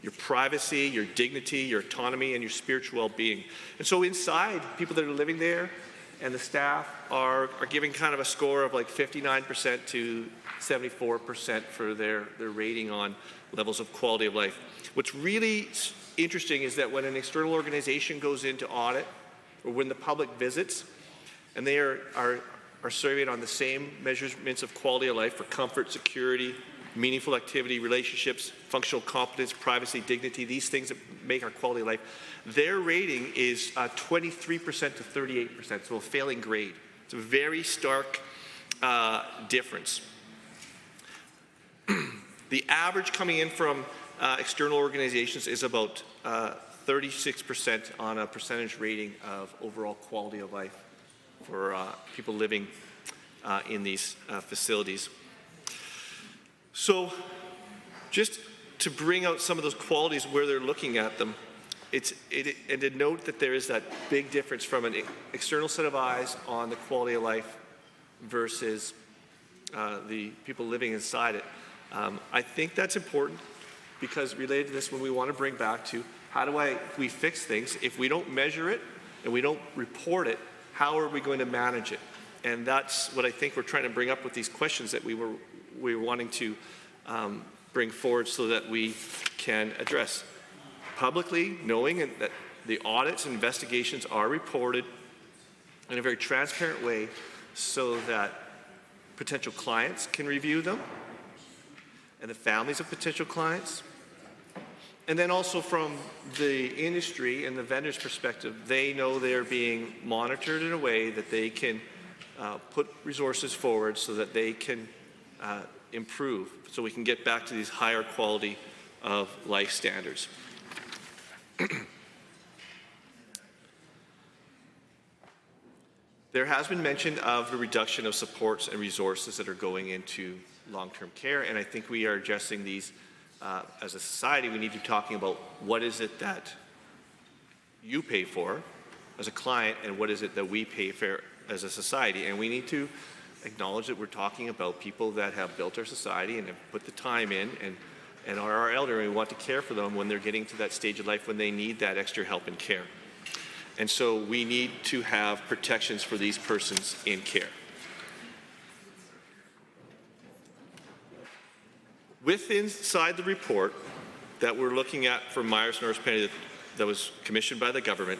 your privacy, your dignity, your autonomy, and your spiritual well-being. And so inside, people that are living there and the staff are giving kind of a score of like 59% to 74% for their rating on levels of quality of life. What's really interesting is that when an external organization goes into audit, or when the public visits, and they are surveyed on the same measurements of quality of life for comfort, security, meaningful activity, relationships, functional competence, privacy, dignity, these things that make our quality of life, their rating is 23% to 38%, so a failing grade. It's a very stark difference. The average coming in from external organizations is about 36% on a percentage rating of overall quality of life for people living in these facilities. So just to bring out some of those qualities where they're looking at them, and to note that there is that big difference from an external set of eyes on the quality of life versus the people living inside it. I think that's important because related to this, when we want to bring back to how do we fix things, if we don't measure it and we don't report it, how are we going to manage it? And that's what I think we're trying to bring up with these questions that we were wanting to bring forward so that we can address publicly, knowing that the audits and investigations are reported in a very transparent way so that potential clients can review them and the families of potential clients. And then also from the industry and the vendor's perspective, they know they're being monitored in a way that they can put resources forward so that they can improve, so we can get back to these higher quality of life standards. There has been mention of the reduction of supports and resources that are going into long-term care, and I think we are addressing these as a society. We need to be talking about what is it that you pay for as a client and what is it that we pay for as a society. And we need to acknowledge that we're talking about people that have built our society and have put the time in and are our elder, and we want to care for them when they're getting to that stage of life when they need that extra help and care. And so we need to have protections for these persons in care. Inside the report that we're looking at for Myers Norris Penny that was commissioned by the government,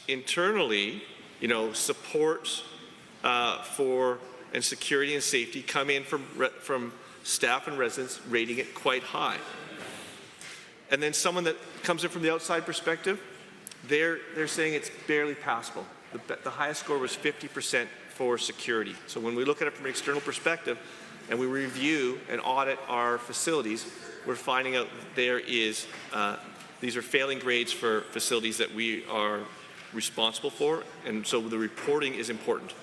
internally, support for and security and safety come in from staff and residents rating it quite high. And then someone that comes in from the outside perspective, they're saying it's barely passable. The highest score was 50% for security. So when we look at it from an external perspective and we review and audit our facilities, we're finding out there is, these are failing grades for facilities that we are responsible for, and so the reporting is important.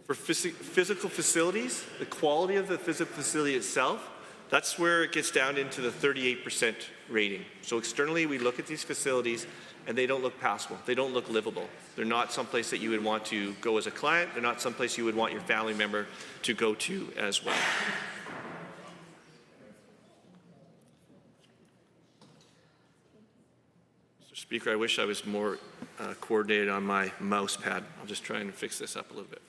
For physical facilities, the quality of the physical facility itself, that's where it gets down into the 38% rating. So externally, we look at these facilities and they don't look passable. They don't look livable. They're not someplace that you would want to go as a client. They're not someplace you would want your family member to go to as well. Mr. Speaker, I wish I was more coordinated on my mouse pad. I'll just try and fix this up a little bit.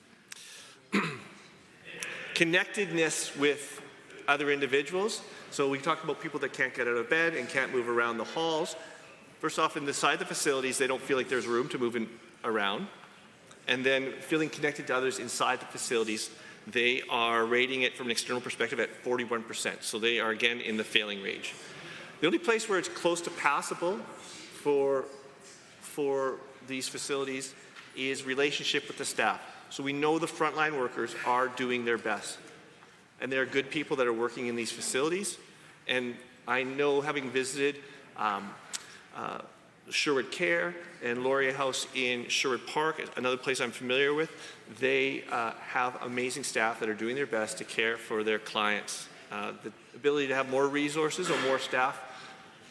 Connectedness with other individuals. So we talk about people that can't get out of bed and can't move around the halls. First off, inside the facilities, they don't feel like there's room to move around. And then feeling connected to others inside the facilities, they are rating it from an external perspective at 41%. So they are, again, in the failing range. The only place where it's close to passable for these facilities is relationship with the staff. So we know the frontline workers are doing their best. And there are good people that are working in these facilities. And I know, having visited Sherwood Care and Laurier House in Sherwood Park, another place I'm familiar with, they have amazing staff that are doing their best to care for their clients. The ability to have more resources or more staff,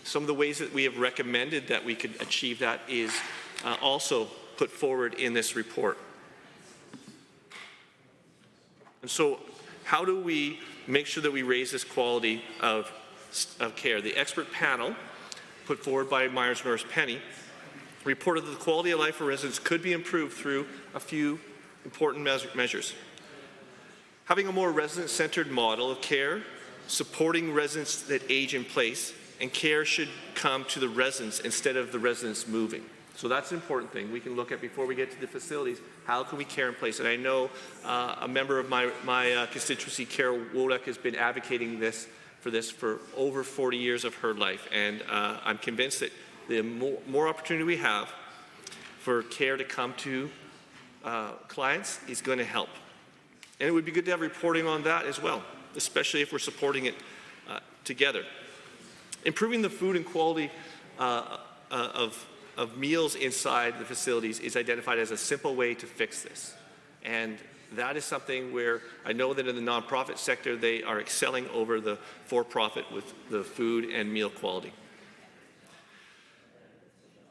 some of the ways that we have recommended that we could achieve that is also put forward in this report. And so how do we make sure that we raise this quality of care? The expert panel put forward by Myers-Norris Penny reported that the quality of life for residents could be improved through a few important measures. Having a more resident-centered model of care, supporting residents that age in place, and care should come to the residents instead of the residents moving. So that's an important thing we can look at before we get to the facilities. How can we care in place? And I know a member of my constituency, Carol Wodek, has been advocating for this for over 40 years of her life. And I'm convinced that the more opportunity we have for care to come to clients is going to help. And it would be good to have reporting on that as well, especially if we're supporting it together. Improving the food and quality of meals inside the facilities is identified as a simple way to fix this. And that is something where I know that in the nonprofit sector, they are excelling over the for-profit with the food and meal quality.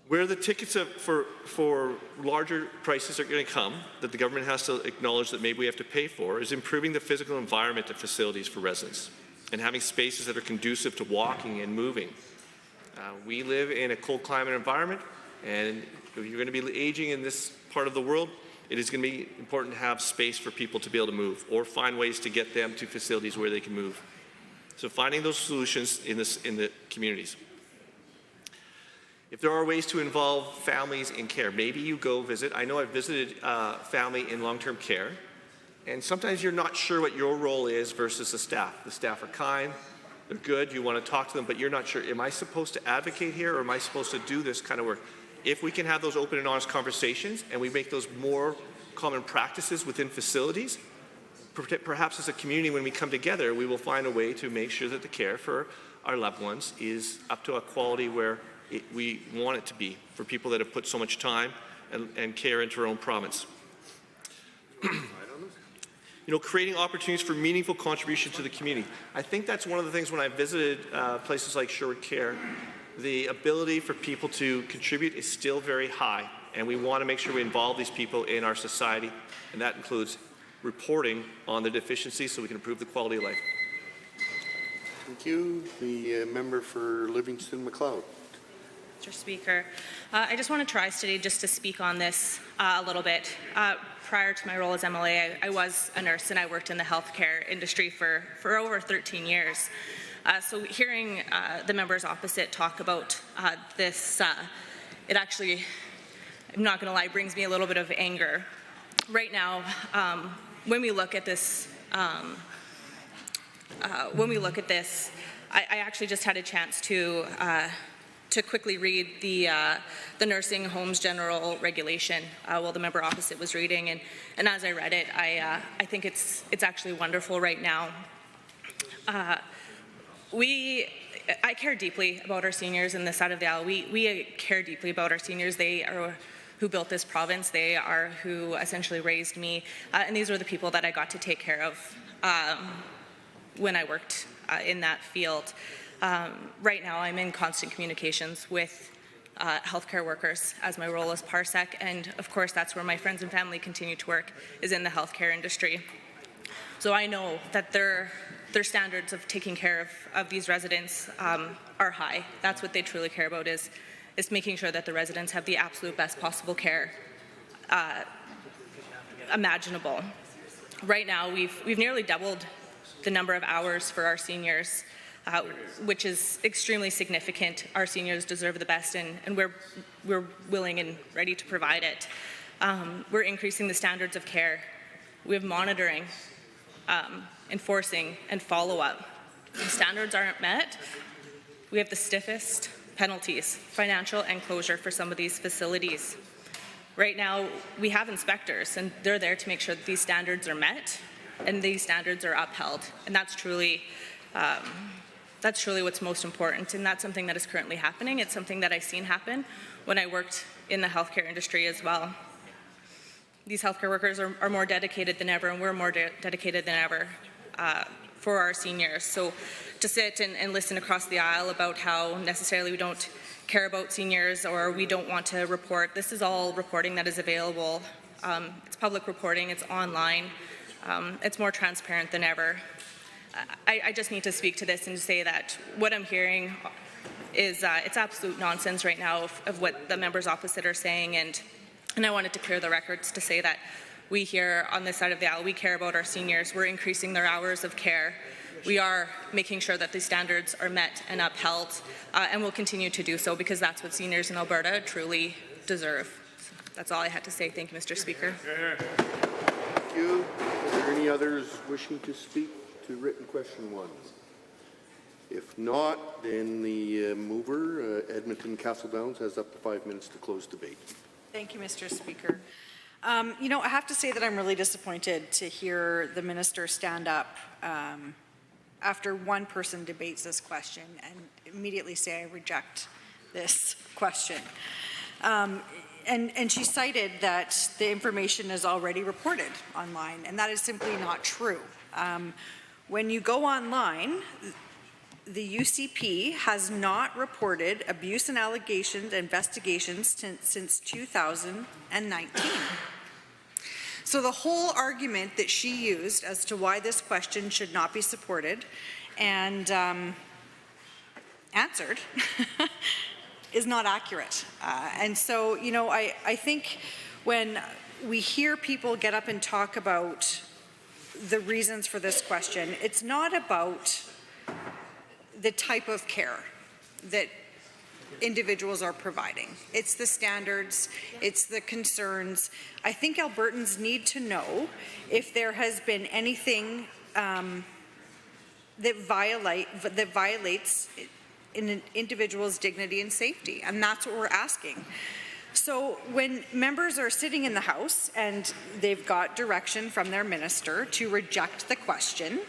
Where the tickets for larger prices are going to come, that the government has to acknowledge that maybe we have to pay for, is improving the physical environment of facilities for residents and having spaces that are conducive to walking and moving. We live in a cold climate environment, and if you're going to be aging in this part of the world, it is going to be important to have space for people to be able to move or find ways to get them to facilities where they can move. So finding those solutions in the communities. If there are ways to involve families in care, maybe you go visit. I know I've visited family in long-term care, and sometimes you're not sure what your role is versus the staff. The staff are kind, they're good, you want to talk to them, but you're not sure, am I supposed to advocate here or am I supposed to do this kind of work? If we can have those open and honest conversations and we make those more common practices within facilities, perhaps as a community when we come together, we will find a way to make sure that the care for our loved ones is up to a quality where we want it to be for people that have put so much time and care into our own province. Creating opportunities for meaningful contribution to the community. I think that's one of the things when I visited places like Sherwood Care, the ability for people to contribute is still very high, and we want to make sure we involve these people in our society, and that includes reporting on the deficiencies so we can improve the quality of life. Thank you. The member for Livingston-McLeod. Mr. Speaker, I just want to try today just to speak on this a little bit. Prior to my role as MLA, I was a nurse and I worked in the healthcare industry for over 13 years. So hearing the members opposite talk about this, it actually, I'm not going to lie, brings me a little bit of anger. Right now, when we look at this, I actually just had a chance to quickly read the nursing homes general regulation while the member opposite was reading, and as I read it, I think it's actually wonderful right now. I care deeply about our seniors in this side of the aisle. We care deeply about our seniors. They are who built this province. They are who essentially raised me, and these are the people that I got to take care of when I worked in that field. Right now, I'm in constant communications with healthcare workers as my role as PARSEC, and of course, that's where my friends and family continue to work, is in the healthcare industry. So I know that their standards of taking care of these residents are high. That's what they truly care about, is making sure that the residents have the absolute best possible care imaginable. Right now, we've nearly doubled the number of hours for our seniors, which is extremely significant. Our seniors deserve the best, and we're willing and ready to provide it. We're increasing the standards of care. We have monitoring, enforcing, and follow-up. If standards aren't met, we have the stiffest penalties, financial and closure for some of these facilities. Right now, we have inspectors, and they're there to make sure that these standards are met and these standards are upheld, and that's truly That's truly what's most important, and that's something that is currently happening. It's something that I've seen happen when I worked in the healthcare industry as well. These healthcare workers are more dedicated than ever, and we're more dedicated than ever for our seniors. So to sit and listen across the aisle about how necessarily we don't care about seniors or we don't want to report, this is all reporting that is available. It's public reporting, it's online, it's more transparent than ever. I just need to speak to this and say that what I'm hearing is it's absolute nonsense right now of what the members opposite are saying, and I wanted to clear the records to say that we here on this side of the aisle, we care about our seniors. We're increasing their hours of care. We are making sure that these standards are met and upheld, and will continue to do so because that's what seniors in Alberta truly deserve. So that's all I had to say. Thank you, Mr. Speaker. Thank you. Are there any others wishing to speak to written question 1? If not, then the mover, Edmonton Castle Downs, has up to 5 minutes to close debate. Thank you, Mr. Speaker. You know, I have to say that I'm really disappointed to hear the minister stand up after one person debates this question and immediately say, I reject this question. And she cited that the information is already reported online, and that is simply not true. When you go online, the UCP has not reported abuse and allegations investigations since 2019. So the whole argument that she used as to why this question should not be supported and answered is not accurate. And so, you know, I think when we hear people get up and talk about the reasons for this question, it's not about the type of care that individuals are providing. It's the standards, it's the concerns. I think Albertans need to know if there has been anything that violates an individual's dignity and safety, and that's what we're asking. So when members are sitting in the House and they've got direction from their minister to reject the question,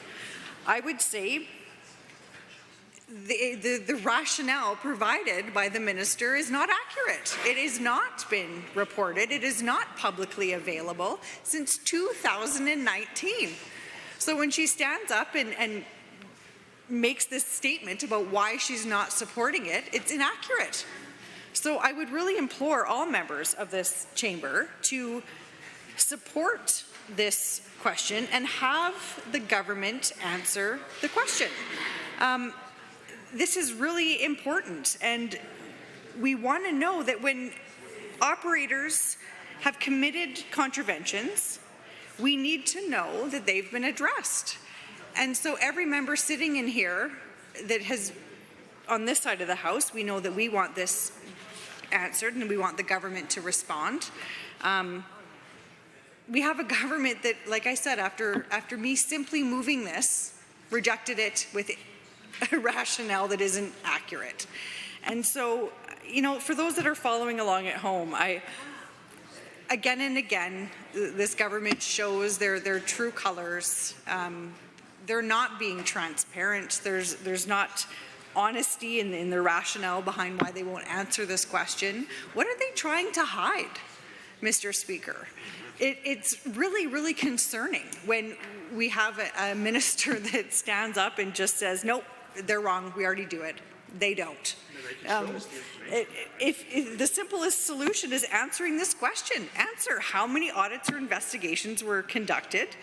I would say the rationale provided by the minister is not accurate. It has not been reported. It is not publicly available since 2019. So when she stands up and makes this statement about why she's not supporting it, it's inaccurate. So I would really implore all members of this chamber to support this question and have the government answer the question. This is really important, and we want to know that when operators have committed contraventions, we need to know that they've been addressed. And so every member sitting in here that has, on this side of the House, we know that we want this answered and we want the government to respond. We have a government that, like I said, after me simply moving this, rejected it with a rationale that isn't accurate. And so, you know, for those that are following along at home, again and again, this government shows their true colors. They're not being transparent. There's not honesty in the rationale behind why they won't answer this question. What are they trying to hide, Mr. Speaker? It's really, really concerning when we have a minister that stands up and just says, nope, they're wrong, we already do it. They don't. If the simplest solution is answering this question, answer how many audits or investigations were conducted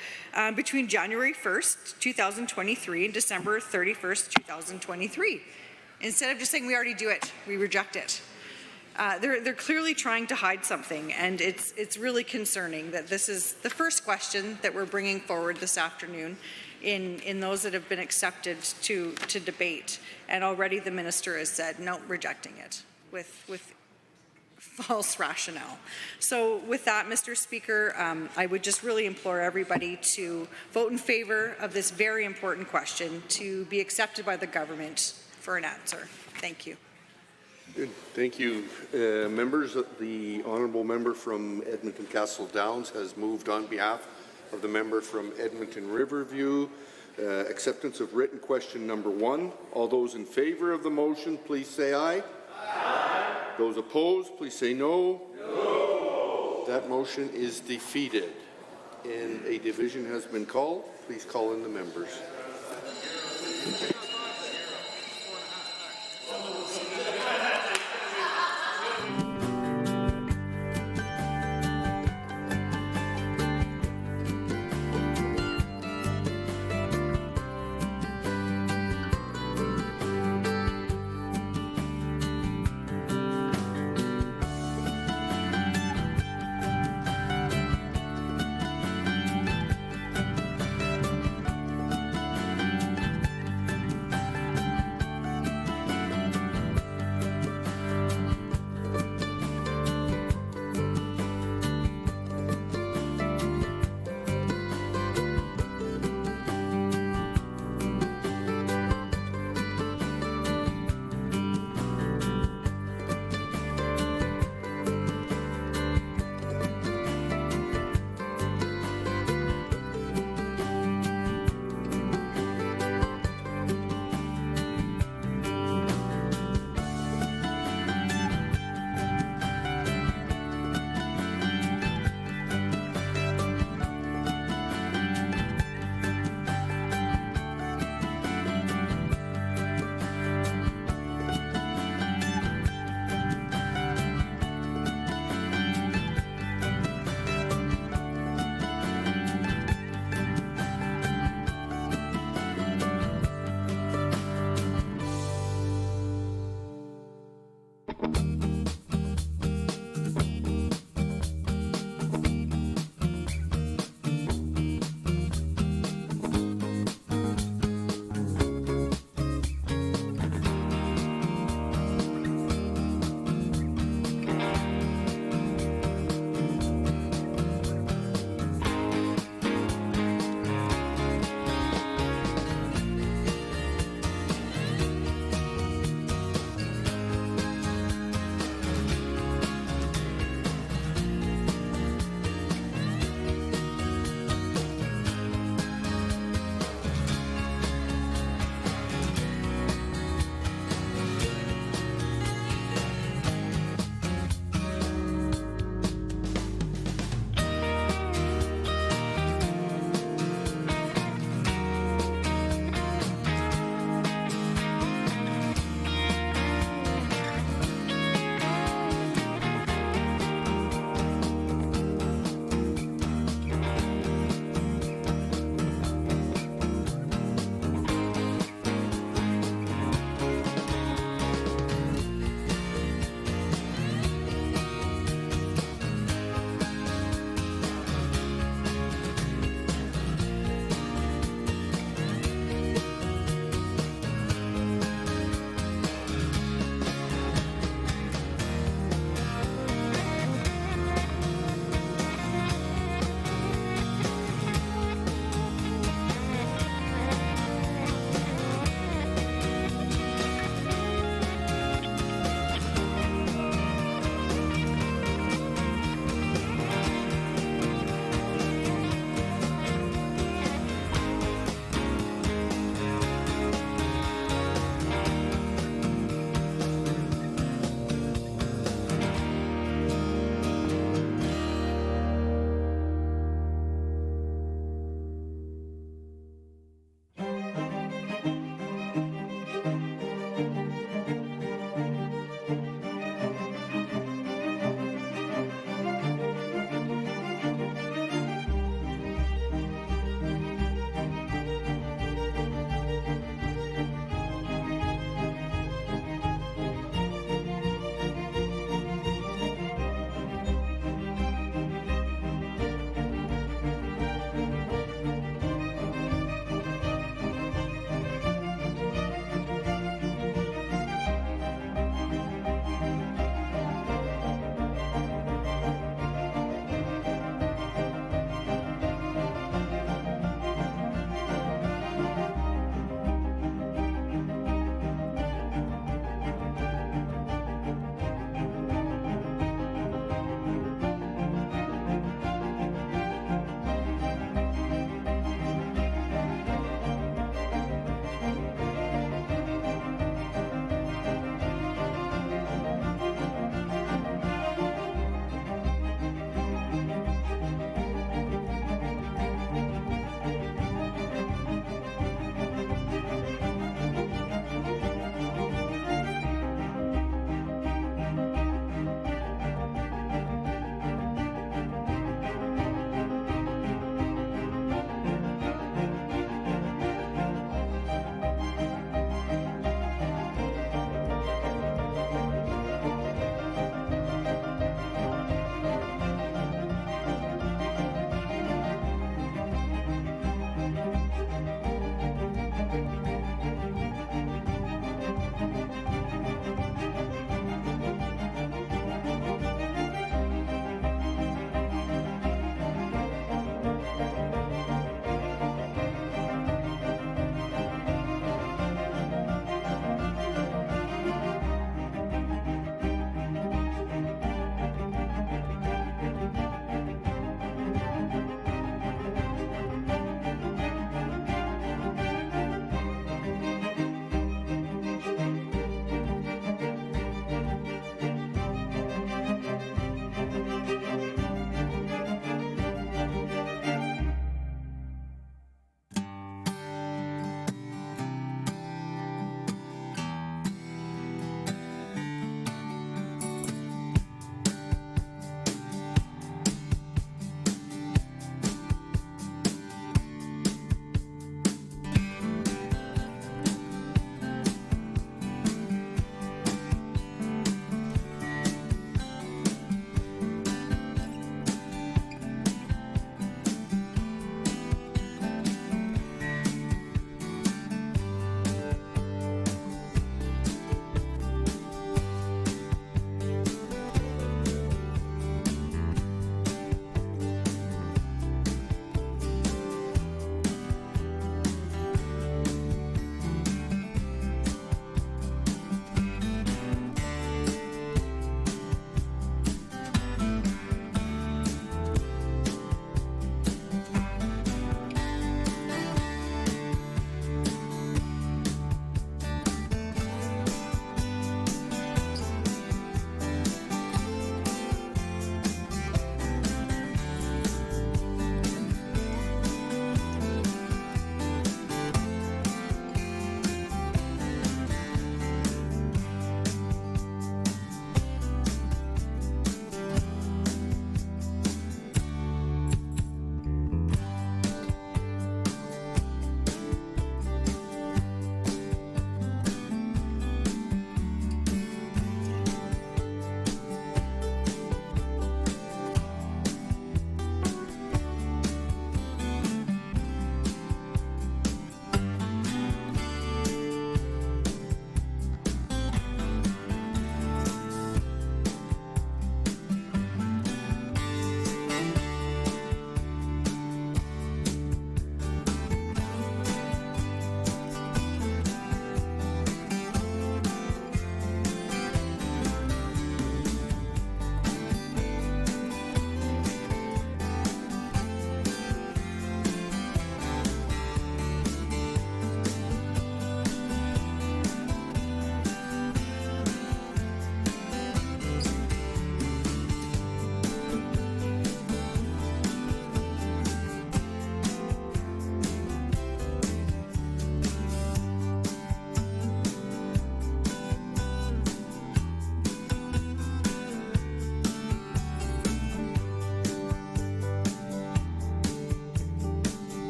between January 1st, 2023 and December 31st, 2023. Instead of just saying we already do it, we reject it. They're clearly trying to hide something, and it's really concerning that this is the first question that we're bringing forward this afternoon in those that have been accepted to debate, and already the minister has said no, rejecting it with false rationale. So with that, Mr. Speaker, I would just really implore everybody to vote in favour of this very important question to be accepted by the government for an answer. Thank you. Good. Thank you. Members, the honourable member from Edmonton Castle Downs has moved on behalf of the member from Edmonton Riverview. Acceptance of written question number 1. All those in favour of the motion, please say aye. Aye. Those opposed, please say no. No. That motion is defeated. And a division has been called. Please call in the members.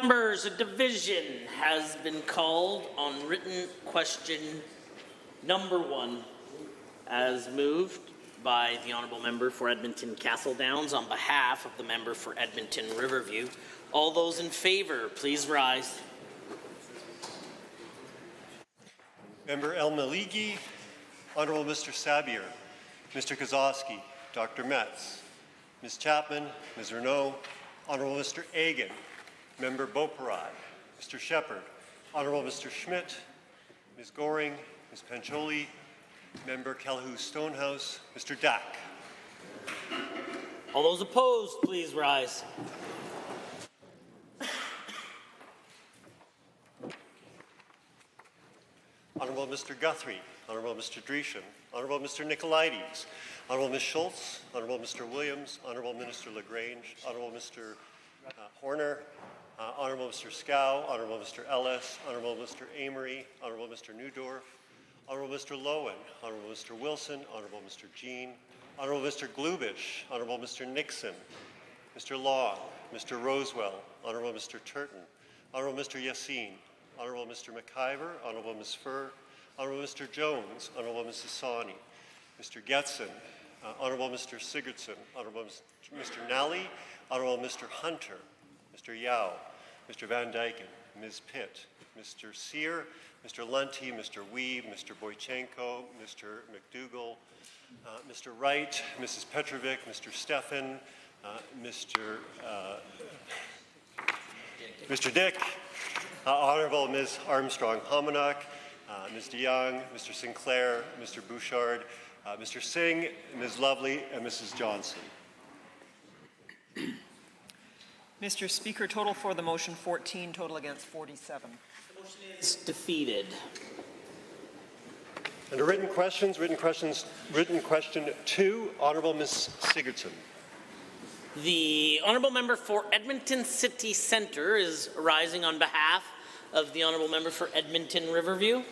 Members, a division has been called on written question number 1 as moved by the Honourable Member for Edmonton Castle Downs on behalf of the Member for Edmonton Riverview. All those in favour, please rise. Member El Maligi, Honourable Mr. Sabier, Mr. Kozowski, Dr. Metz, Ms. Chapman, Ms. Renault, Honourable Mr. Agan, Member Beauparai, Mr. Shepherd, Honourable Mr. Schmidt, Ms. Goring, Ms. Pancholi, Member Calhoun Stonehouse, Mr. Dack. All those opposed, please rise. Honourable Mr. Guthrie, Honourable Mr. Dreeshen, Honourable Mr. Nicolaides, Honourable Ms. Schultz, Honourable Mr. Williams, Honourable Minister LaGrange, Honourable Mr. Horner, Honourable Mr. Scow, Honourable Mr. Ellis, Honourable Mr. Amory, Honourable Mr. Newdorf, Honourable Mr. Lowen, Honourable Mr. Wilson, Honourable Mr. Jean, Honourable Mr. Glubich, Honourable Mr. Nixon, Mr. Long, Mr. Rosewell, Honourable Mr. Turton, Honourable Mr. Yassine, Honourable Mr. McIver, Honourable Ms. Furr, Honourable Mr. Jones, Honourable Mrs. Sawney, Mr. Getson, Honourable Mr. Sigurdsson, Honourable Mr. Nally, Honourable Mr. Hunter, Mr. Yao, Mr. Van Dyken, Ms. Pitt, Mr. Sear, Mr. Lunty, Mr. Weeb, Mr. Boychenko, Mr. McDougall, Mr. Wright, Mrs. Petrovic, Mr. Stefan, Mr. Dick, Honourable Ms. Armstrong-Hominock, Ms. DeYoung, Mr. Sinclair, Mr. Bouchard, Mr. Singh, Ms. Lovely, and Mrs. Johnson. Mr. Speaker, total for the motion 14, total against 47. The motion is defeated. Under written questions, written question 2, Honourable Ms. Sigurdsson. The Honourable Member for Edmonton City Centre is rising on behalf of the Honourable Member for Edmonton Riverview.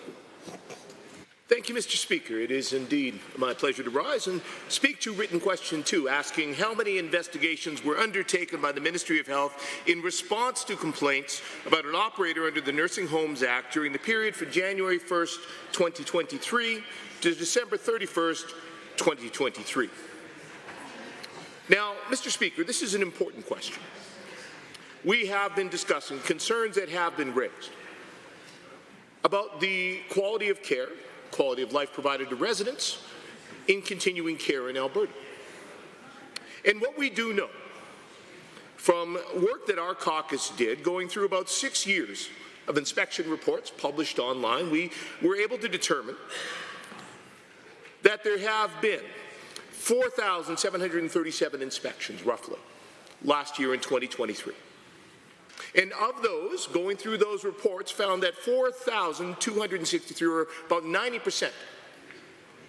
Thank you, Mr. Speaker. It is indeed my pleasure to rise and speak to written question 2, asking how many investigations were undertaken by the Ministry of Health in response to complaints about an operator under the Nursing Homes Act during the period from January 1st, 2023 to December 31st, 2023. Now, Mr. Speaker, this is an important question. We have been discussing concerns that have been raised about the quality of care, quality of life provided to residents in continuing care in Alberta. And what we do know from work that our caucus did, going through about 6 years of inspection reports published online, we were able to determine that there have been 4,737 inspections, roughly, last year in 2023. And of those, going through those reports, found that 4,263, or about 90%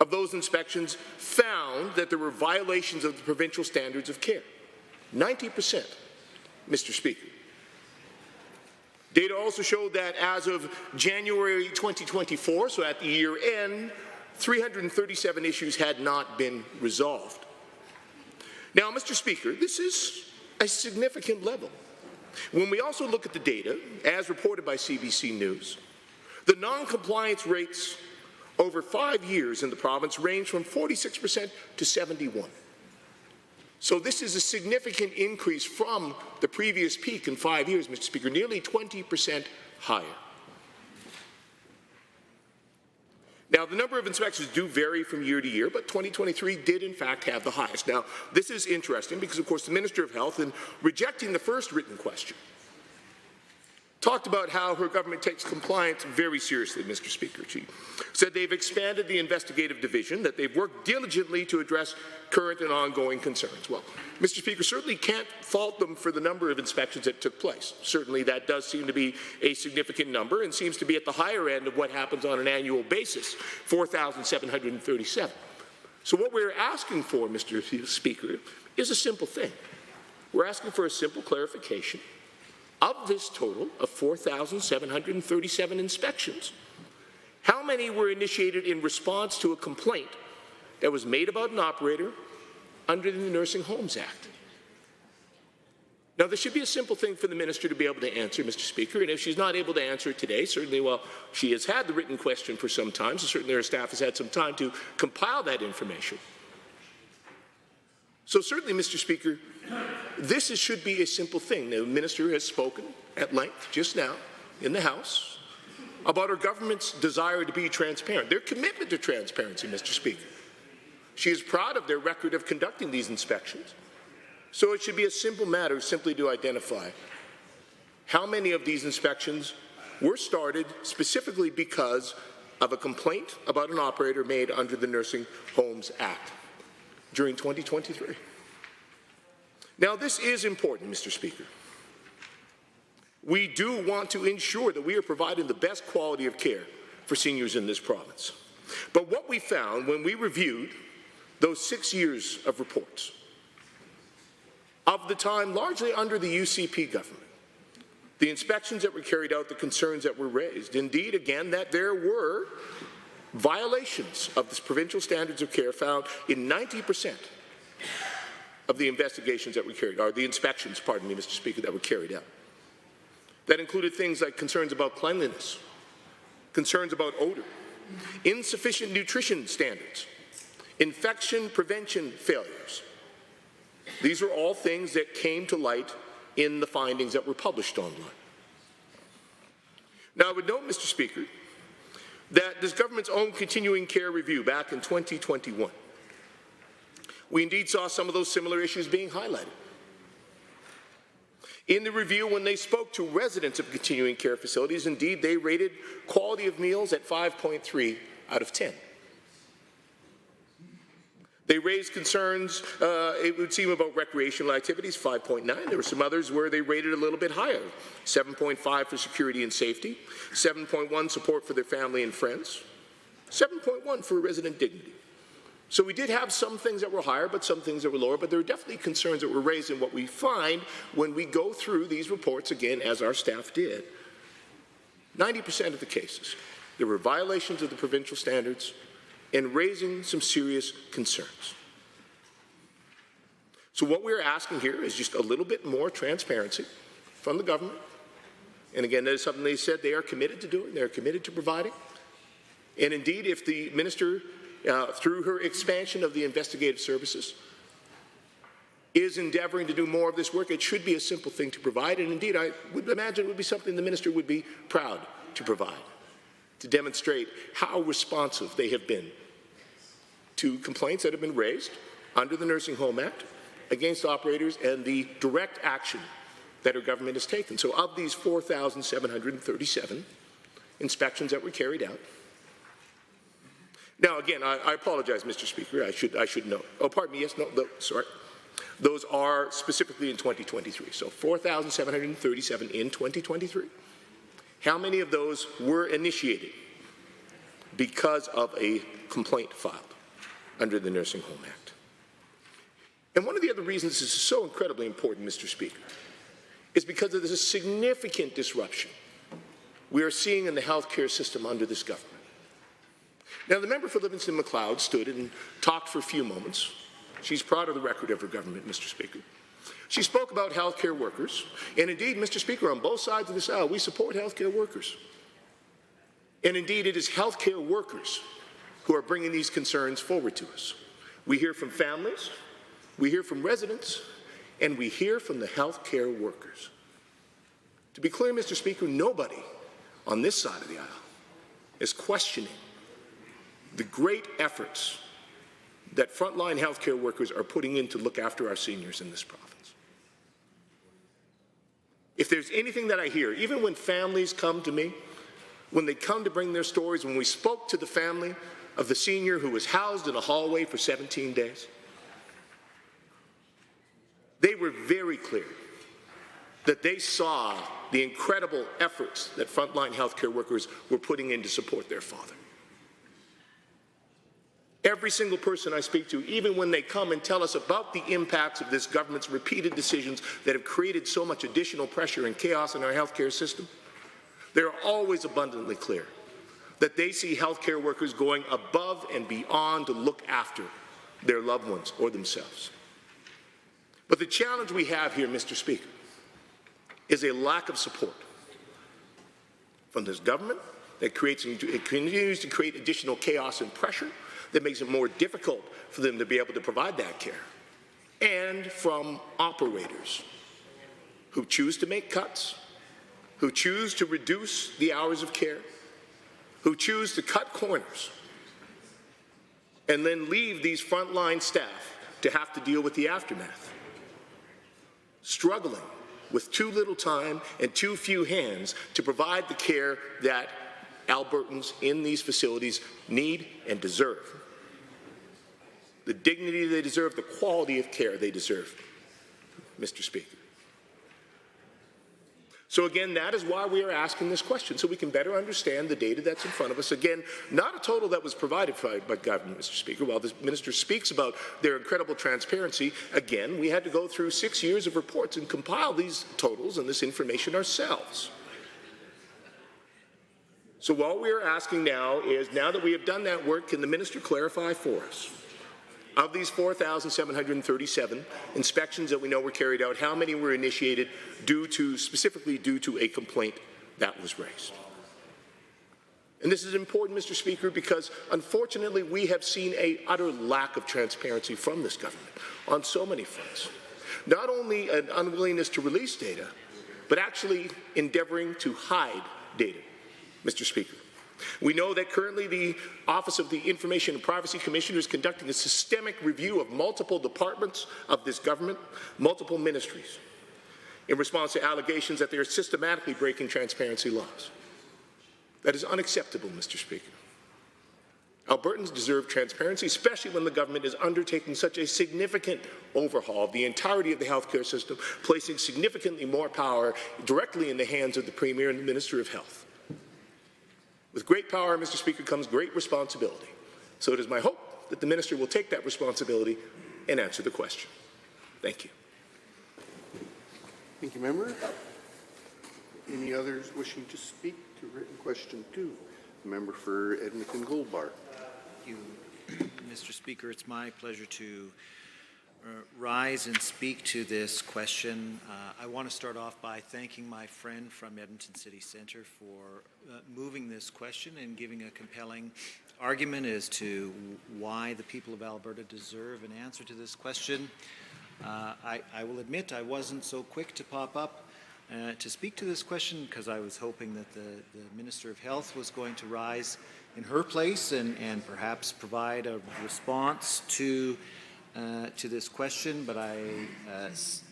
of those inspections, found that there were violations of the provincial standards of care. 90%, Mr. Speaker. Data also showed that as of January 2024, so at the year end, 337 issues had not been resolved. Now, Mr. Speaker, this is a significant level. When we also look at the data, as reported by CBC News, the non-compliance rates over 5 years in the province range from 46% to 71%. So this is a significant increase from the previous peak in 5 years, Mr. Speaker, nearly 20% higher. Now, the number of inspections do vary from year to year, but 2023 did, in fact, have the highest. Now, this is interesting because, of course, the Minister of Health, in rejecting the first written question, talked about how her government takes compliance very seriously, Mr. Speaker. She said they've expanded the investigative division, that they've worked diligently to address current and ongoing concerns. Well, Mr. Speaker, certainly can't fault them for the number of inspections that took place. Certainly that does seem to be a significant number and seems to be at the higher end of what happens on an annual basis, 4,737. So what we're asking for, Mr. Speaker, is a simple thing. We're asking for a simple clarification. Of this total of 4,737 inspections, how many were initiated in response to a complaint that was made about an operator under the Nursing Homes Act? Now, this should be a simple thing for the minister to be able to answer, Mr. Speaker, and if she's not able to answer it today, certainly, well, she has had the written question for some time, so certainly her staff has had some time to compile that information. So certainly, Mr. Speaker, this should be a simple thing. The minister has spoken at length just now in the House about our government's desire to be transparent, their commitment to transparency, Mr. Speaker. She is proud of their record of conducting these inspections. So it should be a simple matter simply to identify how many of these inspections were started specifically because of a complaint about an operator made under the Nursing Homes Act during 2023. Now, this is important, Mr. Speaker. We do want to ensure that we are providing the best quality of care for seniors in this province. But what we found when we reviewed those 6 years of reports, of the time largely under the UCP government, the inspections that were carried out, the concerns that were raised, indeed, again, that there were violations of the provincial standards of care found in 90% of the investigations that were carried out, or the inspections, pardon me, Mr. Speaker, that were carried out. That included things like concerns about cleanliness, concerns about odor, insufficient nutrition standards, infection prevention failures. These are all things that came to light in the findings that were published online. Now, I would note, Mr. Speaker, that this government's own continuing care review back in 2021, we indeed saw some of those similar issues being highlighted. In the review, when they spoke to residents of continuing care facilities, indeed, they rated quality of meals at 5.3 out of 10. They raised concerns, it would seem, about recreational activities, 5.9. There were some others where they rated a little bit higher, 7.5 for security and safety, 7.1 support for their family and friends, 7.1 for resident dignity. So we did have some things that were higher, but some things that were lower, but there were definitely concerns that were raised. And what we find when we go through these reports, again, as our staff did, 90% of the cases, there were violations of the provincial standards and raising some serious concerns. So what we're asking here is just a little bit more transparency from the government. And again, that is something they said they are committed to doing, they're committed to providing. And indeed, if the minister, through her expansion of the investigative services, is endeavoring to do more of this work, it should be a simple thing to provide. And indeed, I would imagine it would be something the minister would be proud to provide, to demonstrate how responsive they have been to complaints that have been raised under the Nursing Home Act against operators and the direct action that our government has taken. So of these 4,737 inspections that were carried out, now, again, I apologize, Mr. Speaker. I should note. Oh, pardon me. Yes, no, sorry. Those are specifically in 2023. So 4,737 in 2023. How many of those were initiated because of a complaint filed under the Nursing Home Act? And one of the other reasons this is so incredibly important, Mr. Speaker, is because of this significant disruption we are seeing in the healthcare system under this government. Now, the member for Livingston-McLeod stood and talked for a few moments. She's proud of the record of her government, Mr. Speaker. She spoke about healthcare workers, and indeed, Mr. Speaker, on both sides of this aisle, we support healthcare workers. And indeed, it is healthcare workers who are bringing these concerns forward to us. We hear from families, we hear from residents, and we hear from the healthcare workers. To be clear, Mr. Speaker, nobody on this side of the aisle is questioning the great efforts that frontline healthcare workers are putting in to look after our seniors in this province. If there's anything that I hear, even when families come to me, when they come to bring their stories, when we spoke to the family of the senior who was housed in a hallway for 17 days, they were very clear that they saw the incredible efforts that frontline healthcare workers were putting in to support their father. Every single person I speak to, even when they come and tell us about the impacts of this government's repeated decisions that have created so much additional pressure and chaos in our healthcare system, they're always abundantly clear that they see healthcare workers going above and beyond to look after their loved ones or themselves. But the challenge we have here, Mr. Speaker, is a lack of support from this government that continues to create additional chaos and pressure that makes it more difficult for them to be able to provide that care, and from operators who choose to make cuts, who choose to reduce the hours of care, who choose to cut corners, and then leave these frontline staff to have to deal with the aftermath, struggling with too little time and too few hands to provide the care that Albertans in these facilities need and deserve. The dignity they deserve, the quality of care they deserve, Mr. Speaker. So again, that is why we are asking this question, so we can better understand the data that's in front of us. Again, not a total that was provided by government, Mr. Speaker. While the minister speaks about their incredible transparency, again, we had to go through 6 years of reports and compile these totals and this information ourselves. So what we are asking now is, now that we have done that work, can the minister clarify for us, of these 4,737 inspections that we know were carried out, how many were initiated specifically due to a complaint that was raised? And this is important, Mr. Speaker, because unfortunately we have seen an utter lack of transparency from this government on so many fronts. Not only an unwillingness to release data, but actually endeavoring to hide data, Mr. Speaker. We know that currently the Office of the Information and Privacy Commissioner is conducting a systemic review of multiple departments of this government, multiple ministries, in response to allegations that they are systematically breaking transparency laws. That is unacceptable, Mr. Speaker. Albertans deserve transparency, especially when the government is undertaking such a significant overhaul of the entirety of the healthcare system, placing significantly more power directly in the hands of the Premier and the Minister of Health. With great power, Mr. Speaker, comes great responsibility. So it is my hope that the minister will take that responsibility and answer the question. Thank you. Thank you, member. Any others wishing to speak to written question 2? The member for Edmonton Gold Bar. Thank you, Mr. Speaker. It's my pleasure to rise and speak to this question. I want to start off by thanking my friend from Edmonton City Centre for moving this question and giving a compelling argument as to why the people of Alberta deserve an answer to this question. I will admit I wasn't so quick to pop up to speak to this question because I was hoping that the Minister of Health was going to rise in her place and perhaps provide a response to this question, but I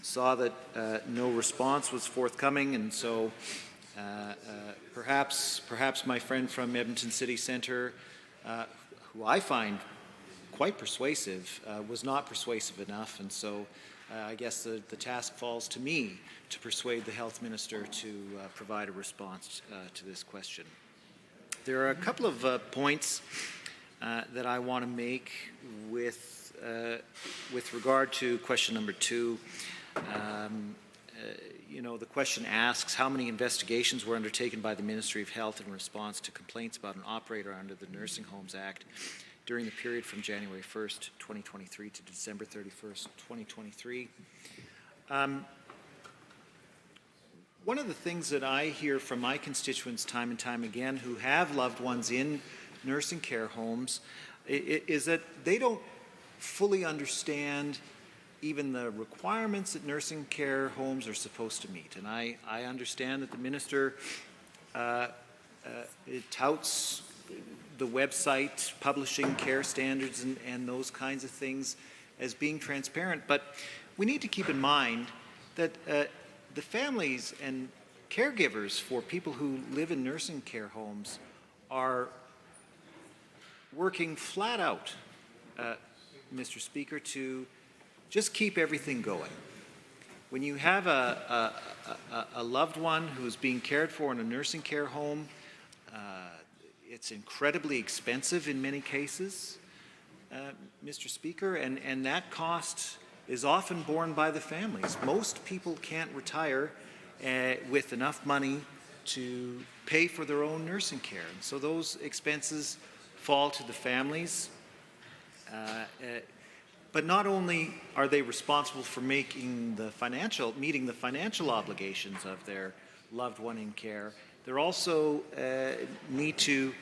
saw that no response was forthcoming, and so perhaps my friend from Edmonton City Centre, who I find quite persuasive, was not persuasive enough, and so I guess the task falls to me to persuade the Health Minister to provide a response to this question. There are a couple of points that I want to make with regard to question number 2. The question asks how many investigations were undertaken by the Ministry of Health in response to complaints about an operator under the Nursing Homes Act during the period from January 1st, 2023 to December 31st, 2023. One of the things that I hear from my constituents time and time again who have loved ones in nursing care homes is that they don't fully understand even the requirements that nursing care homes are supposed to meet. And I understand that the minister touts the website publishing care standards and those kinds of things as being transparent, but we need to keep in mind that the families and caregivers for people who live in nursing care homes are working flat out, Mr. Speaker, to just keep everything going. When you have a loved one who's being cared for in a nursing care home, it's incredibly expensive in many cases, Mr. Speaker, and that cost is often borne by the families. Most people can't retire with enough money to pay for their own nursing care, and so those expenses fall to the families. But not only are they responsible for meeting the financial obligations of their loved one in care, they're also need to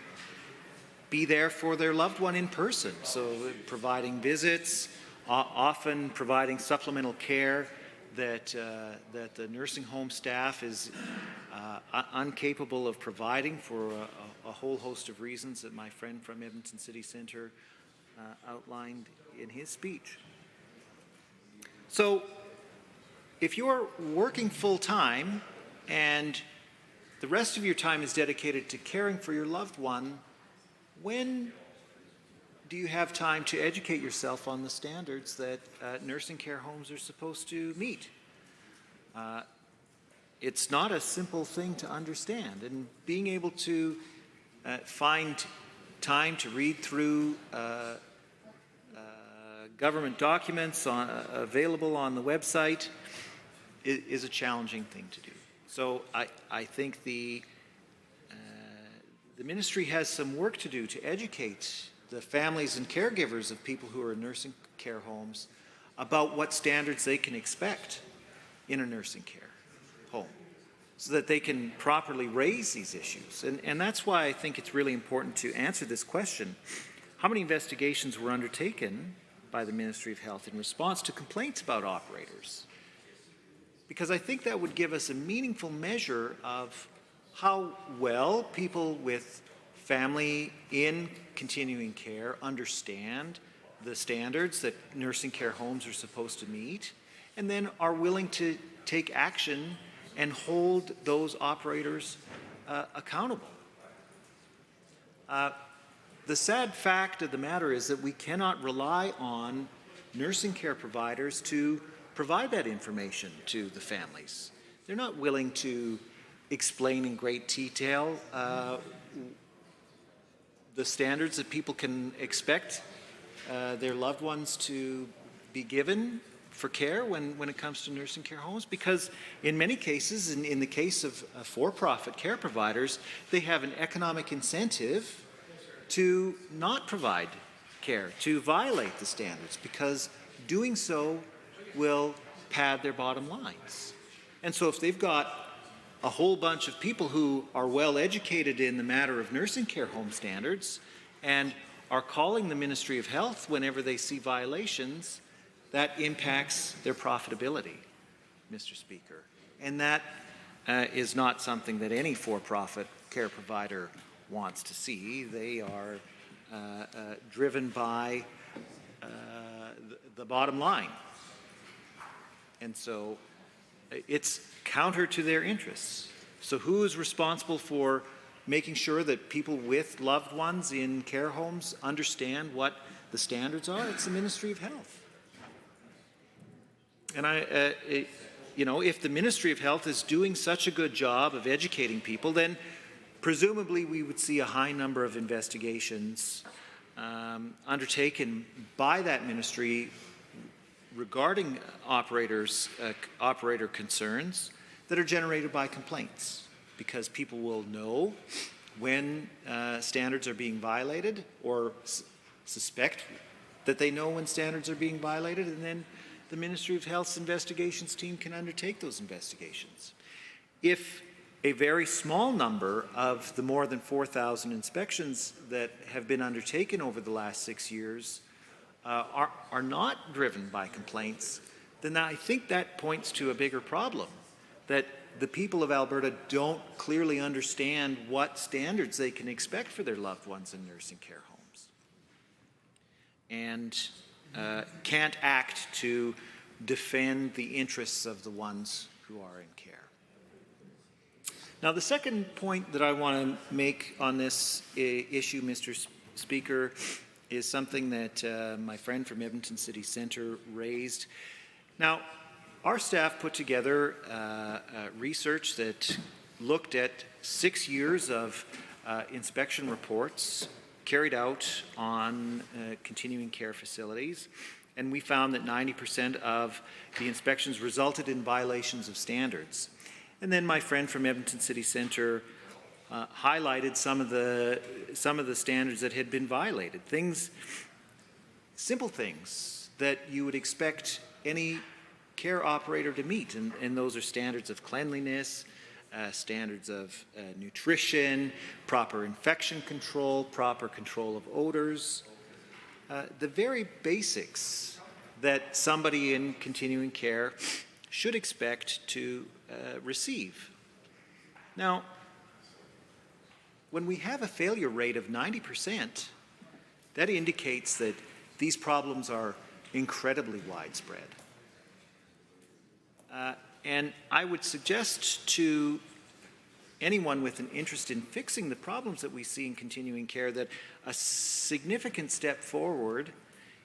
be there for their loved one in person. So providing visits, often providing supplemental care that the nursing home staff is incapable of providing for a whole host of reasons that my friend from Edmonton City Centre outlined in his speech. So if you're working full-time and the rest of your time is dedicated to caring for your loved one, when do you have time to educate yourself on the standards that nursing care homes are supposed to meet? It's not a simple thing to understand, and being able to find time to read through government documents available on the website is a challenging thing to do. So I think the ministry has some work to do to educate the families and caregivers of people who are in nursing care homes about what standards they can expect in a nursing care home so that they can properly raise these issues. And that's why I think it's really important to answer this question. How many investigations were undertaken by the Ministry of Health in response to complaints about operators? Because I think that would give us a meaningful measure of how well people with family in continuing care understand the standards that nursing care homes are supposed to meet, and then are willing to take action and hold those operators accountable. The sad fact of the matter is that we cannot rely on nursing care providers to provide that information to the families. They're not willing to explain in great detail the standards that people can expect their loved ones to be given for care when it comes to nursing care homes, because in many cases, in the case of for-profit care providers, they have an economic incentive to not provide care, to violate the standards, because doing so will pad their bottom lines. And so if they've got a whole bunch of people who are well educated in the matter of nursing care home standards and are calling the Ministry of Health whenever they see violations, that impacts their profitability, Mr. Speaker. And that is not something that any for-profit care provider wants to see. They are driven by the bottom line. And so it's counter to their interests. So who is responsible for making sure that people with loved ones in care homes understand what the standards are? It's the Ministry of Health. And if the Ministry of Health is doing such a good job of educating people, then presumably we would see a high number of investigations undertaken by that ministry regarding operator concerns that are generated by complaints, because people will know when standards are being violated, or suspect that they know when standards are being violated, and then the Ministry of Health's investigations team can undertake those investigations. If a very small number of the more than 4,000 inspections that have been undertaken over the last 6 years are not driven by complaints, then I think that points to a bigger problem, that the people of Alberta don't clearly understand what standards they can expect for their loved ones in nursing care homes, and can't act to defend the interests of the ones who are in care. Now, the second point that I want to make on this issue, Mr. Speaker, is something that my friend from Edmonton City Centre raised. Now, our staff put together research that looked at 6 years of inspection reports carried out on continuing care facilities, and we found that 90% of the inspections resulted in violations of standards. And then my friend from Edmonton City Centre highlighted some of the standards that had been violated. Simple things that you would expect any care operator to meet, and those are standards of cleanliness, standards of nutrition, proper infection control, proper control of odors, the very basics that somebody in continuing care should expect to receive. Now, when we have a failure rate of 90%, that indicates that these problems are incredibly widespread. And I would suggest to anyone with an interest in fixing the problems that we see in continuing care that a significant step forward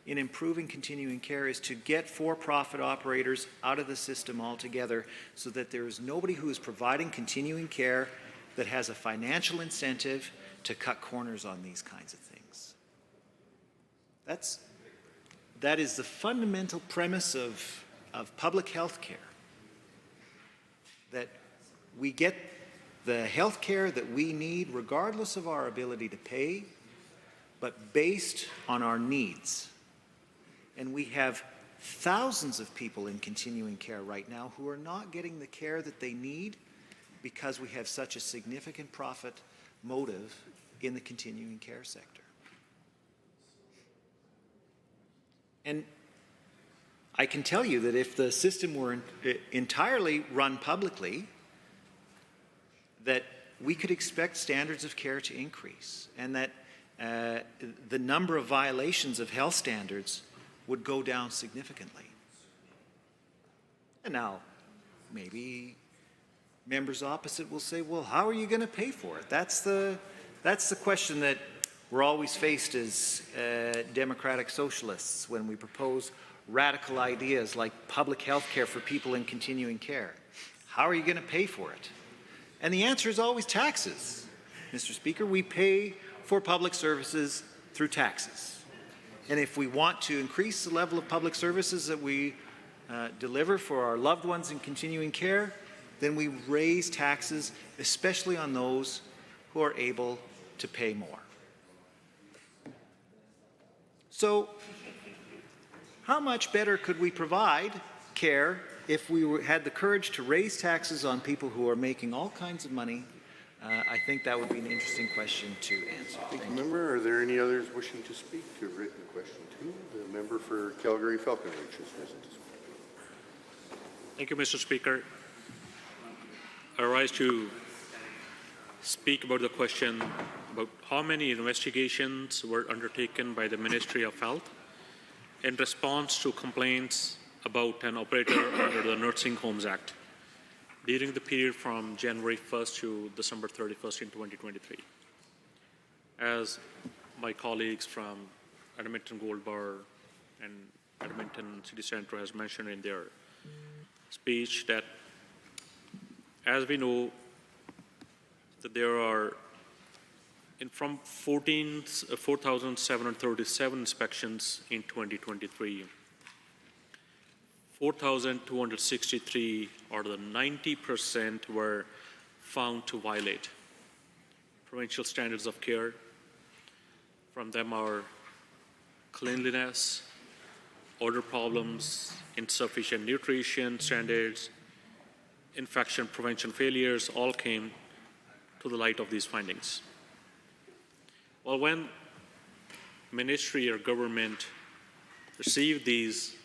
in improving continuing care is to get for-profit operators out of the system altogether so that there is nobody who is providing continuing care that has a financial incentive to cut corners on these kinds of things. That is the fundamental premise of public health care, that we get the health care that we need regardless of our ability to pay, but based on our needs. And we have thousands of people in continuing care right now who are not getting the care that they need because we have such a significant profit motive in the continuing care sector. And I can tell you that if the system were entirely run publicly, that we could expect standards of care to increase, and that the number of violations of health standards would go down significantly. And now, maybe members opposite will say, well, how are you going to pay for it? That's the question that we're always faced as democratic socialists when we propose radical ideas like public health care for people in continuing care. How are you going to pay for it? And the answer is always taxes, Mr. Speaker. We pay for public services through taxes. And if we want to increase the level of public services that we deliver for our loved ones in continuing care, then we raise taxes, especially on those who are able to pay more. So, how much better could we provide care if we had the courage to raise taxes on people who are making all kinds of money? I think that would be an interesting question to answer. Thank you. Member, are there any others wishing to speak to written question 2? The member for Calgary Falcon Ridge is present to speak. Thank you, Mr. Speaker. I rise to speak about the question about how many investigations were undertaken by the Ministry of Health in response to complaints about an operator under the Nursing Homes Act during the period from January 1st to December 31st in 2023. As my colleagues from Edmonton Gold Bar and Edmonton City Centre has mentioned in their speech, that as we know that there are from 4,737 inspections in 2023, 4,263 or the 90% were found to violate provincial standards of care. From them are cleanliness, odor problems, insufficient nutrition standards, infection prevention failures, all came to the light of these findings. Well, when ministry or government received these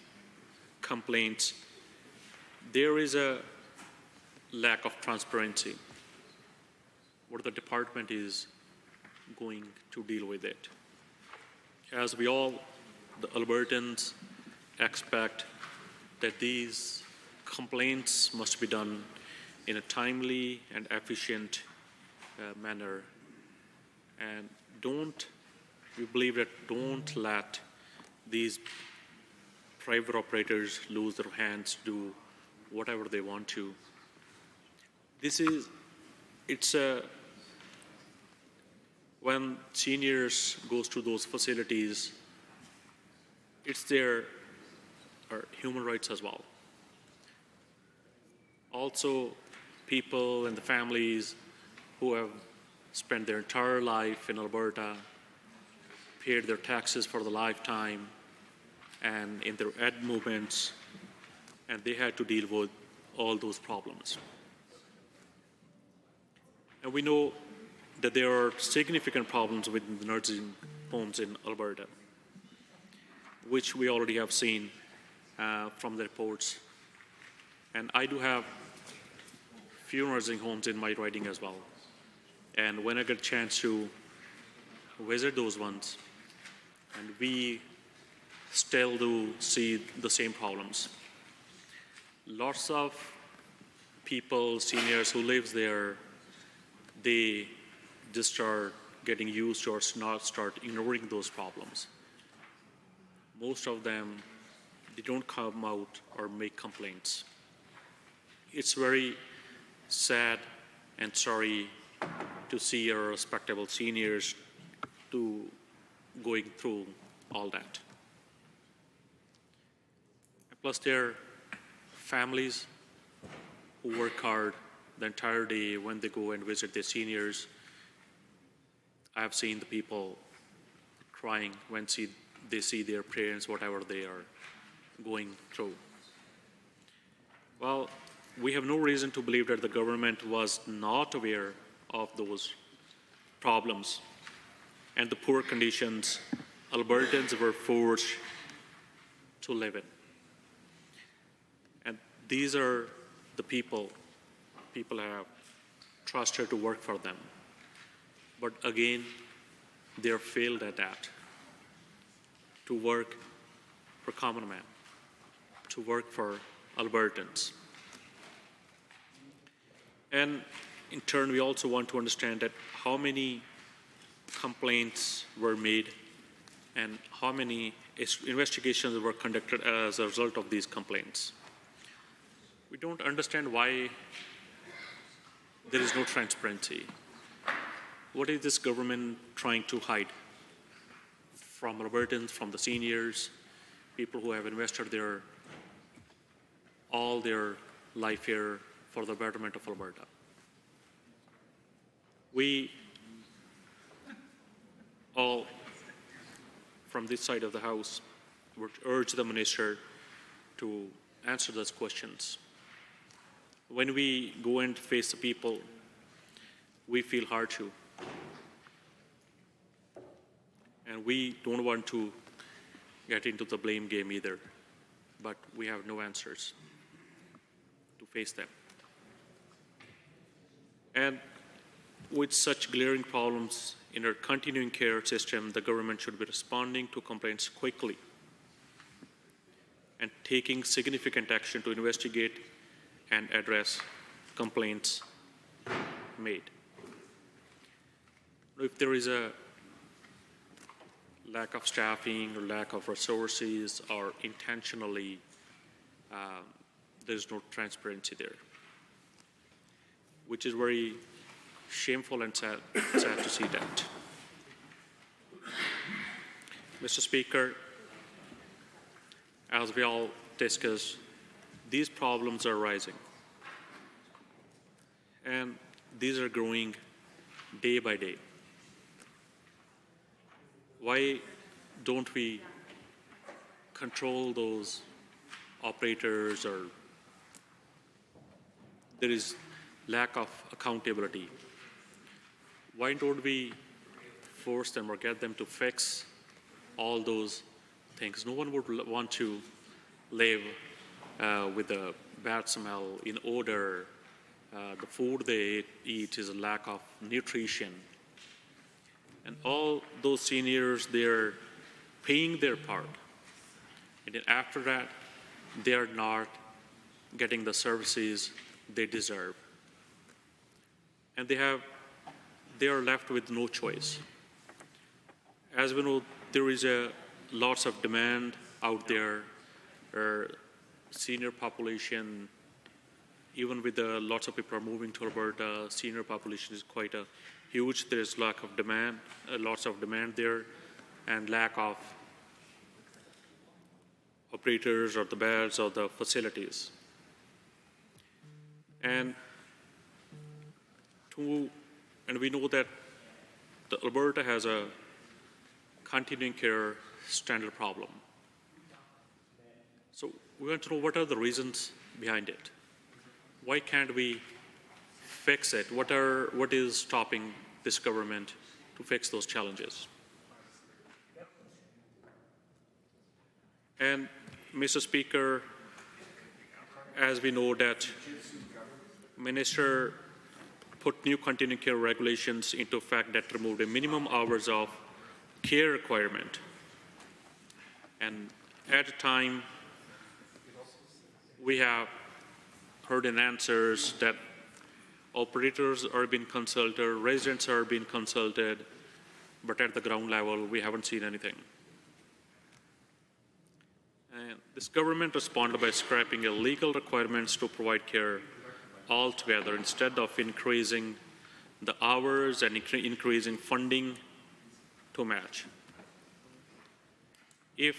complaints, there is a lack of transparency where the department is going to deal with it. As we all, the Albertans, expect that these complaints must be done in a timely and efficient manner. And we believe that don't let these private operators lose their hands, do whatever they want to. When seniors goes to those facilities, it's their human rights as well. Also, people and the families who have spent their entire life in Alberta, paid their taxes for the lifetime, and in their ad movements, and they had to deal with all those problems. And we know that there are significant problems with the nursing homes in Alberta, which we already have seen from the reports. And I do have few nursing homes in my riding as well. And when I get a chance to visit those ones, and we still do see the same problems. Lots of people, seniors who live there, they just start getting used to or not start ignoring those problems. Most of them, they don't come out or make complaints. It's very sad and sorry to see our respectable seniors going through all that. Plus their families who work hard the entire day when they go and visit their seniors. I have seen the people crying when they see their parents, whatever they are going through. Well, we have no reason to believe that the government was not aware of those problems and the poor conditions Albertans were forced to live in. And these are the people have trusted to work for them. But again, they're failed at that, to work for common man, to work for Albertans. And in turn, we also want to understand that how many complaints were made and how many investigations were conducted as a result of these complaints. We don't understand why there is no transparency. What is this government trying to hide from Albertans, from the seniors, people who have invested all their life here for the betterment of Alberta? We all, from this side of the House, would urge the minister to answer those questions. When we go and face the people, we feel hard to. And we don't want to get into the blame game either, but we have no answers to face them. And with such glaring problems in our continuing care system, the government should be responding to complaints quickly and taking significant action to investigate and address complaints made. If there is a lack of staffing or lack of resources or intentionally there's no transparency there, which is very shameful and sad to see that. Mr. Speaker, as we all discuss, these problems are rising, and these are growing day by day. Why don't we control those operators, or there is lack of accountability? Why don't we force them or get them to fix all those things? No one would want to live with a bad smell, in odor. The food they eat is a lack of nutrition. And all those seniors, they're paying their part. And then after that, they're not getting the services they deserve. And they are left with no choice. As we know, there is lots of demand out there. Senior population, even with lots of people are moving to Alberta, senior population is quite huge. There is lack of demand, lots of demand there, and lack of operators or the beds or the facilities. And we know that Alberta has a continuing care standard problem. we want to know what are the reasons behind it. Why can't we fix it? What is stopping this government to fix those challenges? And Mr. Speaker, as we know that Minister put new continuing care regulations into effect that removed a minimum hours of care requirement. And at the time, we have heard in answers that operators are being consulted, residents are being consulted, but at the ground level, we haven't seen anything. And this government responded by scrapping illegal requirements to provide care altogether instead of increasing the hours and increasing funding to match. If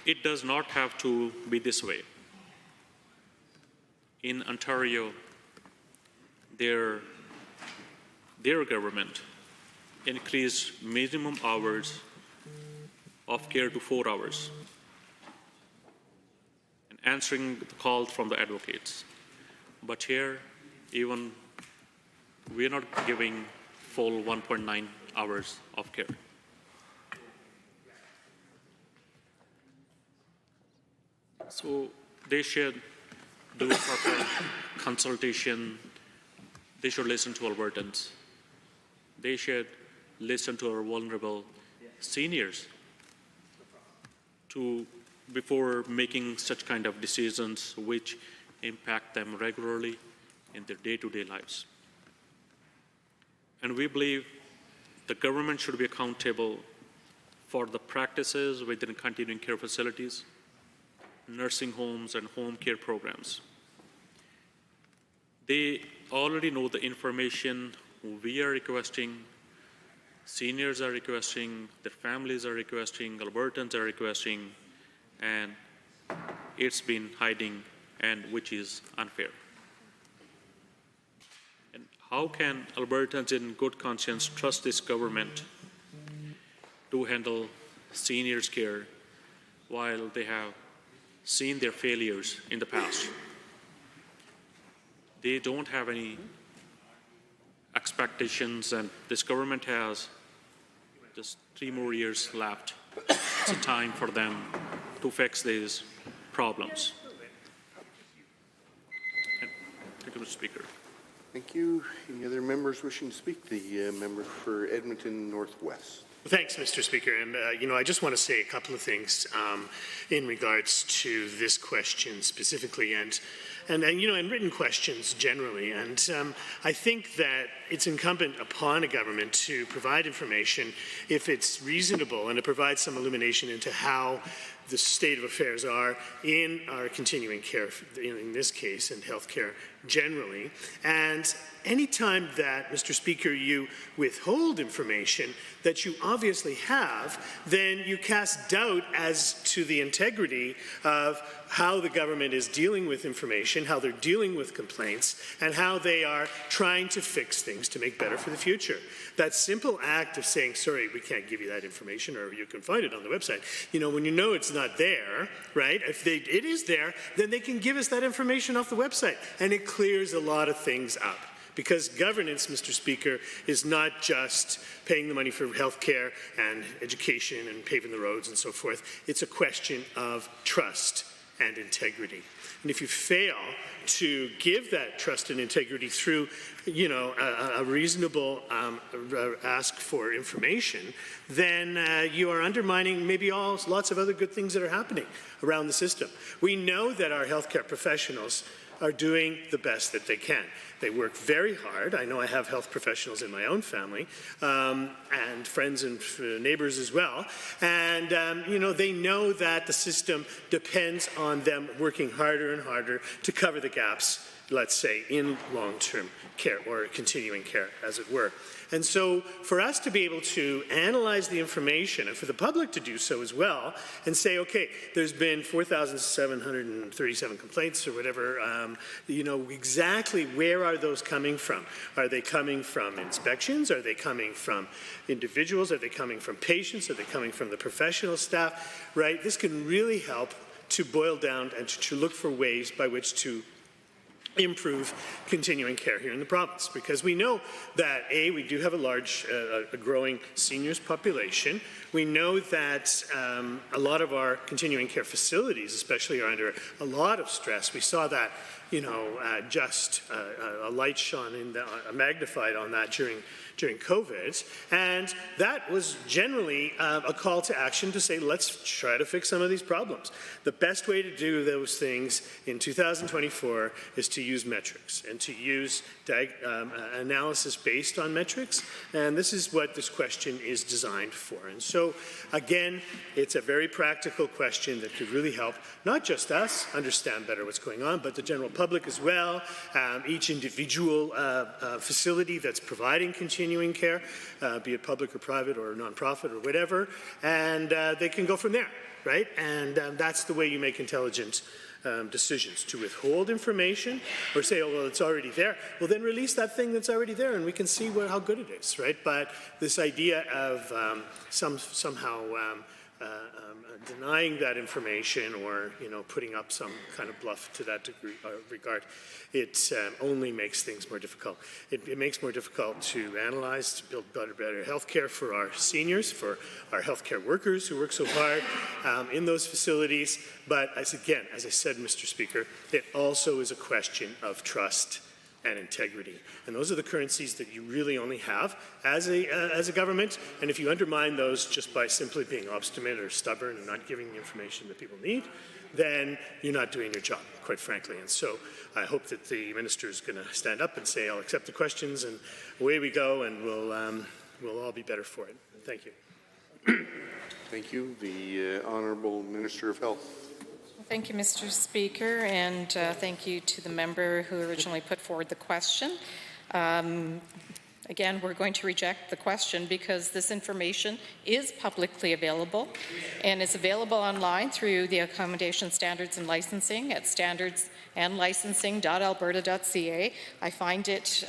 it does not have to be this way, in Ontario, their government increased minimum hours of care to 4 hours, and answering the call from the advocates. But here, even we're not giving full 1.9 hours of care. So they should do proper consultation. They should listen to Albertans. They should listen to our vulnerable seniors before making such kind of decisions which impact them regularly in their day-to-day lives. And we believe the government should be accountable for the practices within continuing care facilities, nursing homes, and home care programs. They already know the information we are requesting, seniors are requesting, their families are requesting, Albertans are requesting, and it's been hiding, and which is unfair. And how can Albertans in good conscience trust this government to handle seniors' care while they have seen their failures in the past? They don't have any expectations, and this government has just 3 more years left. It's a time for them to fix these problems. Thank you, Mr. Speaker. Thank you. Any other members wishing to speak? The member for Edmonton Northwest. Thanks, Mr. Speaker. And, I just want to say a couple of things in regards to this question specifically and written questions generally. And I think that it's incumbent upon a government to provide information if it's reasonable and to provide some illumination into how the state of affairs are in our continuing care, in this case, and healthcare generally. And anytime that, Mr. Speaker, you withhold information that you obviously have, then you cast doubt as to the integrity of how the government is dealing with information, how they're dealing with complaints, and how they are trying to fix things to make better for the future. That simple act of saying, sorry, we can't give you that information, or you can find it on the website, when you know it's not there, right? If it is there, then they can give us that information off the website, and it clears a lot of things up. Because governance, Mr. Speaker, is not just paying the money for health care and education and paving the roads and so forth. It's a question of trust and integrity. And if you fail to give that trust and integrity through, a reasonable ask for information, then you are undermining maybe lots of other good things that are happening around the system. We know that our healthcare professionals are doing the best that they can. They work very hard. I know I have health professionals in my own family and friends and neighbors as well. And, they know that the system depends on them working harder and harder to cover the gaps, let's say, in long-term care or continuing care, as it were. And so for us to be able to analyze the information and for the public to do so as well and say, okay, there's been 4,737 complaints or whatever, exactly where are those coming from? Are they coming from inspections? Are they coming from individuals? Are they coming from patients? Are they coming from the professional staff? Right? This can really help to boil down and to look for ways by which to improve continuing care here in the province, because we know that we do have a large, a growing seniors population. We know that a lot of our continuing care facilities, especially, are under a lot of stress. We saw that, just a light shone in magnified on that during COVID, and that was generally a call to action to say, let's try to fix some of these problems. The best way to do those things in 2024 is to use metrics and to use analysis based on metrics, and this is what this question is designed for. And so, again, it's a very practical question that could really help not just us understand better what's going on, but the general public as well, each individual facility that's providing continuing care, be it public or private or nonprofit or whatever, and they can go from there, right? And that's the way you make intelligent decisions. To withhold information or say, oh, well, it's already there, well, then release that thing that's already there and we can see how good it is, right? But this idea of somehow denying that information or, putting up some kind of bluff to that degree, regard, it only makes things more difficult. It makes more difficult to analyze, to build better health care for our seniors, for our healthcare workers who work so hard in those facilities. But as I said, Mr. Speaker, it also is a question of trust and integrity. And those are the currencies that you really only have as a government. And if you undermine those just by simply being obstinate or stubborn and not giving the information that people need, then you're not doing your job, quite frankly. And so I hope that the minister is going to stand up and say, I'll accept the questions, and away we go, and we'll all be better for it. Thank you. Thank you. The Honourable Minister of Health. Thank you, Mr. Speaker, and thank you to the member who originally put forward the question. Again, we're going to reject the question because this information is publicly available and is available online through the Accommodation Standards and Licensing at standardsandlicensing.alberta.ca. I find it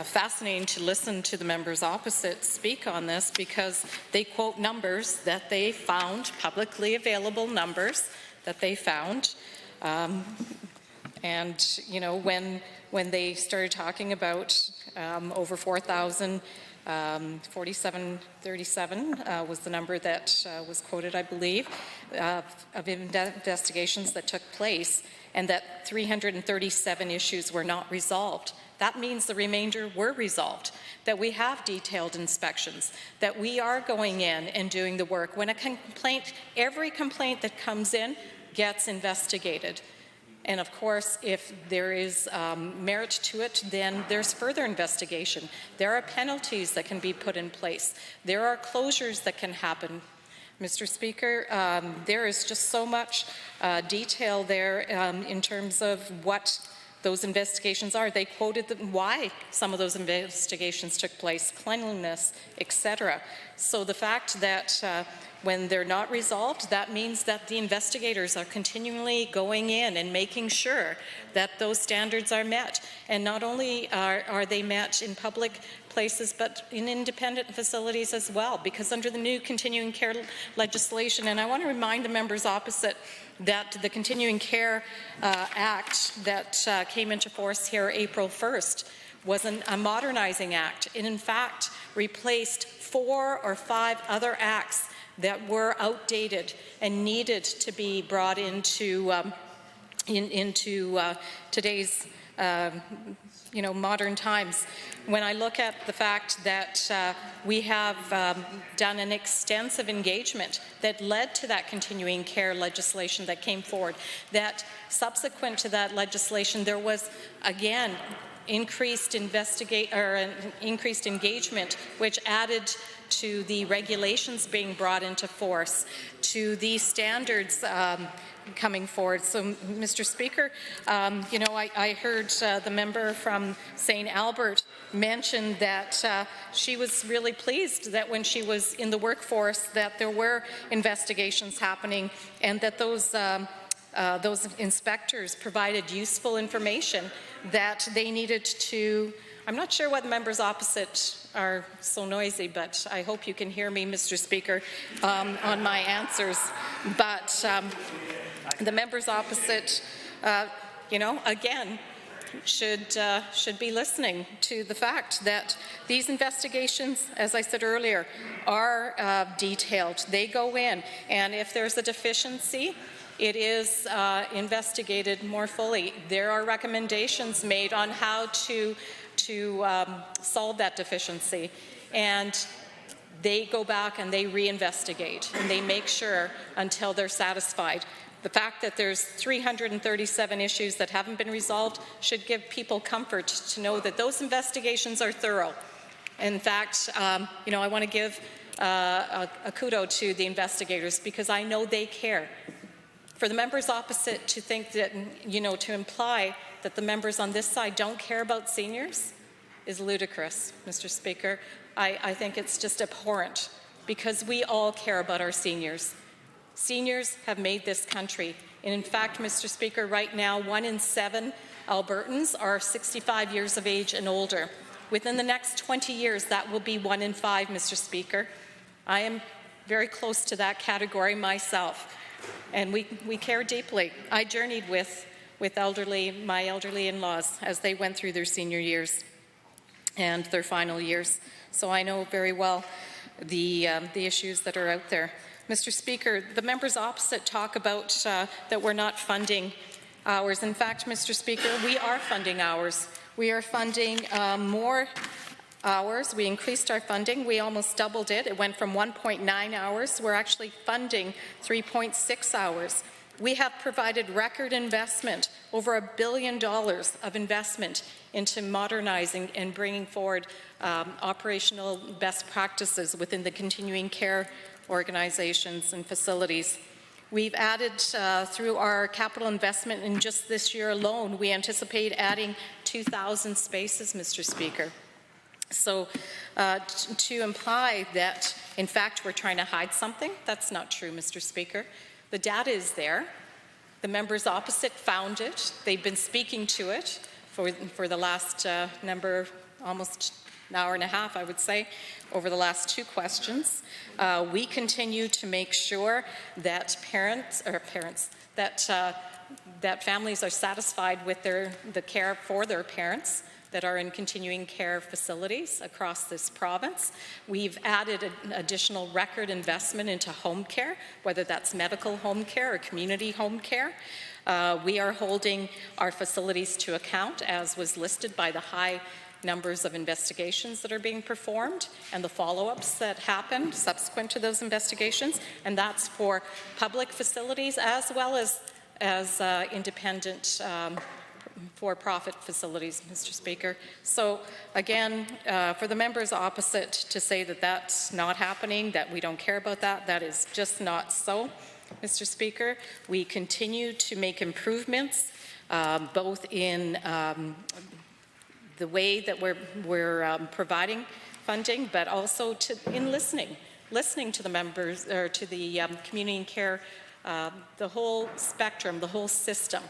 fascinating to listen to the members opposite speak on this because they quote numbers that they found, publicly available numbers that they found. And, when they started talking about over 4,000, 4737 was the number that was quoted, I believe, of investigations that took place, and that 337 issues were not resolved. That means the remainder were resolved, that we have detailed inspections, that we are going in and doing the work. When a complaint, every complaint that comes in gets investigated. And of course, if there is merit to it, then there's further investigation. There are penalties that can be put in place. There are closures that can happen. Mr. Speaker, there is just so much detail there in terms of what those investigations are. They quoted why some of those investigations took place, cleanliness, etc. So the fact that when they're not resolved, that means that the investigators are continually going in and making sure that those standards are met. And not only are they met in public places, but in independent facilities as well, because under the new continuing care legislation, and I want to remind the members opposite that the Continuing Care Act that came into force here April 1st was a modernizing act. It in fact replaced 4 or 5 other acts that were outdated and needed to be brought into today's modern times. When I look at the fact that we have done an extensive engagement that led to that continuing care legislation that came forward, that subsequent to that legislation there was again increased engagement, which added to the regulations being brought into force, to the standards coming forward. So, Mr. Speaker, I heard the member from St. Albert mention that she was really pleased that when she was in the workforce that there were investigations happening and that those inspectors provided useful information that they needed to. I'm not sure what members opposite are so noisy, but I hope you can hear me, Mr. Speaker, on my answers. But the members opposite, again, should be listening to the fact that these investigations, as I said earlier, are detailed. They go in, and if there's a deficiency, it is investigated more fully. There are recommendations made on how to solve that deficiency, and they go back and they reinvestigate, and they make sure until they're satisfied. The fact that there's 337 issues that haven't been resolved should give people comfort to know that those investigations are thorough. In fact, I want to give a kudos to the investigators, because I know they care. For the members opposite to think that, to imply that the members on this side don't care about seniors is ludicrous, Mr. Speaker. I think it's just abhorrent, because we all care about our seniors. Seniors have made this country. And in fact, Mr. Speaker, right now, 1 in 7 Albertans are 65 years of age and older. Within the next 20 years, that will be 1 in 5, Mr. Speaker. I am very close to that category myself, and we care deeply. I journeyed with my elderly in-laws as they went through their senior years and their final years. So I know very well the issues that are out there. Mr. Speaker, the members opposite talk about that we're not funding hours. In fact, Mr. Speaker, we are funding hours. We are funding more hours. We increased our funding. We almost doubled it. It went from 1.9 hours. We're actually funding 3.6 hours. We have provided record investment, over $1 billion of investment into modernizing and bringing forward operational best practices within the continuing care organizations and facilities. We've added, through our capital investment in just this year alone, we anticipate adding 2,000 spaces, Mr. Speaker. So to imply that, in fact, we're trying to hide something, that's not true, Mr. Speaker. The data is there. The members opposite found it. They've been speaking to it for the last almost an hour and a half, I would say, over the last 2 questions. We continue to make sure that that families are satisfied with the care for their parents that are in continuing care facilities across this province. We've added an additional record investment into home care, whether that's medical home care or community home care. We are holding our facilities to account, as was listed by the high numbers of investigations that are being performed and the follow-ups that happen subsequent to those investigations, and that's for public facilities as well as independent for-profit facilities, Mr. Speaker. So again, for the members opposite to say that that's not happening, that we don't care about that, that is just not so, Mr. Speaker. We continue to make improvements, both in the way that we're providing funding, but also in listening to the members, or to the community and care, the whole spectrum, the whole system.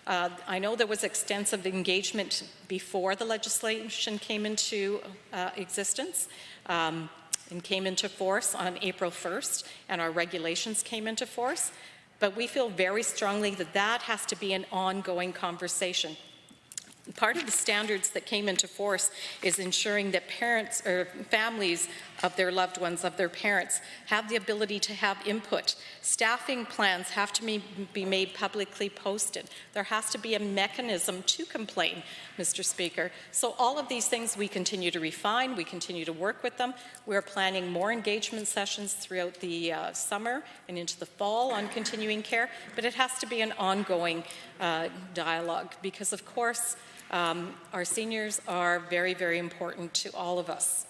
I know there was extensive engagement before the legislation came into existence and came into force on April 1st, and our regulations came into force, but we feel very strongly that that has to be an ongoing conversation. Part of the standards that came into force is ensuring that parents or families of their loved ones, of their parents, have the ability to have input. Staffing plans have to be made publicly posted. There has to be a mechanism to complain, Mr. Speaker. So all of these things we continue to refine, we continue to work with them. We're planning more engagement sessions throughout the summer and into the fall on continuing care, but it has to be an ongoing dialogue, because of course our seniors are very, very important to all of us.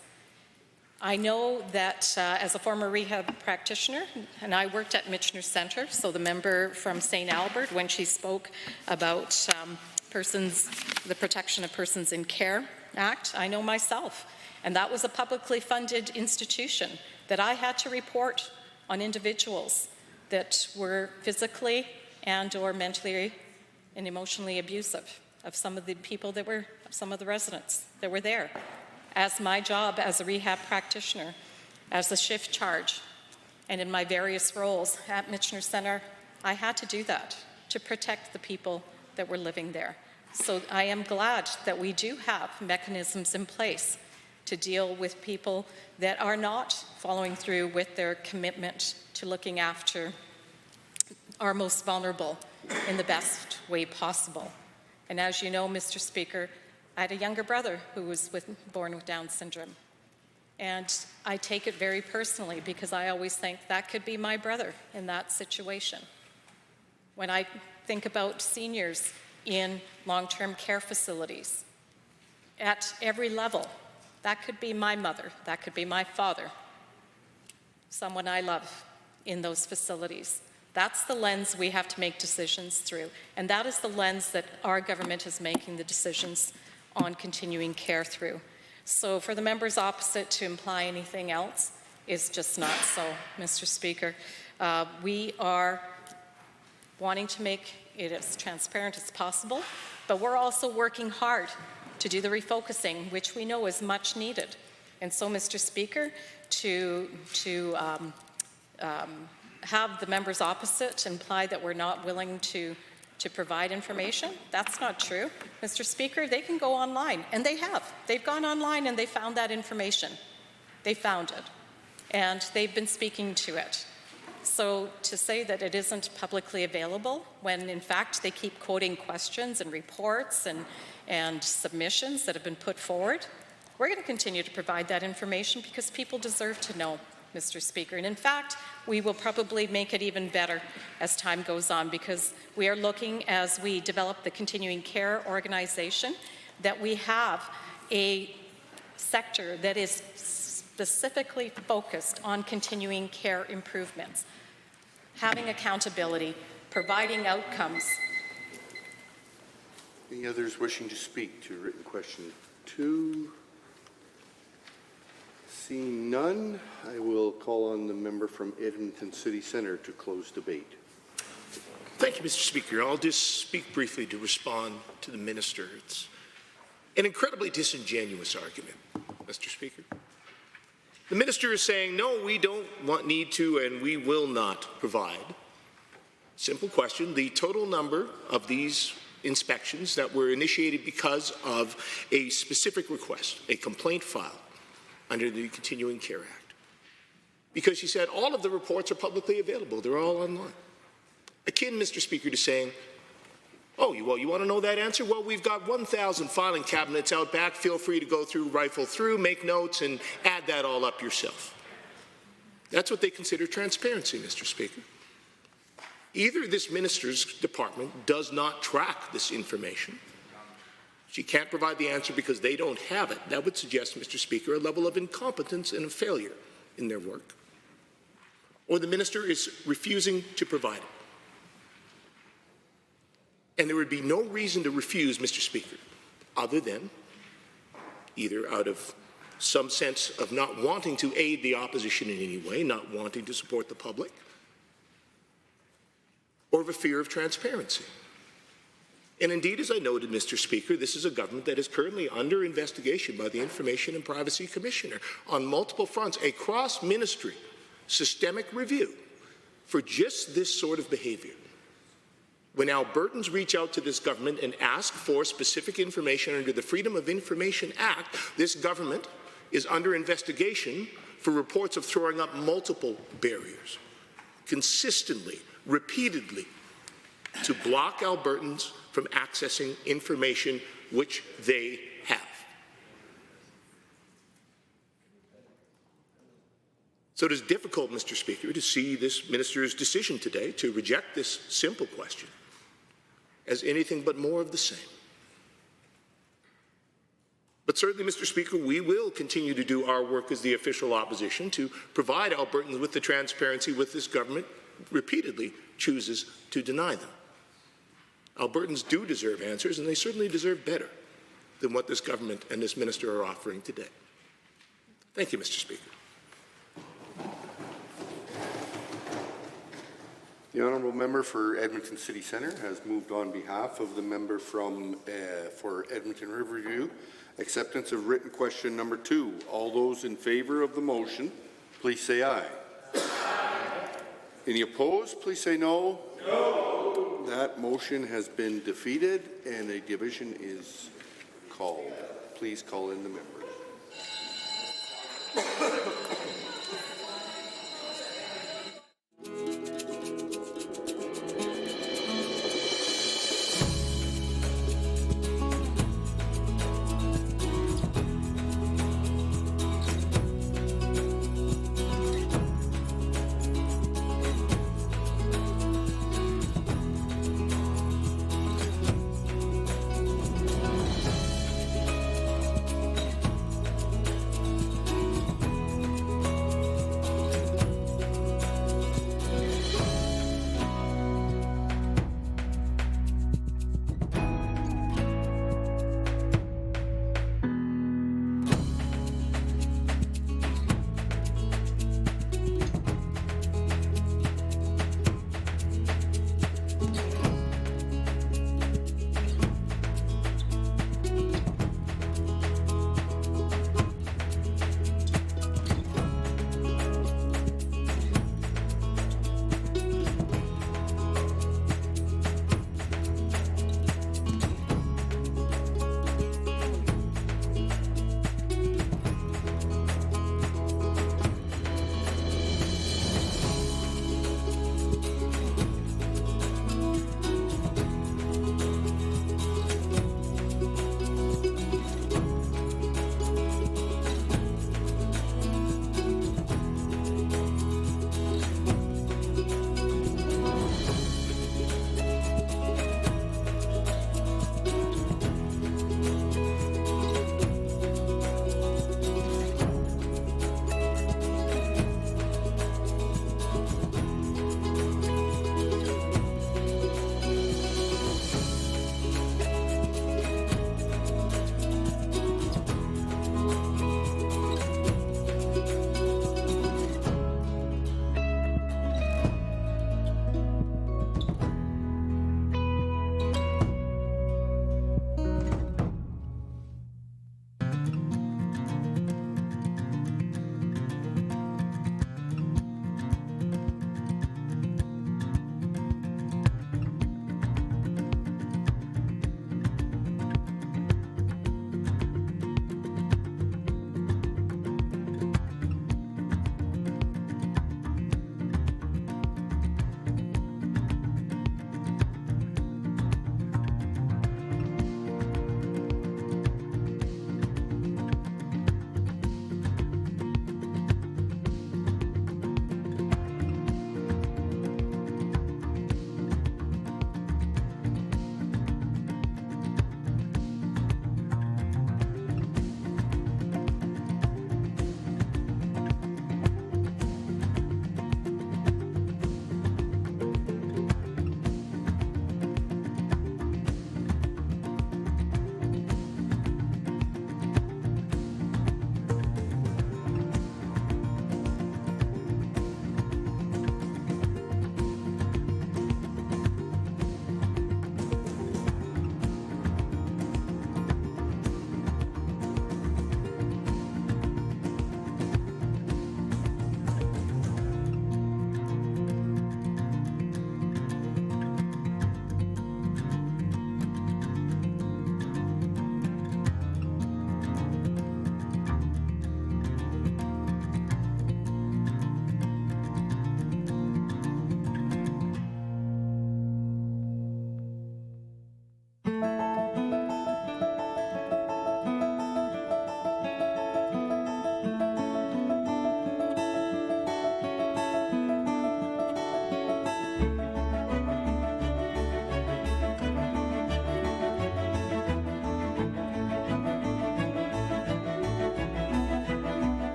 I know that as a former rehab practitioner, and I worked at Michener Centre, so the member from St. Albert, when she spoke about the Protection of Persons in Care Act, I know myself, and that was a publicly funded institution that I had to report on individuals that were physically and or mentally and emotionally abusive of some of the people that were, some of the residents that were there. as my job as a rehab practitioner, as a shift charge, and in my various roles at Michener Centre, I had to do that to protect the people that were living there. So I am glad that we do have mechanisms in place to deal with people that are not following through with their commitment to looking after our most vulnerable in the best way possible. And as you know, Mr. Speaker, I had a younger brother who was born with Down syndrome. And I take it very personally because I always think that could be my brother in that situation. When I think about seniors in long-term care facilities, at every level, that could be my mother, that could be my father, someone I love in those facilities. That's the lens we have to make decisions through, and that is the lens that our government is making the decisions on continuing care through. So for the members opposite to imply anything else is just not so, Mr. Speaker. We are wanting to make it as transparent as possible, but we're also working hard to do the refocusing, which we know is much needed. And so, Mr. Speaker, to have the members opposite imply that we're not willing to provide information, that's not true. Mr. Speaker, they can go online, and they have. They've gone online and they found that information. They found it, and they've been speaking to it. So to say that it isn't publicly available, when in fact they keep quoting questions and reports and submissions that have been put forward, we're going to continue to provide that information because people deserve to know, Mr. Speaker. And in fact, we will probably make it even better as time goes on because we are looking, as we develop the continuing care organization, that we have a sector that is specifically focused on continuing care improvements, having accountability, providing outcomes. Any others wishing to speak to written question 2? Seeing none, I will call on the member from Edmonton City Centre to close debate. Thank you, Mr. Speaker. I'll just speak briefly to respond to the minister. It's an incredibly disingenuous argument, Mr. Speaker. The minister is saying, no, we don't need to and we will not provide. Simple question, the total number of these inspections that were initiated because of a specific request, a complaint filed under the Continuing Care Act. Because she said all of the reports are publicly available, they're all online. Akin, Mr. Speaker, to saying, oh, well, you want to know that answer? Well, we've got 1,000 filing cabinets out back. Feel free to go through, rifle through, make notes, and add that all up yourself. That's what they consider transparency, Mr. Speaker. Either this minister's department does not track this information. She can't provide the answer because they don't have it. That would suggest, Mr. Speaker, a level of incompetence and a failure in their work. Or the minister is refusing to provide it. And there would be no reason to refuse, Mr. Speaker, other than either out of some sense of not wanting to aid the opposition in any way, not wanting to support the public, or of a fear of transparency. And indeed, as I noted, Mr. Speaker, this is a government that is currently under investigation by the Information and Privacy Commissioner on multiple fronts, a cross-ministry systemic review for just this sort of behavior. When Albertans reach out to this government and ask for specific information under the Freedom of Information Act, this government is under investigation for reports of throwing up multiple barriers, consistently, repeatedly, to block Albertans from accessing information which they have. So it is difficult, Mr. Speaker, to see this minister's decision today to reject this simple question as anything but more of the same. But certainly, Mr. Speaker, we will continue to do our work as the official opposition to provide Albertans with the transparency which this government repeatedly chooses to deny them. Albertans do deserve answers, and they certainly deserve better than what this government and this minister are offering today. Thank you, Mr. Speaker. The honourable member for Edmonton City Centre has moved on behalf of the member from for Edmonton Riverview Acceptance of written question number 2. All those in favor of the motion, please say aye. Any opposed, please say no. No. That motion has been defeated and a division is called. Please call in the members.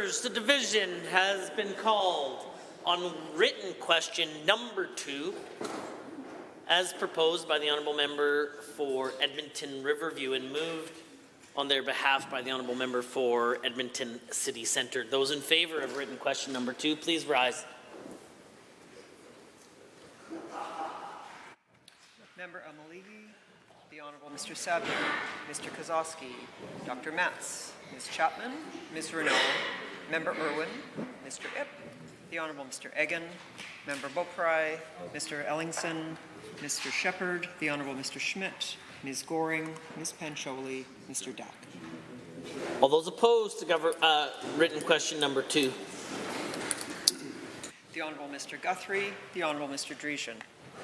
Members, the division has been called on written question number 2 as proposed by the Honourable Member for Edmonton Riverview and moved on their behalf by the Honourable Member for Edmonton City Centre. Those in favour of written question number 2, please rise. Member Amaligi, the Honourable Mr. Savier, Mr. Kozowski, Dr. Metz, Ms. Chapman, Ms. Renault, Member Irwin, Mr. Ip, the Honourable Mr. Egan, Member Beaupre, Mr. Ellingson, Mr. Shepherd, the Honourable Mr. Schmidt, Ms. Goring, Ms. Pancholi, Mr. Dack. All those opposed to written question number 2. The Honourable Mr. Guthrie, the Honourable Mr. Dreeshen,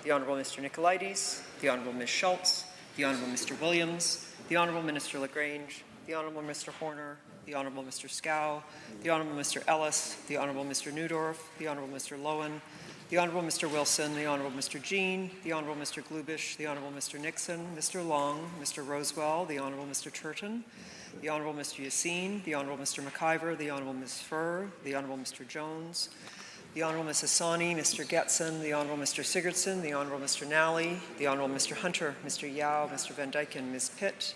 the Honourable Mr. Nicolaides, the Honourable Ms. Schultz, the Honourable Mr. Williams, the Honourable Minister Lagrange, the Honourable Mr. Horner, the Honourable Mr. Scow, the Honourable Mr. Ellis, the Honourable Mr. Neudorf, the Honourable Mr. Lowen, the Honourable Mr. Wilson, the Honourable Mr. Jean, the Honourable Mr. Glubish, the Honourable Mr. Nixon, Mr. Long, Mr. Rosewell, the Honourable Mr. Turton, the Honourable Mr. Yassine, the Honourable Mr. McIver, the Honourable Ms. Furr, the Honourable Mr. Jones, the Honourable Ms. Hassani, Mr. Getson, the Honourable Mr. Sigurdsson, the Honourable Mr. Nally, the Honourable Mr. Hunter, Mr. Yao, Mr. Van Dyken, Ms. Pitt,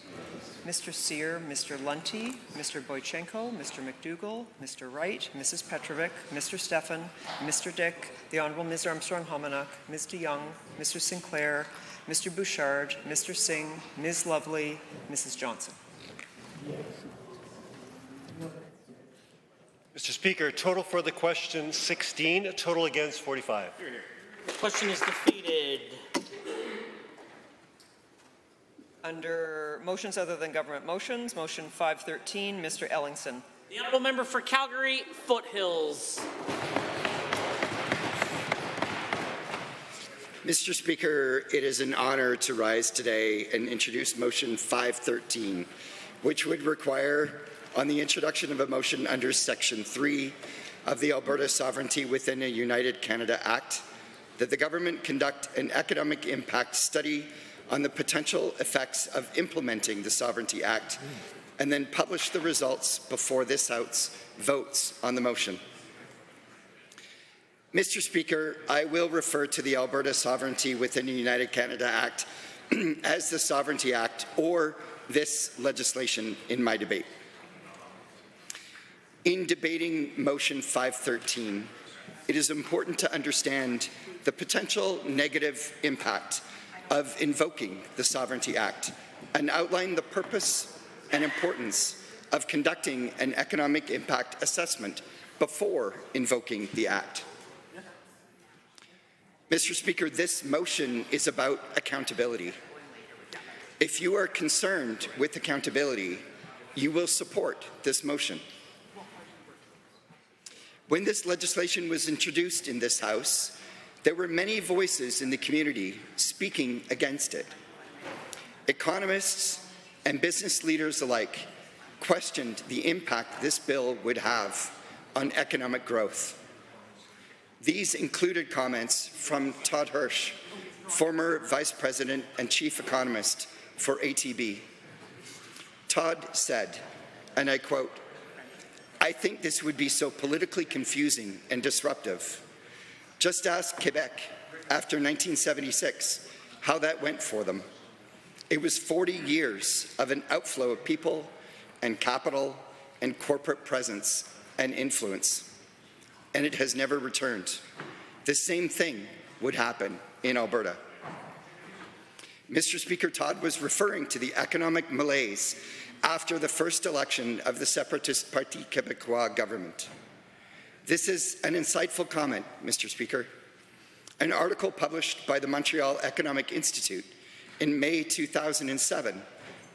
Mr. Sear, Mr. Lunty, Mr. Boychenko, Mr. McDougall, Mr. Wright, Mrs. Petrovic, Mr. Stefan, Mr. Dick, the Honourable Ms. Armstrong-Homenuk, Ms. DeYoung, Mr. Sinclair, Mr. Bouchard, Mr. Singh, Ms. Lovely, Mrs. Johnson. Mr. Speaker, total for the question 16, total against 45. Question is defeated. Under motions other than government motions, motion 513, Mr. Ellingson. The Honourable Member for Calgary Foothills. Mr. Speaker, it is an honour to rise today and introduce motion 513, which would require, on the introduction of a motion under Section 3 of the Alberta Sovereignty Within a United Canada Act, that the government conduct an economic impact study on the potential effects of implementing the Sovereignty Act, and then publish the results before this House votes on the motion. Mr. Speaker, I will refer to the Alberta Sovereignty Within the United Canada Act as the Sovereignty Act or this legislation in my debate. In debating motion 513, it is important to understand the potential negative impact of invoking the Sovereignty Act and outline the purpose and importance of conducting an economic impact assessment before invoking the Act. Mr. Speaker, this motion is about accountability. If you are concerned with accountability, you will support this motion. When this legislation was introduced in this House, there were many voices in the community speaking against it. Economists and business leaders alike questioned the impact this bill would have on economic growth. These included comments from Todd Hirsch, former Vice President and Chief Economist for ATB. Todd said, and I quote, "I think this would be so politically confusing and disruptive. Just ask Quebec after 1976 how that went for them. It was 40 years of an outflow of people and capital and corporate presence and influence, and it has never returned. The same thing would happen in Alberta." Mr. Speaker, Todd was referring to the economic malaise after the first election of the separatist Parti Québécois government. This is an insightful comment, Mr. Speaker. An article published by the Montreal Economic Institute in May 2007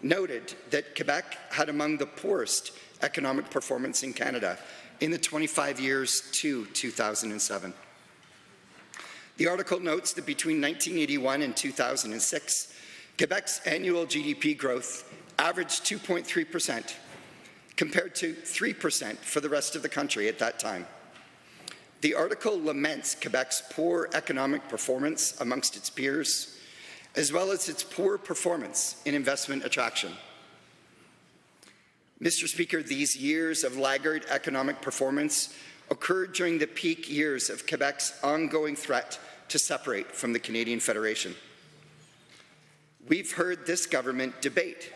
noted that Quebec had among the poorest economic performance in Canada in the 25 years to 2007. The article notes that between 1981 and 2006, Quebec's annual GDP growth averaged 2.3%, compared to 3% for the rest of the country at that time. The article laments Quebec's poor economic performance amongst its peers, as well as its poor performance in investment attraction. Mr. Speaker, these years of laggard economic performance occurred during the peak years of Quebec's ongoing threat to separate from the Canadian Federation. We've heard this government debate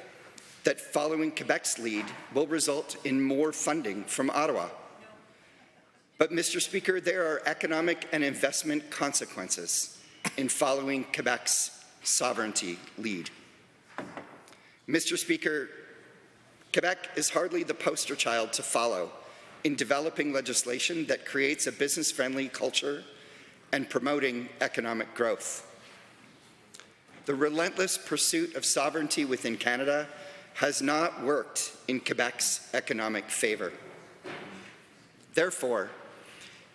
that following Quebec's lead will result in more funding from Ottawa. But, Mr. Speaker, there are economic and investment consequences in following Quebec's sovereignty lead. Mr. Speaker, Quebec is hardly the poster child to follow in developing legislation that creates a business-friendly culture and promoting economic growth. The relentless pursuit of sovereignty within Canada has not worked in Quebec's economic favour. Therefore,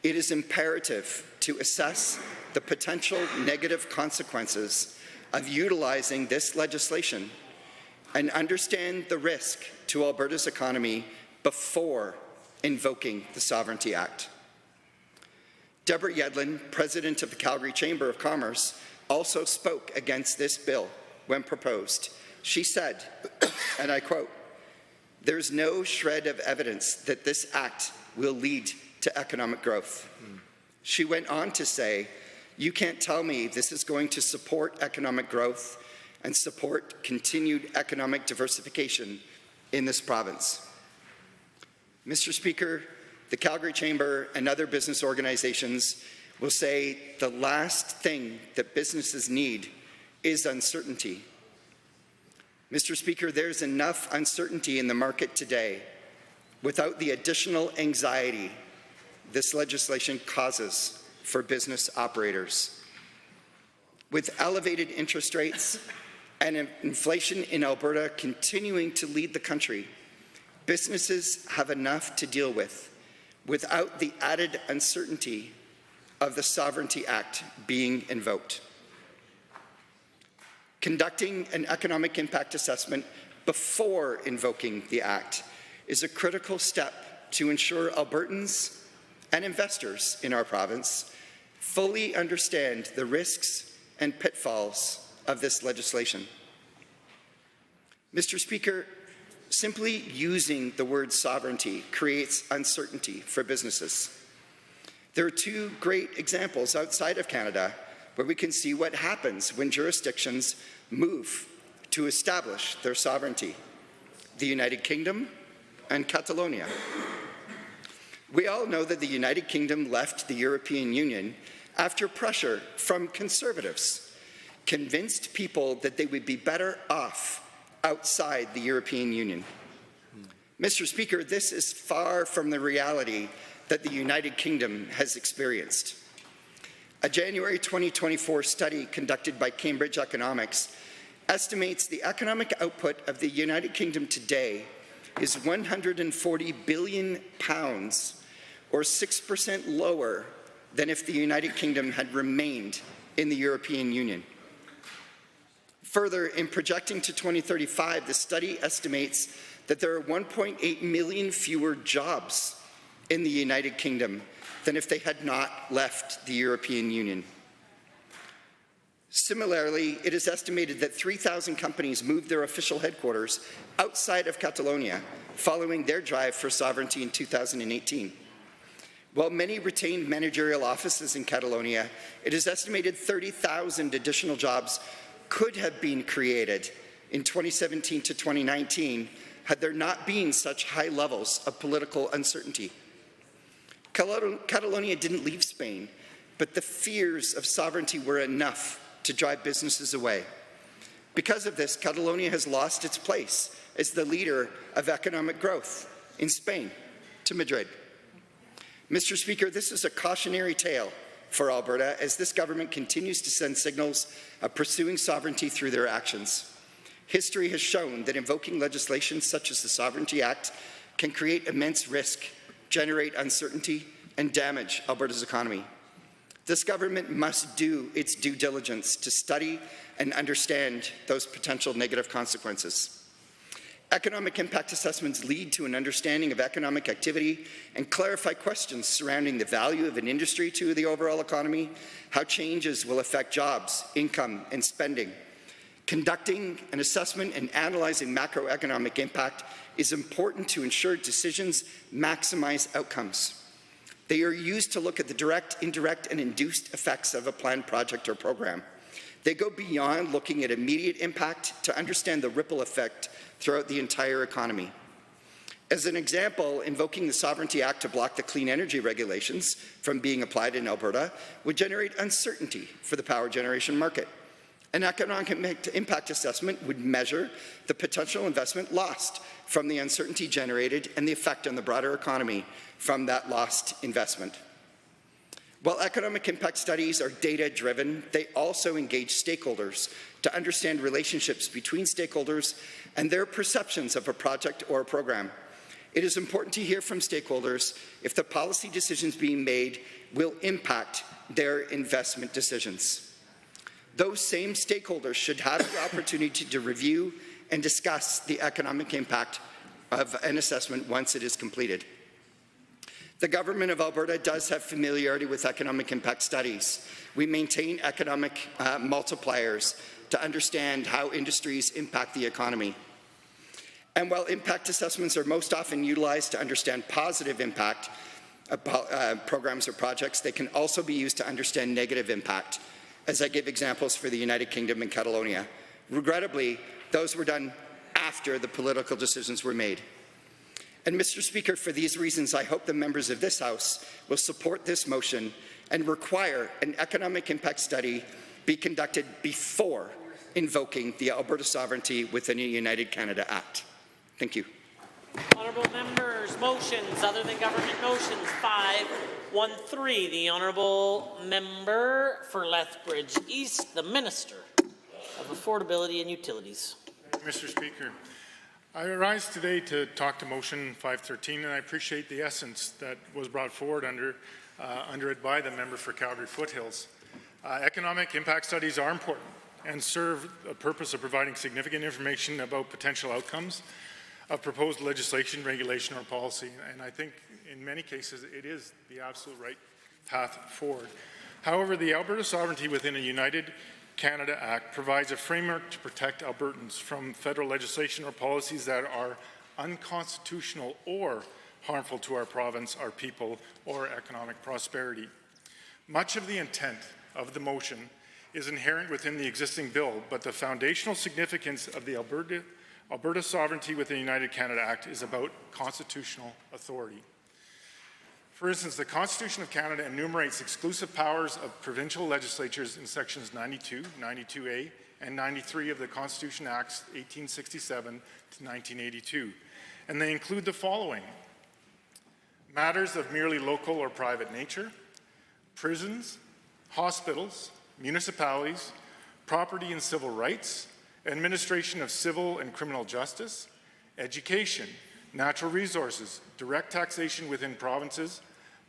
it is imperative to assess the potential negative consequences of utilizing this legislation and understand the risk to Alberta's economy before invoking the Sovereignty Act. Deborah Yedlin, President of the Calgary Chamber of Commerce, also spoke against this bill when proposed. She said, and I quote, "There's no shred of evidence that this act will lead to economic growth." She went on to say, "You can't tell me this is going to support economic growth and support continued economic diversification in this province." Mr. Speaker, the Calgary Chamber and other business organizations will say the last thing that businesses need is uncertainty. Mr. Speaker, there's enough uncertainty in the market today without the additional anxiety this legislation causes for business operators. With elevated interest rates and inflation in Alberta continuing to lead the country, businesses have enough to deal with without the added uncertainty of the Sovereignty Act being invoked. Conducting an economic impact assessment before invoking the Act is a critical step to ensure Albertans and investors in our province fully understand the risks and pitfalls of this legislation. Mr. Speaker, simply using the word sovereignty creates uncertainty for businesses. There are two great examples outside of Canada where we can see what happens when jurisdictions move to establish their sovereignty: the United Kingdom and Catalonia. We all know that the United Kingdom left the European Union after pressure from Conservatives convinced people that they would be better off outside the European Union. Mr. Speaker, this is far from the reality that the United Kingdom has experienced. A January 2024 study conducted by Cambridge Economics estimates the economic output of the United Kingdom today is £140 billion, or 6% lower than if the United Kingdom had remained in the European Union. Further, in projecting to 2035, the study estimates that there are 1.8 million fewer jobs in the United Kingdom than if they had not left the European Union. Similarly, it is estimated that 3,000 companies moved their official headquarters outside of Catalonia following their drive for sovereignty in 2018. While many retained managerial offices in Catalonia, it is estimated 30,000 additional jobs could have been created in 2017 to 2019 had there not been such high levels of political uncertainty. Catalonia didn't leave Spain, but the fears of sovereignty were enough to drive businesses away. Because of this, Catalonia has lost its place as the leader of economic growth in Spain to Madrid. Mr. Speaker, this is a cautionary tale for Alberta as this government continues to send signals of pursuing sovereignty through their actions. History has shown that invoking legislation such as the Sovereignty Act can create immense risk, generate uncertainty, and damage Alberta's economy. This government must do its due diligence to study and understand those potential negative consequences. Economic impact assessments lead to an understanding of economic activity and clarify questions surrounding the value of an industry to the overall economy, how changes will affect jobs, income, and spending, Conducting an assessment and analyzing macroeconomic impact is important to ensure decisions maximize outcomes. They are used to look at the direct, indirect, and induced effects of a planned project or program. They go beyond looking at immediate impact to understand the ripple effect throughout the entire economy. As an example, invoking the Sovereignty Act to block the clean energy regulations from being applied in Alberta would generate uncertainty for the power generation market. An economic impact assessment would measure the potential investment lost from the uncertainty generated and the effect on the broader economy from that lost investment. While economic impact studies are data-driven, they also engage stakeholders to understand relationships between stakeholders and their perceptions of a project or a program. It is important to hear from stakeholders if the policy decisions being made will impact their investment decisions. Those same stakeholders should have the opportunity to review and discuss the economic impact of an assessment once it is completed. The Government of Alberta does have familiarity with economic impact studies. We maintain economic multipliers to understand how industries impact the economy. And while impact assessments are most often utilized to understand positive impact of programs or projects, they can also be used to understand negative impact, as I give examples for the United Kingdom and Catalonia. Regrettably, those were done after the political decisions were made. And Mr. Speaker, for these reasons, I hope the members of this House will support this motion and require an economic impact study be conducted before invoking the Alberta Sovereignty within a United Canada Act. Thank you. Honourable members, motions other than government motions. 513, the Honourable Member for Lethbridge East, the Minister of Affordability and Utilities. Mr. Speaker, I rise today to talk to motion 513, and I appreciate the essence that was brought forward under it by the member for Calgary Foothills. Economic impact studies are important and serve a purpose of providing significant information about potential outcomes of proposed legislation, regulation, or policy. And I think in many cases it is the absolute right path forward. However, the Alberta Sovereignty within a United Canada Act provides a framework to protect Albertans from federal legislation or policies that are unconstitutional or harmful to our province, our people, or economic prosperity. Much of the intent of the motion is inherent within the existing bill, but the foundational significance of the Alberta Sovereignty within the United Canada Act is about constitutional authority. For instance, the Constitution of Canada enumerates exclusive powers of provincial legislatures in sections 92, 92A, and 93 of the Constitution Acts 1867 to 1982. And they include the following: matters of merely local or private nature, prisons, hospitals, municipalities, property and civil rights, administration of civil and criminal justice, education, natural resources, direct taxation within provinces,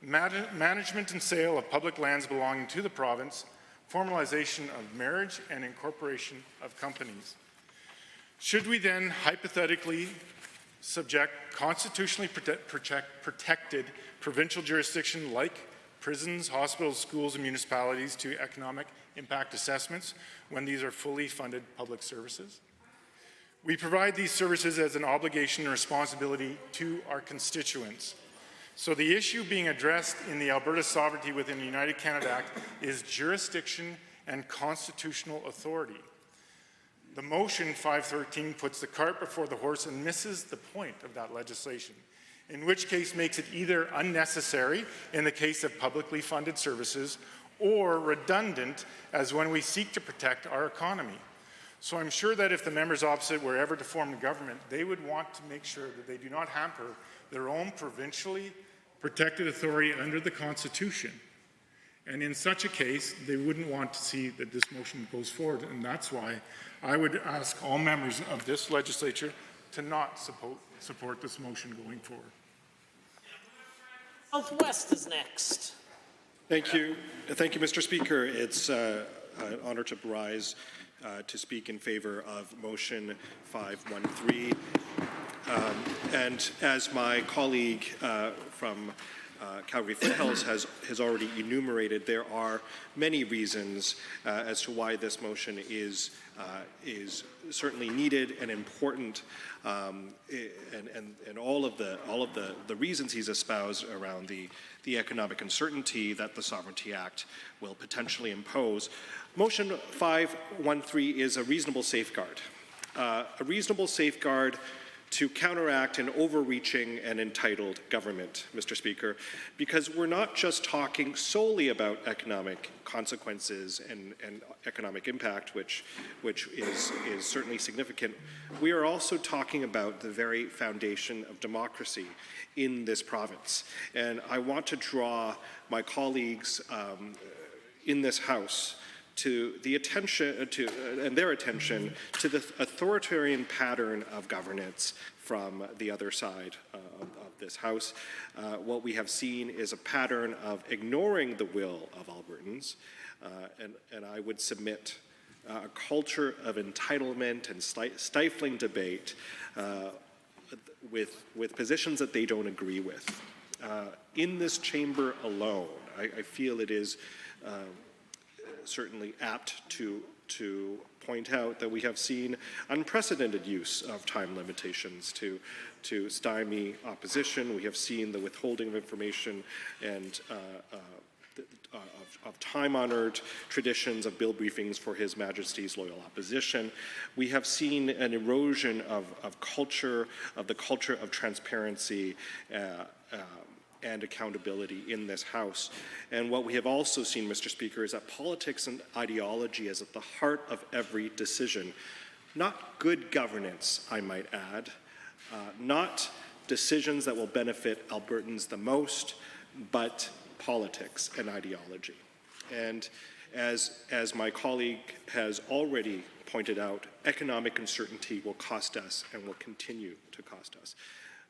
management and sale of public lands belonging to the province, formalization of marriage, and incorporation of companies. Should we then hypothetically subject constitutionally protected provincial jurisdiction like prisons, hospitals, schools, and municipalities to economic impact assessments when these are fully funded public services? We provide these services as an obligation and responsibility to our constituents. So the issue being addressed in the Alberta Sovereignty within the United Canada Act is jurisdiction and constitutional authority. The motion 513 puts the cart before the horse and misses the point of that legislation, in which case makes it either unnecessary in the case of publicly funded services or redundant as when we seek to protect our economy. So I'm sure that if the members opposite were ever to form the government, they would want to make sure that they do not hamper their own provincially protected authority under the Constitution. And in such a case, they wouldn't want to see that this motion goes forward. And that's why I would ask all members of this legislature to not support this motion going forward. Southwest is next. Thank you. Thank you, Mr. Speaker. It's an honor to rise to speak in favor of motion 513. And as my colleague from Calgary Foothills has already enumerated, there are many reasons as to why this motion is certainly needed and important, and all of the reasons he's espoused around the economic uncertainty that the Sovereignty Act will potentially impose. Motion 513 is a reasonable safeguard. A reasonable safeguard to counteract an overreaching and entitled government, Mr. Speaker, because we're not just talking solely about economic consequences and economic impact, which is certainly significant. We are also talking about the very foundation of democracy in this province. And I want to draw my colleagues in this House to the attention and their attention to the authoritarian pattern of governance from the other side of this House. What we have seen is a pattern of ignoring the will of Albertans, and I would submit a culture of entitlement and stifling debate with positions that they don't agree with. In this chamber alone, I feel it is certainly apt to point out that we have seen unprecedented use of time limitations to stymie opposition. We have seen the withholding of information and of time-honored traditions of bill briefings for His Majesty's loyal opposition. We have seen an erosion of the culture of transparency and accountability in this House. And what we have also seen, Mr. Speaker, is that politics and ideology is at the heart of every decision. Not good governance, I might add, not decisions that will benefit Albertans the most, but politics and ideology. And as my colleague has already pointed out, economic uncertainty will cost us and will continue to cost us.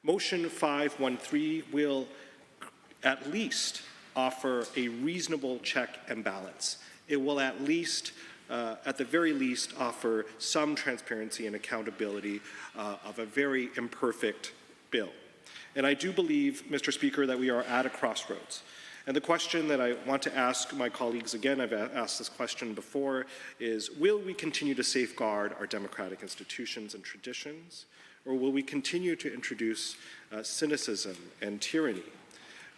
Motion 513 will at least offer a reasonable check and balance. It will at the very least, offer some transparency and accountability of a very imperfect bill. And I do believe, Mr. Speaker, that we are at a crossroads. And the question that I want to ask my colleagues again, I've asked this question before, is will we continue to safeguard our democratic institutions and traditions, or will we continue to introduce cynicism and tyranny,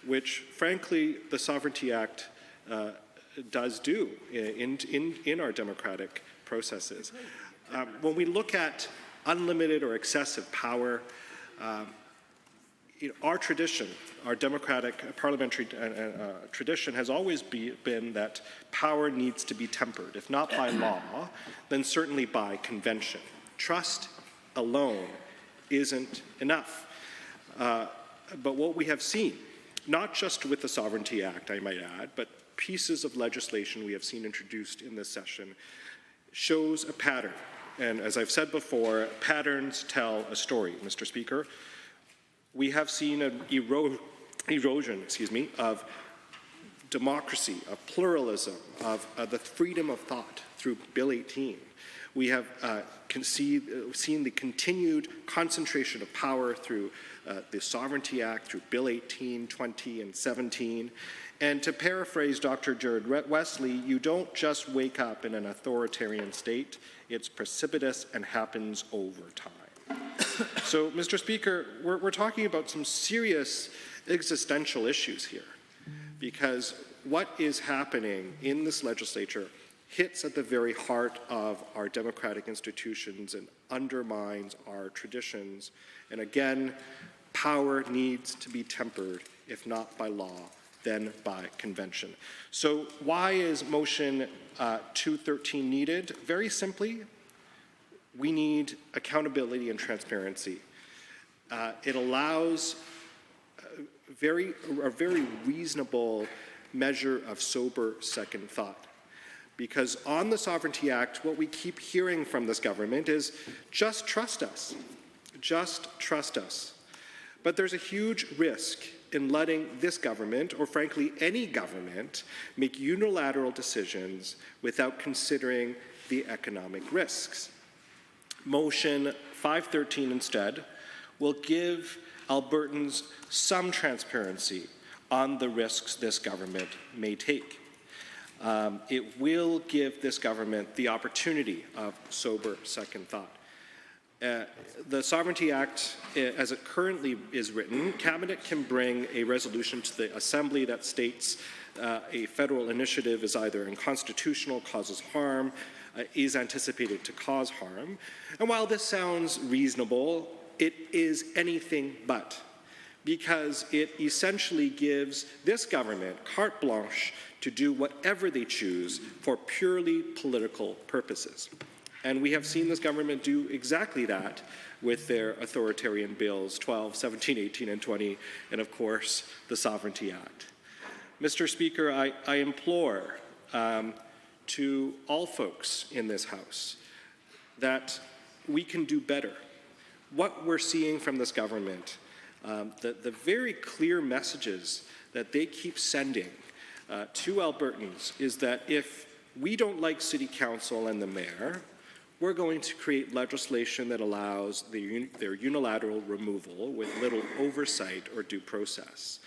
which, frankly, the Sovereignty Act does do in our democratic processes. When we look at unlimited or excessive power, our tradition, our democratic parliamentary tradition has always been that power needs to be tempered, if not by law, then certainly by convention. Trust alone isn't enough. But what we have seen, not just with the Sovereignty Act, I might add, but pieces of legislation we have seen introduced in this session, shows a pattern. And as I've said before, patterns tell a story, Mr. Speaker. We have seen an erosion of democracy, of pluralism, of the freedom of thought through Bill 18. We have seen the continued concentration of power through the Sovereignty Act, through Bill 18, 20, and 17. And to paraphrase Dr. Jared Wesley, you don't just wake up in an authoritarian state, it's precipitous and happens over time. So, Mr. Speaker, we're talking about some serious existential issues here, because what is happening in this legislature hits at the very heart of our democratic institutions and undermines our traditions. And again, power needs to be tempered, if not by law, then by convention. So why is motion 213 needed? Very simply, we need accountability and transparency. It allows a very reasonable measure of sober second thought. Because on the Sovereignty Act, what we keep hearing from this government is, just trust us. Just trust us. But there's a huge risk in letting this government, or frankly any government, make unilateral decisions without considering the economic risks. Motion 513 instead will give Albertans some transparency on the risks this government may take. It will give this government the opportunity of sober second thought. The Sovereignty Act, as it currently is written, Cabinet can bring a resolution to the Assembly that states a federal initiative is either unconstitutional, causes harm, is anticipated to cause harm. And while this sounds reasonable, it is anything but, because it essentially gives this government carte blanche to do whatever they choose for purely political purposes. And we have seen this government do exactly that with their authoritarian bills 12, 17, 18, and 20, and of course, the Sovereignty Act. Mr. Speaker, I implore to all folks in this House that we can do better. What we're seeing from this government, the very clear messages that they keep sending to Albertans is that if we don't like City Council and the Mayor, we're going to create legislation that allows their unilateral removal with little oversight or due process.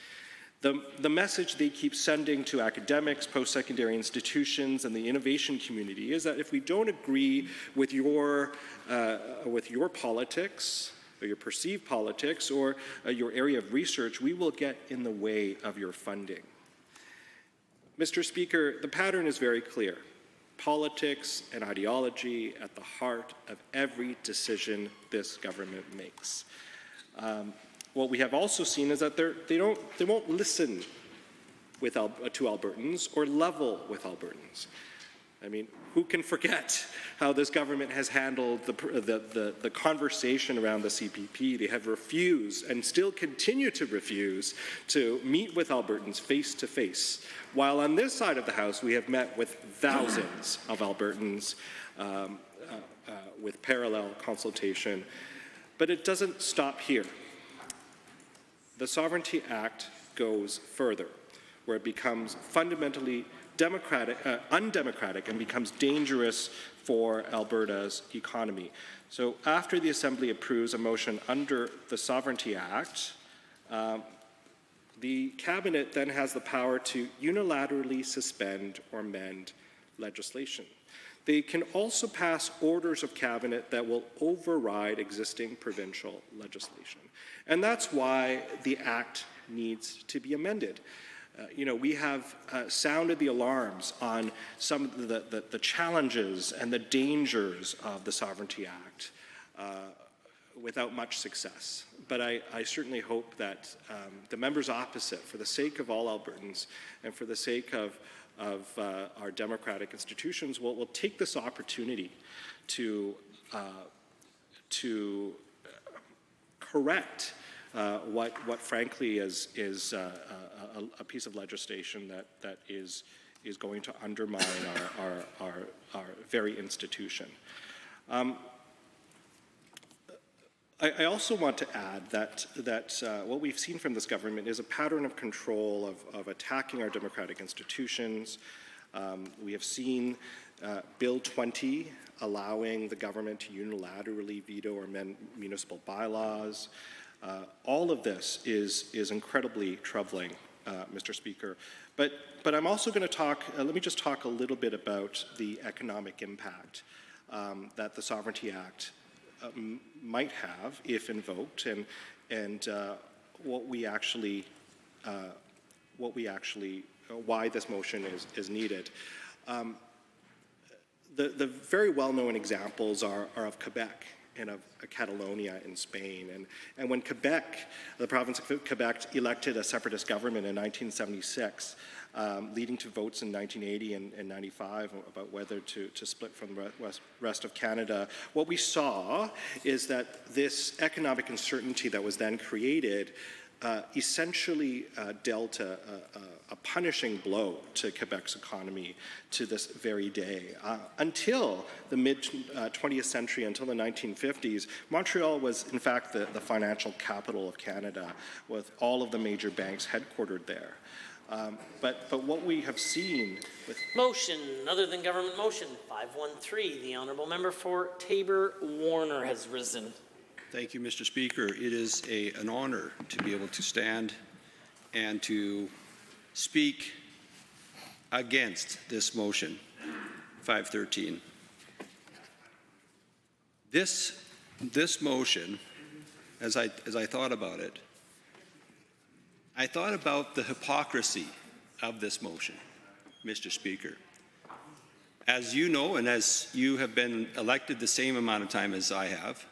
The message they keep sending to academics, post-secondary institutions, and the innovation community is that if we don't agree with your politics, or your perceived politics, or your area of research, we will get in the way of your funding. Mr. Speaker, the pattern is very clear. Politics and ideology at the heart of every decision this government makes. What we have also seen is that they won't listen to Albertans or level with Albertans. I mean, who can forget how this government has handled the conversation around the CPP? They have refused and still continue to refuse to meet with Albertans face to face. While on this side of the House, we have met with thousands of Albertans with parallel consultation. But it doesn't stop here. The Sovereignty Act goes further, where it becomes fundamentally undemocratic and becomes dangerous for Alberta's economy. So after the Assembly approves a motion under the Sovereignty Act, the Cabinet then has the power to unilaterally suspend or amend legislation. They can also pass orders of Cabinet that will override existing provincial legislation. And that's why the Act needs to be amended. We have sounded the alarms on some of the challenges and the dangers of the Sovereignty Act without much success. But I certainly hope that the members opposite, for the sake of all Albertans and for the sake of our democratic institutions, will take this opportunity to correct what frankly is a piece of legislation that is going to undermine our very institution. I also want to add that what we've seen from this government is a pattern of control of attacking our democratic institutions. We have seen Bill 20 allowing the government to unilaterally veto or amend municipal bylaws. All of this is incredibly troubling, Mr. Speaker. But I'm also going to talk, let me just talk a little bit about the economic impact that the Sovereignty Act might have if invoked, and why this motion is needed. The very well-known examples are of Quebec and of Catalonia in Spain. And when Quebec, the province of Quebec, elected a separatist government in 1976, leading to votes in 1980 and 95 about whether to split from the rest of Canada, what we saw is that this economic uncertainty that was then created essentially dealt a punishing blow to Quebec's economy to this very day. Until the mid-20th century, until the 1950s, Montreal was in fact the financial capital of Canada, with all of the major banks headquartered there. But what we have seen with... Motion, other than government motion, 513. The honourable member for Taber-Warner has risen. Thank you, Mr. Speaker. It is an honor to be able to stand and to speak against this motion, 513. This motion, as I thought about it, I thought about the hypocrisy of this motion, Mr. Speaker. As you know, and as you have been elected the same amount of time as I have,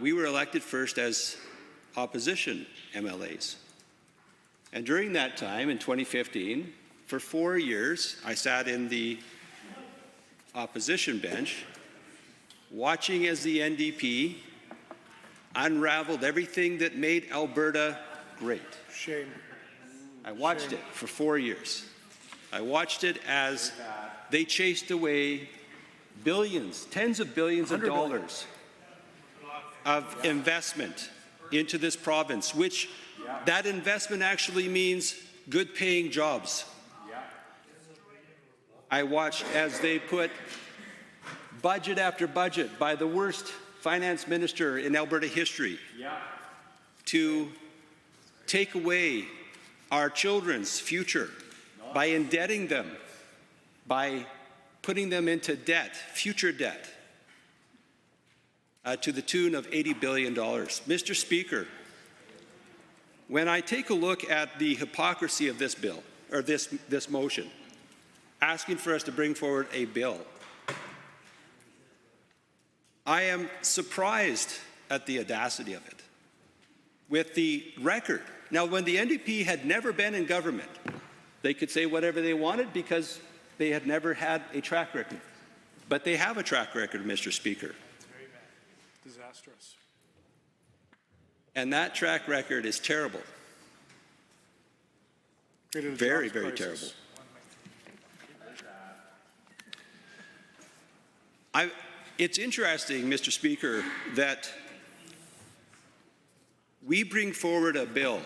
we were elected first as opposition MLAs. And during that time, in 2015, for 4 years, I sat in the opposition bench, watching as the NDP unraveled everything that made Alberta great. Shame. I watched it for 4 years. I watched it as they chased away billions, tens of billions of dollars of investment into this province, which that investment actually means good paying jobs. I watched as they put budget after budget by the worst finance minister in Alberta history to take away our children's future by indebting them, by putting them into debt, future debt, to the tune of $80 billion. Mr. Speaker, when I take a look at the hypocrisy of this bill, or this motion, asking for us to bring forward a bill, I am surprised at the audacity of it. With the record, now when the NDP had never been in government, they could say whatever they wanted because they had never had a track record. But they have a track record, Mr. Speaker. Disastrous. And that track record is terrible. Very, very terrible. It's interesting, Mr. Speaker, that we bring forward a bill,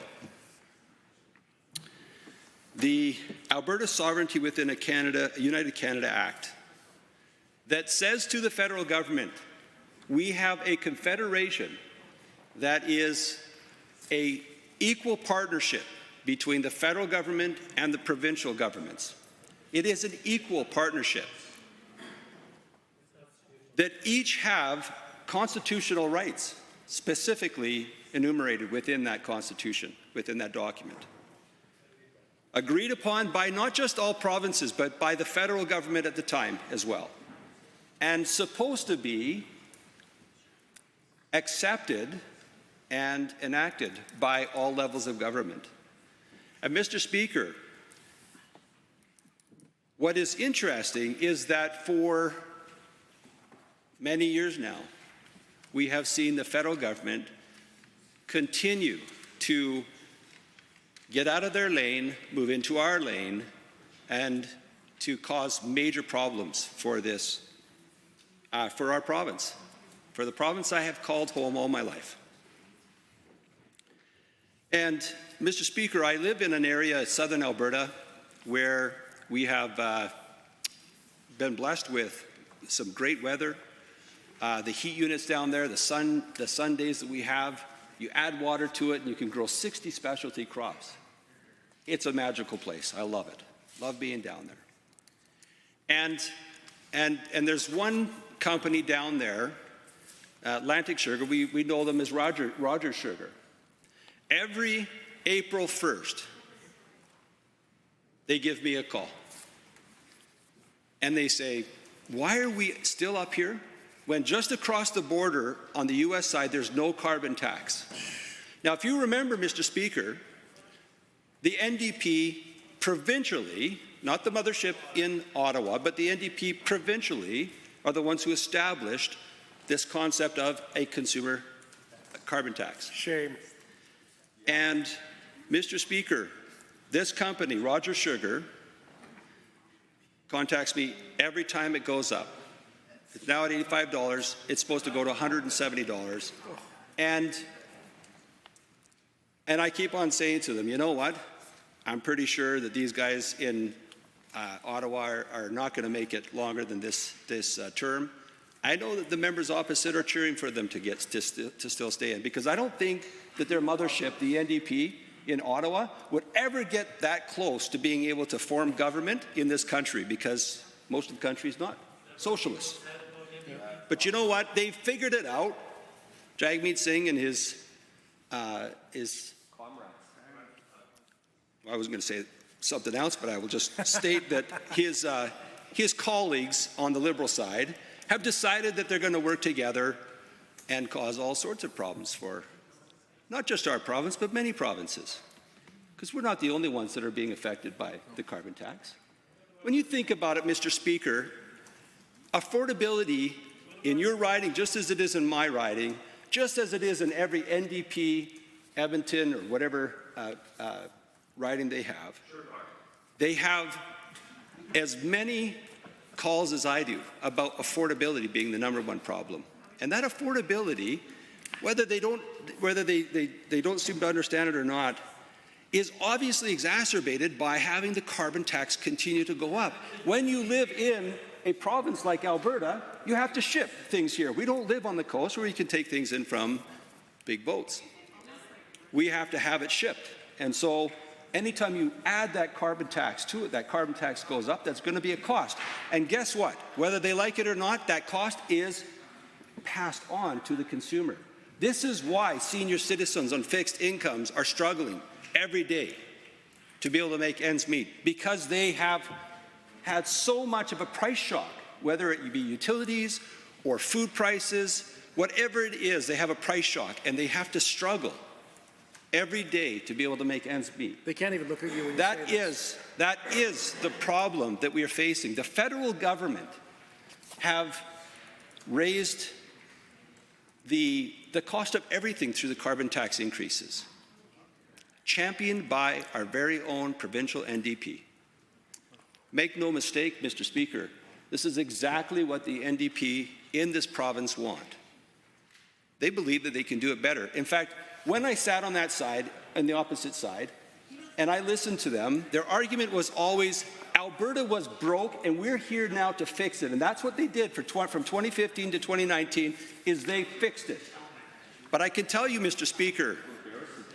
the Alberta Sovereignty Within a United Canada Act, that says to the federal government, we have a confederation that is an equal partnership between the federal government and the provincial governments. It is an equal partnership that each have constitutional rights specifically enumerated within that Constitution, within that document. Agreed upon by not just all provinces, but by the federal government at the time as well. And supposed to be accepted and enacted by all levels of government. And Mr. Speaker, what is interesting is that for many years now, we have seen the federal government continue to get out of their lane, move into our lane, and to cause major problems for this, for our province, for the province I have called home all my life. And Mr. Speaker, I live in an area, southern Alberta, where we have been blessed with some great weather. The heat units down there, the sun days that we have, you add water to it and you can grow 60 specialty crops. It's a magical place. I love it. Love being down there. And there's one company down there, Atlantic Sugar, we know them as Rogers Sugar. Every April 1st, they give me a call. And they say, why are we still up here when just across the border on the US side there's no carbon tax? Now, if you remember, Mr. Speaker, the NDP provincially, not the mothership in Ottawa, but the NDP provincially are the ones who established this concept of a consumer carbon tax. Shame. And Mr. Speaker, this company, Rogers Sugar, contacts me every time it goes up. It's now at $85. It's supposed to go to $170. And I keep on saying to them, you know what? I'm pretty sure that these guys in Ottawa are not going to make it longer than this term. I know that the members opposite are cheering for them to still stay in, because I don't think that their mothership, the NDP, in Ottawa would ever get that close to being able to form government in this country, because most of the country is not socialist. But you know what? They figured it out. Jagmeet Singh and his comrades. I was going to say something else, but I will just state that his colleagues on the Liberal side have decided that they're going to work together and cause all sorts of problems for not just our province, but many provinces. Because we're not the only ones that are being affected by the carbon tax. When you think about it, Mr. Speaker, affordability in your riding, just as it is in my riding, just as it is in every NDP, Edmonton, or whatever riding they have as many calls as I do about affordability being the #1 problem. And that affordability, whether they don't seem to understand it or not, is obviously exacerbated by having the carbon tax continue to go up. When you live in a province like Alberta, you have to ship things here. We don't live on the coast where you can take things in from big boats. We have to have it shipped. And so anytime you add that carbon tax to it, that carbon tax goes up, that's going to be a cost. And guess what? Whether they like it or not, that cost is passed on to the consumer. This is why senior citizens on fixed incomes are struggling every day to be able to make ends meet, because they have had so much of a price shock, whether it be utilities or food prices, whatever it is, they have a price shock, and they have to struggle every day to be able to make ends meet. They can't even look at you when you that say is that is the problem that we are facing. The federal government have raised the cost of everything through the carbon tax increases, championed by our very own provincial NDP. Make no mistake, Mr. Speaker, this is exactly what the NDP in this province want. They believe that they can do it better. In fact, when I sat on that side, on the opposite side, and I listened to them, their argument was always, Alberta was broke and we're here now to fix it. And that's what they did from 2015 to 2019, is they fixed it. But I can tell you, Mr. Speaker,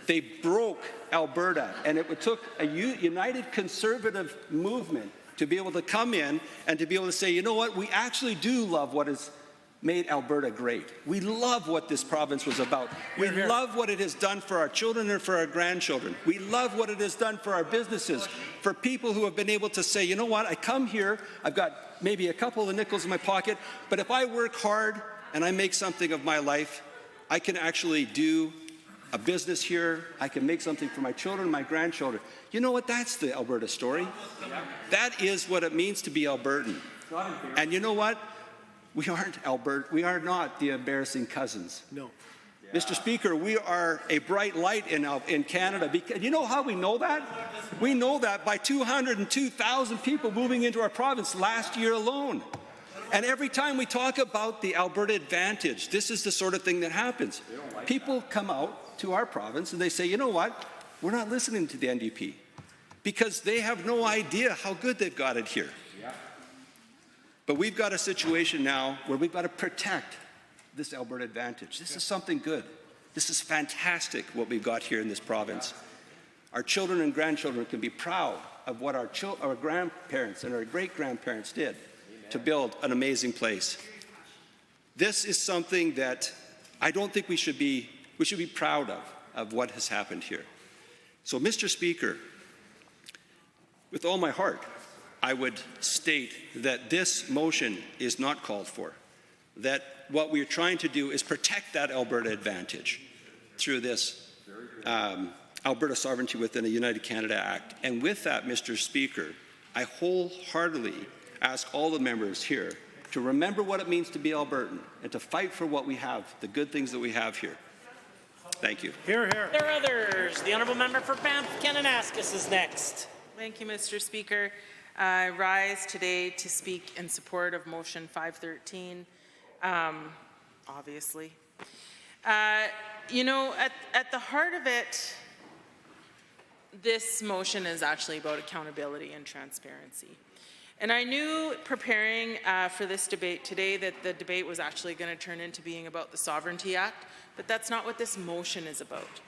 they broke Alberta, and it took a united conservative movement to be able to come in and to be able to say, you know what, we actually do love what has made Alberta great. We love what this province was about. We love what it has done for our children and for our grandchildren. We love what it has done for our businesses, for people who have been able to say, you know what, I come here, I've got maybe a couple of nickels in my pocket, but if I work hard and I make something of my life, I can actually do a business here, I can make something for my children, my grandchildren. You know what, that's the Alberta story. That is what it means to be Albertan. And you know what? We are not the embarrassing cousins. No. Mr. Speaker, we are a bright light in Canada. Because, you know how we know that? We know that by 202,000 people moving into our province last year alone. And every time we talk about the Alberta advantage, this is the sort of thing that happens. People come out to our province and they say, you know what? We're not listening to the NDP, because they have no idea how good they've got it here. But we've got a situation now where we've got to protect this Alberta advantage. This is something good. This is fantastic what we've got here in this province. Our children and grandchildren can be proud of what our grandparents and our great-grandparents did to build an amazing place. This is something that I don't think we should be proud of what has happened here. So, Mr. Speaker, with all my heart, I would state that this motion is not called for, that what we're trying to do is protect that Alberta advantage through this Alberta Sovereignty Within a United Canada Act. And with that, Mr. Speaker, I wholeheartedly ask all the members here to remember what it means to be Albertan and to fight for what we have, the good things that we have here. Thank you. Hear, hear. There are others. The Honourable Member for Banff-Kananaskis is next. Thank you, Mr. Speaker. I rise today to speak in support of motion 513, obviously. You know, at the heart of it, this motion is actually about accountability and transparency. And I knew preparing for this debate today that the debate was actually going to turn into being about the Sovereignty Act, but that's not what this motion is about.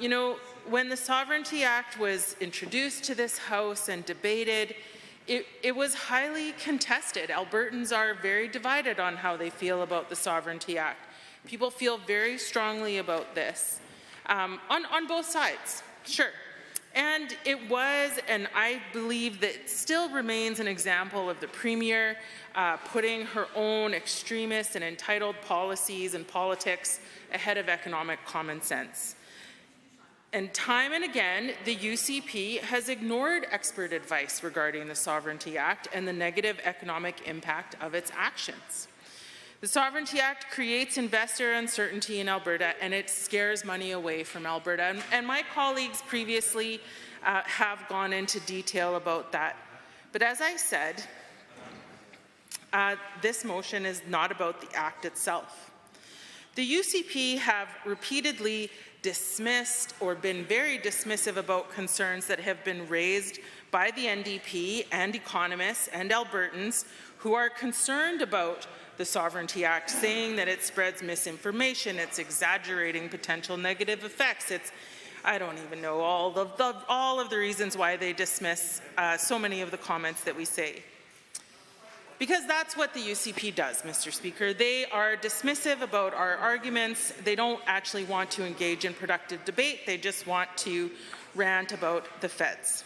You know, when the Sovereignty Act was introduced to this House and debated, it was highly contested. Albertans are very divided on how they feel about the Sovereignty Act. People feel very strongly about this on both sides, sure. And it was, and I believe that it still remains, an example of the Premier putting her own extremist and entitled policies and politics ahead of economic common sense. And time and again, the UCP has ignored expert advice regarding the Sovereignty Act and the negative economic impact of its actions. The Sovereignty Act creates investor uncertainty in Alberta, and it scares money away from Alberta. And my colleagues previously have gone into detail about that. But as I said, this motion is not about the Act itself. The UCP have repeatedly dismissed or been very dismissive about concerns that have been raised by the NDP and economists and Albertans who are concerned about the Sovereignty Act, saying that it spreads misinformation, it's exaggerating potential negative effects, I don't even know all of the reasons why they dismiss so many of the comments that we say. Because that's what the UCP does, Mr. Speaker. They are dismissive about our arguments. They don't actually want to engage in productive debate. They just want to rant about the feds.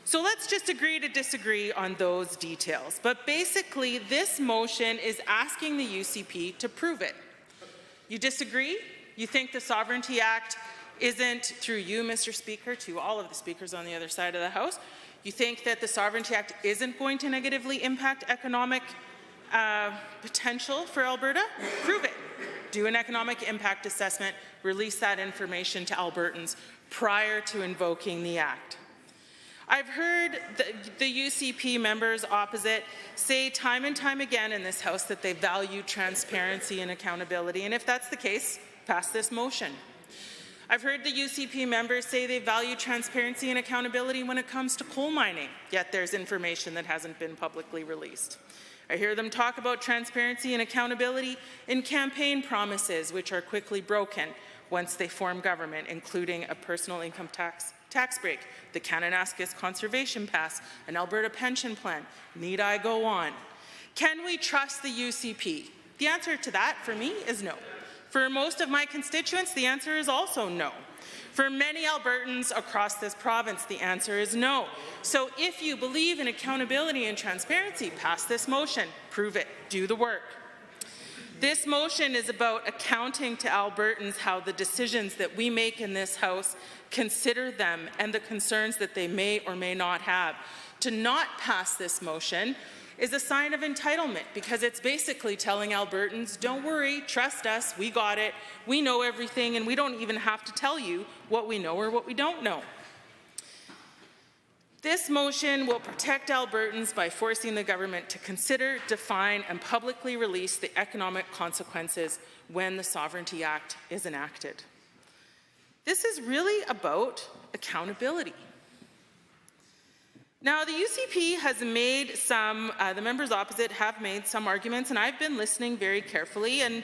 So let's just agree to disagree on those details. But basically, this motion is asking the UCP to prove it. You disagree? You think the Sovereignty Act isn't, through you, Mr. Speaker, to all of the speakers on the other side of the House, you think that the Sovereignty Act isn't going to negatively impact economic potential for Alberta? Prove it. Do an economic impact assessment, release that information to Albertans prior to invoking the Act. I've heard the UCP members opposite say time and time again in this House that they value transparency and accountability, and if that's the case, pass this motion. I've heard the UCP members say they value transparency and accountability when it comes to coal mining, yet there's information that hasn't been publicly released. I hear them talk about transparency and accountability in campaign promises, which are quickly broken once they form government, including a personal income tax break, the Kananaskis Conservation Pass, an Alberta pension plan. Need I go on? Can we trust the UCP? The answer to that, for me, is no. For most of my constituents, the answer is also no. For many Albertans across this province, the answer is no. So if you believe in accountability and transparency, pass this motion. Prove it. Do the work. This motion is about accounting to Albertans how the decisions that we make in this House consider them and the concerns that they may or may not have. To not pass this motion is a sign of entitlement, because it's basically telling Albertans, don't worry, trust us, we got it, we know everything, and we don't even have to tell you what we know or what we don't know. This motion will protect Albertans by forcing the government to consider, define, and publicly release the economic consequences when the Sovereignty Act is enacted. This is really about accountability. Now, the UCP has made the members opposite have made some arguments, and I've been listening very carefully, and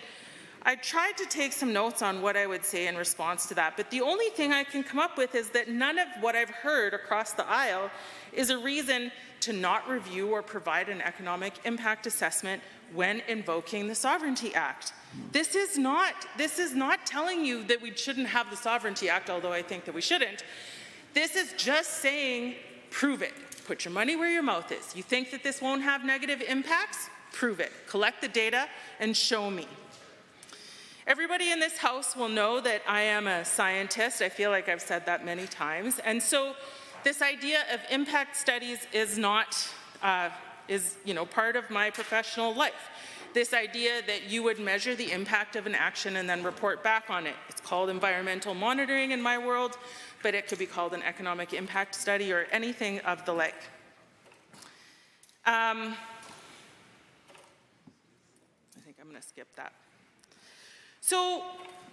I tried to take some notes on what I would say in response to that, but the only thing I can come up with is that none of what I've heard across the aisle is a reason to not review or provide an economic impact assessment when invoking the Sovereignty Act. This is not telling you that we shouldn't have the Sovereignty Act, although I think that we shouldn't. This is just saying, prove it. Put your money where your mouth is. You think that this won't have negative impacts? Prove it. Collect the data and show me. Everybody in this House will know that I am a scientist. I feel like I've said that many times. And so this idea of impact studies is part of my professional life. This idea that you would measure the impact of an action and then report back on it. It's called environmental monitoring in my world, but it could be called an economic impact study or anything of the like. I think I'm going to skip that. So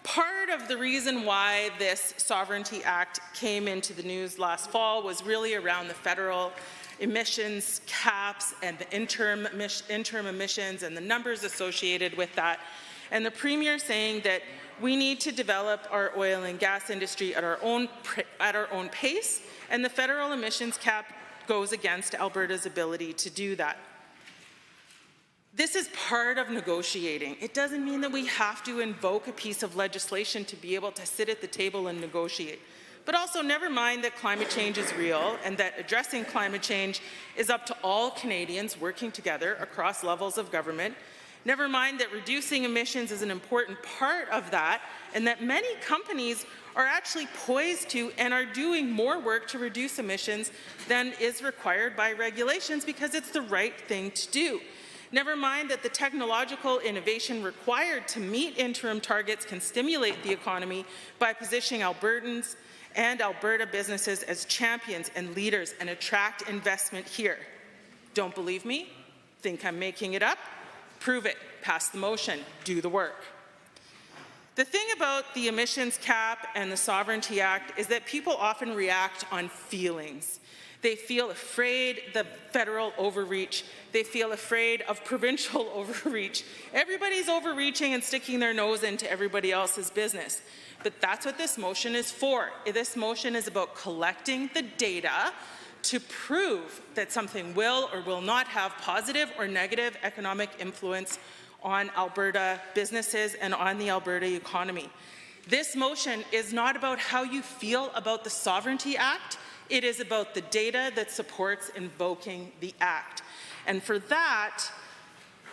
part of the reason why this Sovereignty Act came into the news last fall was really around the federal emissions caps and the interim emissions and the numbers associated with that. And the Premier saying that We need to develop our oil and gas industry at our own pace, and the federal emissions cap goes against Alberta's ability to do that. This is part of negotiating. It doesn't mean that we have to invoke a piece of legislation to be able to sit at the table and negotiate. But also, never mind that climate change is real and that addressing climate change is up to all Canadians working together across levels of government. Never mind that reducing emissions is an important part of that, and that many companies are actually poised to and are doing more work to reduce emissions than is required by regulations because it's the right thing to do. Never mind that the technological innovation required to meet interim targets can stimulate the economy by positioning Albertans and Alberta businesses as champions and leaders and attract investment here. Don't believe me? Think I'm making it up? Prove it. Pass the motion. Do the work. The thing about the emissions cap and the Sovereignty Act is that people often react on feelings. They feel afraid of federal overreach. They feel afraid of provincial overreach. Everybody's overreaching and sticking their nose into everybody else's business. But that's what this motion is for. This motion is about collecting the data to prove that something will or will not have positive or negative economic influence on Alberta businesses and on the Alberta economy. This motion is not about how you feel about the Sovereignty Act. It is about the data that supports invoking the Act. And for that,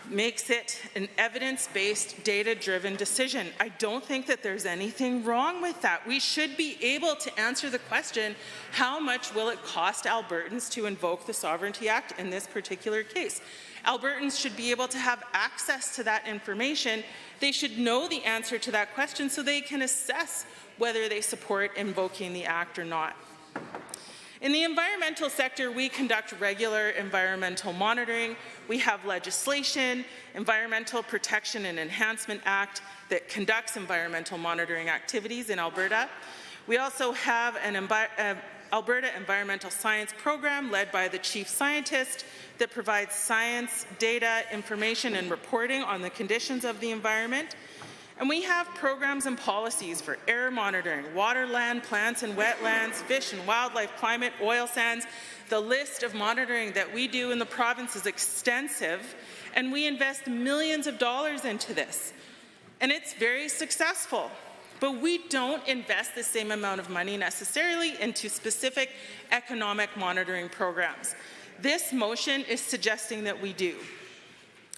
makes it an evidence-based, data-driven decision. I don't think that there's anything wrong with that. We should be able to answer the question, how much will it cost Albertans to invoke the Sovereignty Act in this particular case? Albertans should be able to have access to that information. They should know the answer to that question so they can assess whether they support invoking the Act or not. In the environmental sector, we conduct regular environmental monitoring. We have legislation, Environmental Protection and Enhancement Act, that conducts environmental monitoring activities in Alberta. We also have an Alberta Environmental Science Program led by the Chief Scientist that provides science, data, information, and reporting on the conditions of the environment. And we have programs and policies for air monitoring, water, land, plants and wetlands, fish and wildlife, climate, oil sands. The list of monitoring that we do in the province is extensive, and we invest millions of dollars into this. And it's very successful. But we don't invest the same amount of money necessarily into specific economic monitoring programs. This motion is suggesting that we do.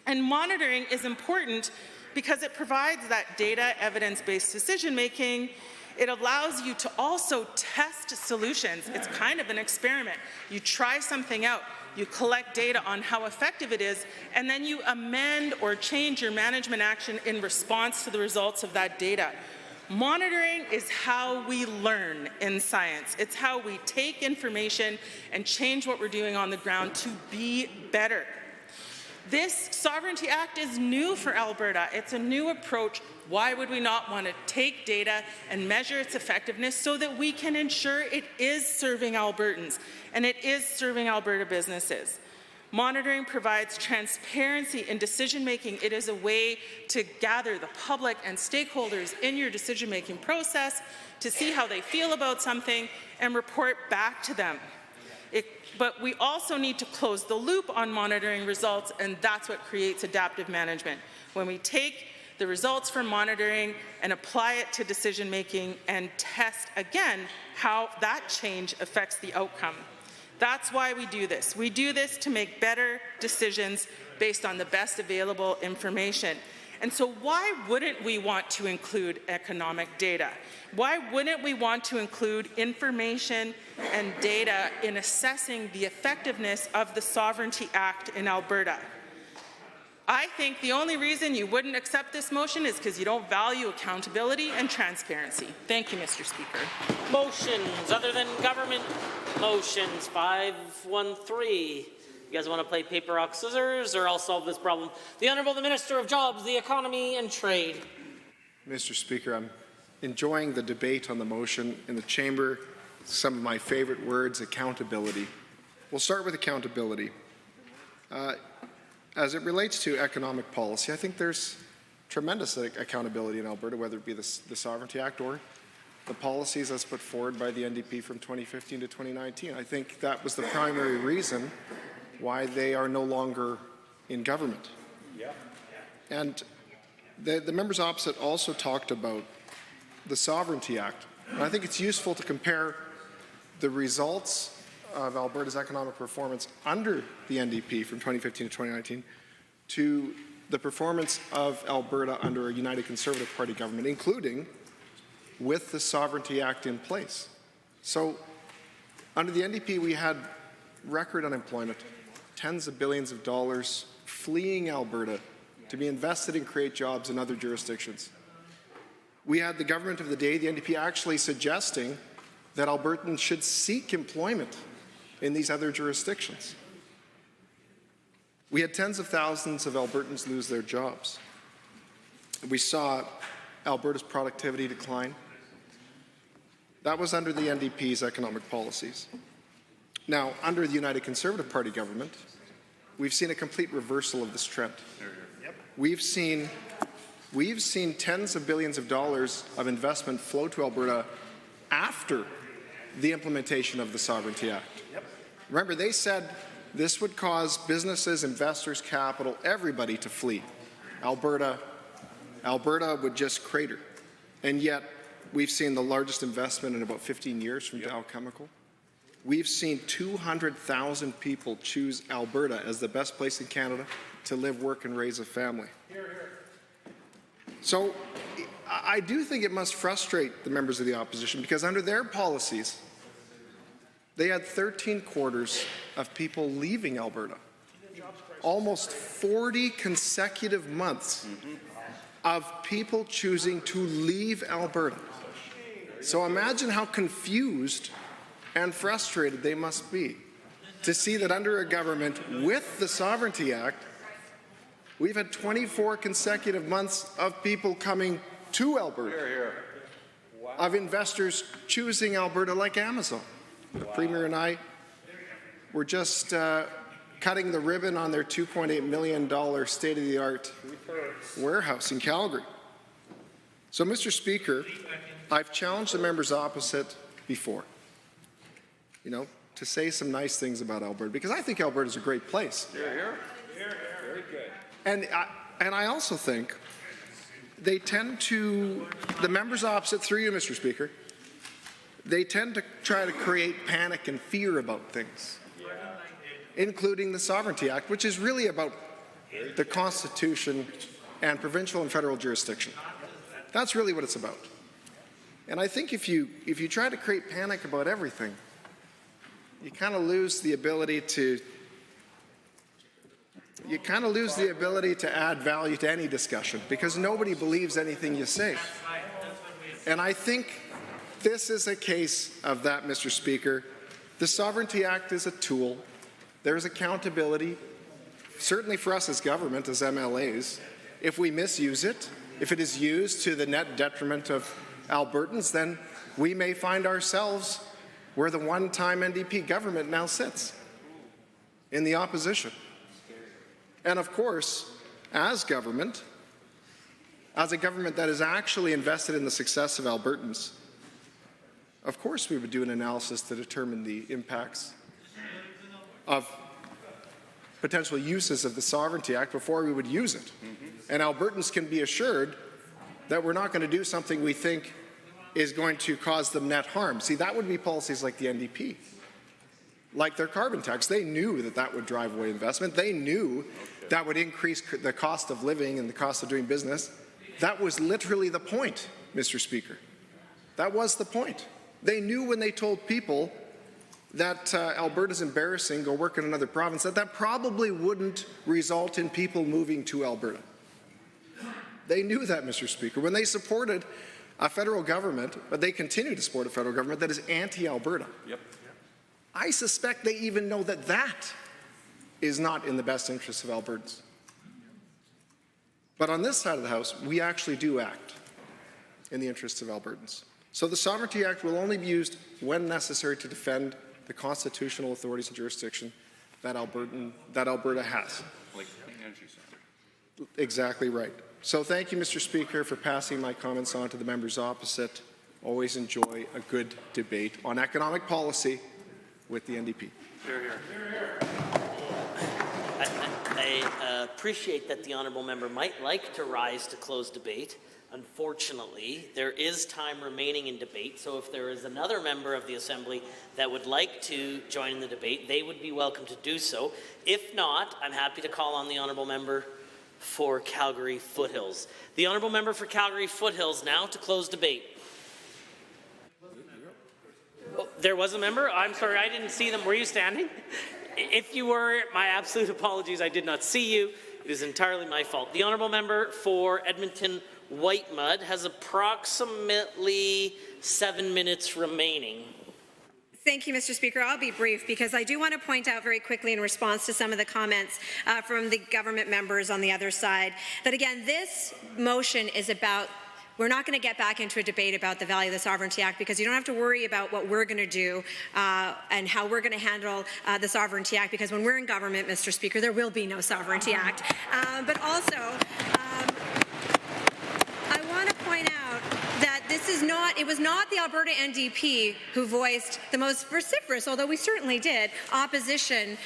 And monitoring is important because it provides that data, evidence-based decision-making. It allows you to also test solutions. It's kind of an experiment. You try something out, you collect data on how effective it is, and then you amend or change your management action in response to the results of that data. Monitoring is how we learn in science. It's how we take information and change what we're doing on the ground to be better. This Sovereignty Act is new for Alberta. It's a new approach. Why would we not want to take data and measure its effectiveness so that we can ensure it is serving Albertans and it is serving Alberta businesses? Monitoring provides transparency in decision-making. It is a way to gather the public and stakeholders in your decision-making process to see how they feel about something and report back to them. But we also need to close the loop on monitoring results, and that's what creates adaptive management. When we take the results from monitoring and apply it to decision-making and test again how that change affects the outcome. That's why we do this. We do this to make better decisions based on the best available information. And so why wouldn't we want to include economic data? Why wouldn't we want to include information and data in assessing the effectiveness of the Sovereignty Act in Alberta? I think the only reason you wouldn't accept this motion is because you don't value accountability and transparency. Thank you, Mr. Speaker. Motions other than government motions. 513. You guys want to play paper, rock, scissors, or I'll solve this problem? The Honourable the Minister of Jobs, the Economy and Trade. Mr. Speaker, I'm enjoying the debate on the motion in the chamber. Some of my favorite words, accountability. We'll start with accountability. As it relates to economic policy, I think there's tremendous accountability in Alberta, whether it be the Sovereignty Act or the policies as put forward by the NDP from 2015 to 2019. I think that was the primary reason why they are no longer in government. Yeah. And the members opposite also talked about the Sovereignty Act. And I think it's useful to compare the results of Alberta's economic performance under the NDP from 2015 to 2019 to the performance of Alberta under a United Conservative Party government, including with the Sovereignty Act in place. So under the NDP, we had record unemployment, tens of billions of dollars fleeing Alberta to be invested and create jobs in other jurisdictions. We had the government of the day, the NDP, actually suggesting that Albertans should seek employment in these other jurisdictions. We had tens of thousands of Albertans lose their jobs. We saw Alberta's productivity decline. That was under the NDP's economic policies. Now, under the United Conservative Party government, we've seen a complete reversal of this trend. We've seen tens of billions of dollars of investment flow to Alberta after the implementation of the Sovereignty Act. Remember, they said this would cause businesses, investors, capital, everybody to flee. Alberta would just crater. And yet, we've seen the largest investment in about 15 years from Dow Chemical. We've seen 200,000 people choose Alberta as the best place in Canada to live, work, and raise a family. So I do think it must frustrate the members of the opposition, because under their policies, they had 13 quarters of people leaving Alberta. Almost 40 consecutive months of people choosing to leave Alberta. So imagine how confused and frustrated they must be to see that under a government with the Sovereignty Act, we've had 24 consecutive months of people coming to Alberta, of investors choosing Alberta like Amazon. The Premier and I were just cutting the ribbon on their $2.8 million state-of-the-art warehouse in Calgary. So, Mr. Speaker, I've challenged the members opposite before, to say some nice things about Alberta, because I think Alberta is a great place. Very good. And I also think they tend to, the members opposite, through you, Mr. Speaker, they tend to try to create panic and fear about things, including the Sovereignty Act, which is really about the Constitution and provincial and federal jurisdiction. That's really what it's about. And I think if you try to create panic about everything, you kind of lose the ability to add value to any discussion, because nobody believes anything you say. And I think this is a case of that, Mr. Speaker. The Sovereignty Act is a tool. There's accountability, certainly for us as government, as MLAs. If we misuse it, if it is used to the net detriment of Albertans, then we may find ourselves where the one-time NDP government now sits, in the opposition. And of course, as a government that is actually invested in the success of Albertans, of course we would do an analysis to determine the impacts of potential uses of the Sovereignty Act before we would use it. And Albertans can be assured that we're not going to do something we think is going to cause them net harm. See, that would be policies like the NDP, like their carbon tax. They knew that that would drive away investment. They knew that would increase the cost of living and the cost of doing business. That was literally the point, Mr. Speaker. That was the point. They knew when they told people that Alberta's embarrassing, go work in another province, that probably wouldn't result in people moving to Alberta. They knew that, Mr. Speaker. When they supported a federal government, but they continue to support a federal government that is anti-Alberta. Yep. I suspect they even know that that is not in the best interests of Albertans. But on this side of the House, we actually do act in the interests of Albertans. So the Sovereignty Act will only be used when necessary to defend the constitutional authorities and jurisdiction that Alberta has. Like the energy sector. Exactly right. So thank you, Mr. Speaker, for passing my comments on to the members opposite. Always enjoy a good debate on economic policy with the NDP. Hear, hear. I appreciate that the honourable member might like to rise to close debate. Unfortunately, there is time remaining in debate, so if there is another member of the Assembly that would like to join in the debate, they would be welcome to do so. If not, I'm happy to call on the honourable member for Calgary Foothills. The honourable member for Calgary Foothills now to close debate. Oh, there was a member? I'm sorry, I didn't see them. Were you standing? If you were, my absolute apologies. I did not see you. It is entirely my fault. The honourable member for Edmonton Whitemud has approximately 7 minutes remaining. Thank you, Mr. Speaker. I'll be brief because I do want to point out very quickly in response to some of the comments from the government members on the other side that, again, this motion is about we're not going to get back into a debate about the value of the Sovereignty Act because you don't have to worry about what we're going to do and how we're going to handle the Sovereignty Act because when we're in government, Mr. Speaker, there will be no Sovereignty Act. But also, I want to point out that it was not the Alberta NDP who voiced the most vociferous, although we certainly did, opposition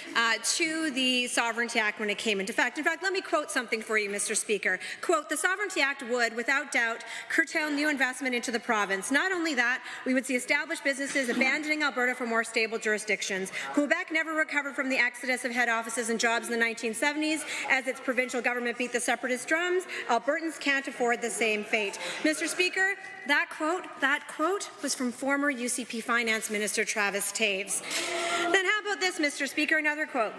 to the Sovereignty Act when it came into effect. In fact, let me quote something for you, Mr. Speaker. Quote, "The Sovereignty Act would, without doubt, curtail new investment into the province. Not only that, we would see established businesses abandoning Alberta for more stable jurisdictions. Quebec never recovered from the exodus of head offices and jobs in the 1970s as its provincial government beat the separatist drums. Albertans can't afford the same fate." Mr. Speaker, that quote was from former UCP Finance Minister Travis Taves. Then how about this, Mr. Speaker, another quote.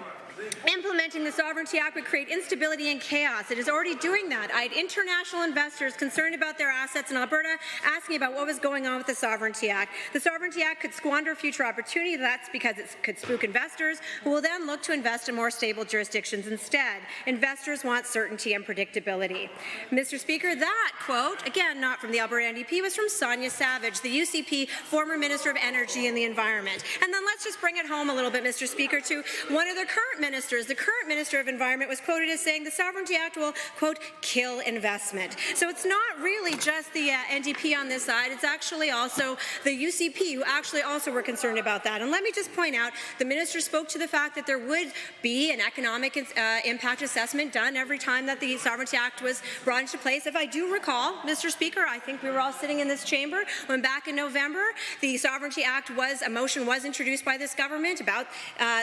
"Implementing the Sovereignty Act would create instability and chaos. It is already doing that. I had international investors concerned about their assets in Alberta asking about what was going on with the Sovereignty Act. The Sovereignty Act could squander future opportunity. That's because it could spook investors who will then look to invest in more stable jurisdictions instead. Investors want certainty and predictability." Mr. Speaker, that quote, again, not from the Alberta NDP, was from Sonia Savage, the UCP former Minister of Energy and the Environment. And then let's just bring it home a little bit, Mr. Speaker, to one of the current ministers. The current Minister of Environment was quoted as saying the Sovereignty Act will, quote, kill investment. So it's not really just the NDP on this side, it's actually also the UCP who actually also were concerned about that. And let me just point out, the Minister spoke to the fact that there would be an economic impact assessment done every time that the Sovereignty Act was brought into place. If I do recall, Mr. Speaker, I think we were all sitting in this chamber when back in November, the Sovereignty Act a motion was introduced by this government about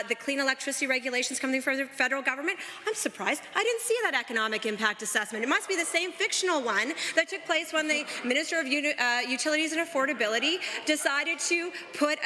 the clean electricity regulations coming from the federal government. I'm surprised I didn't see that economic impact assessment. It must be the same fictional one that took place when the Minister of Utilities and Affordability decided to put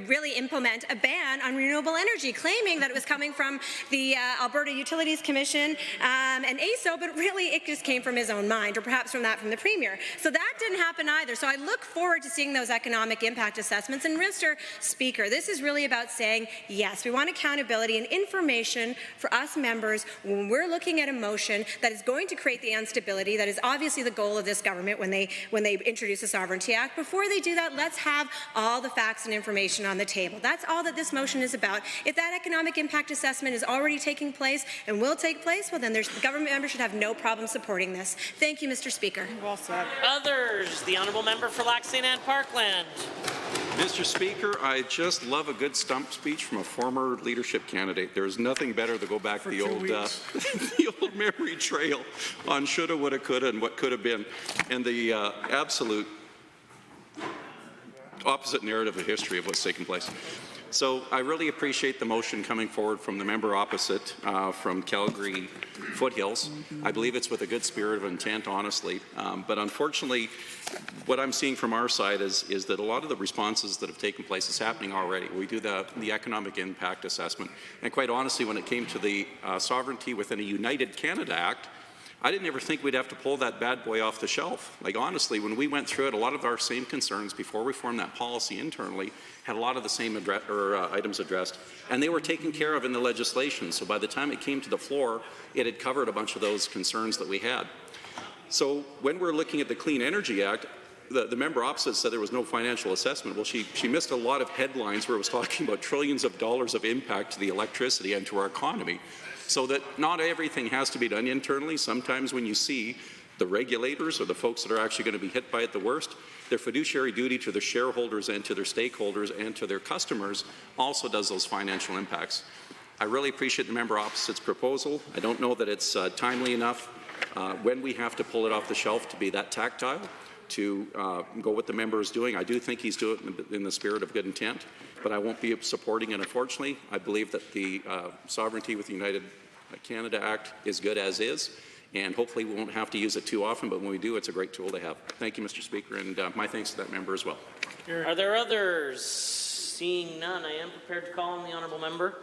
really implement a ban on renewable energy, claiming that it was coming from the Alberta Utilities Commission and ASO, but really it just came from his own mind, or perhaps from the Premier. So that didn't happen either. So I look forward to seeing those economic impact assessments. And Mr. Speaker, this is really about saying, yes, we want accountability and information for us members when we're looking at a motion that is going to create the instability that is obviously the goal of this government when they introduce the Sovereignty Act. Before they do that, let's have all the facts and information on the table. That's all that this motion is about. If that economic impact assessment is already taking place and will take place, well then the government members should have no problem supporting this. Thank you, Mr. Speaker. Well said. Others, the honourable member for Lac St. Anne Parkland. Mr. Speaker, I just love a good stump speech from a former leadership candidate. There's nothing better to go back the old memory trail on shoulda, woulda, coulda, and what could have been, and the absolute opposite narrative of history of what's taken place. So I really appreciate the motion coming forward from the member opposite from Calgary Foothills. I believe it's with a good spirit of intent, honestly. But unfortunately, what I'm seeing from our side is that a lot of the responses that have taken place is happening already. We do the economic impact assessment. And quite honestly, when it came to the sovereignty within a United Canada Act, I didn't ever think we'd have to pull that bad boy off the shelf. Like honestly, when we went through it, a lot of our same concerns before we formed that policy internally had a lot of the same items addressed, and they were taken care of in the legislation. So by the time it came to the floor, it had covered a bunch of those concerns that we had. So when we're looking at the Clean Energy Act, the member opposite said there was no financial assessment. Well, she missed a lot of headlines where it was talking about trillions of dollars of impact to the electricity and to our economy. so that not everything has to be done internally. Sometimes when you see the regulators or the folks that are actually going to be hit by it the worst, their fiduciary duty to their shareholders and to their stakeholders and to their customers also does those financial impacts. I really appreciate the member opposite's proposal. I don't know that it's timely enough when we have to pull it off the shelf to be that tactile, to go what the member is doing. I do think he's doing it in the spirit of good intent, but I won't be supporting it, unfortunately. I believe that the Sovereignty with the United Canada Act is good as is, and hopefully we won't have to use it too often, but when we do, it's a great tool to have. Thank you, Mr. Speaker, and my thanks to that member as well. Are there others? Seeing none, I am prepared to call on the honourable member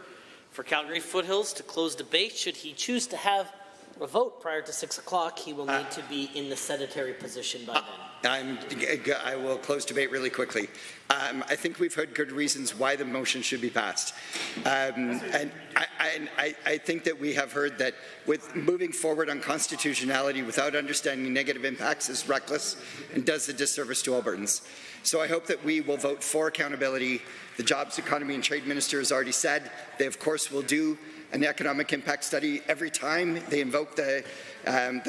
for Calgary Foothills to close debate. Should he choose to have a vote prior to 6 o'clock, he will need to be in the sedentary position by then. I will close debate really quickly. I think we've heard good reasons why the motion should be passed. And I think that we have heard that with moving forward on constitutionality without understanding negative impacts is reckless and does a disservice to Albertans. So I hope that we will vote for accountability. The Jobs, Economy and Trade Minister has already said they, of course, will do an economic impact study every time they invoke the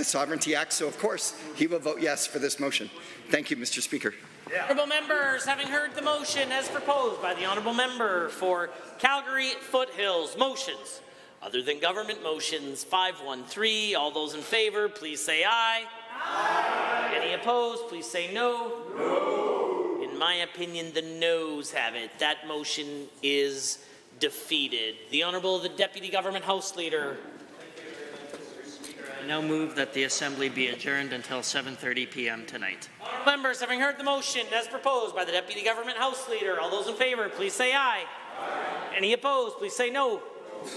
Sovereignty Act. So, of course, he will vote yes for this motion. Thank you, Mr. Speaker. Honourable members, having heard the motion as proposed by the honourable member for Calgary Foothills, motions other than government motions 513. All those in favour, please say aye. Aye. Any opposed, please say no. No. In my opinion, the noes have it. That motion is defeated. The Honourable the Deputy Government House Leader. I now move that the Assembly be adjourned until 7:30 p.m. tonight. Members, having heard the motion as proposed by the Deputy Government House Leader, all those in favour, please say aye. Aye. Any opposed, please say no.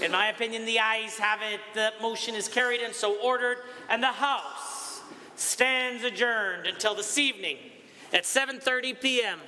In my opinion, the ayes have it. The motion is carried and so ordered, and the House stands adjourned until this evening at 7:30 p.m.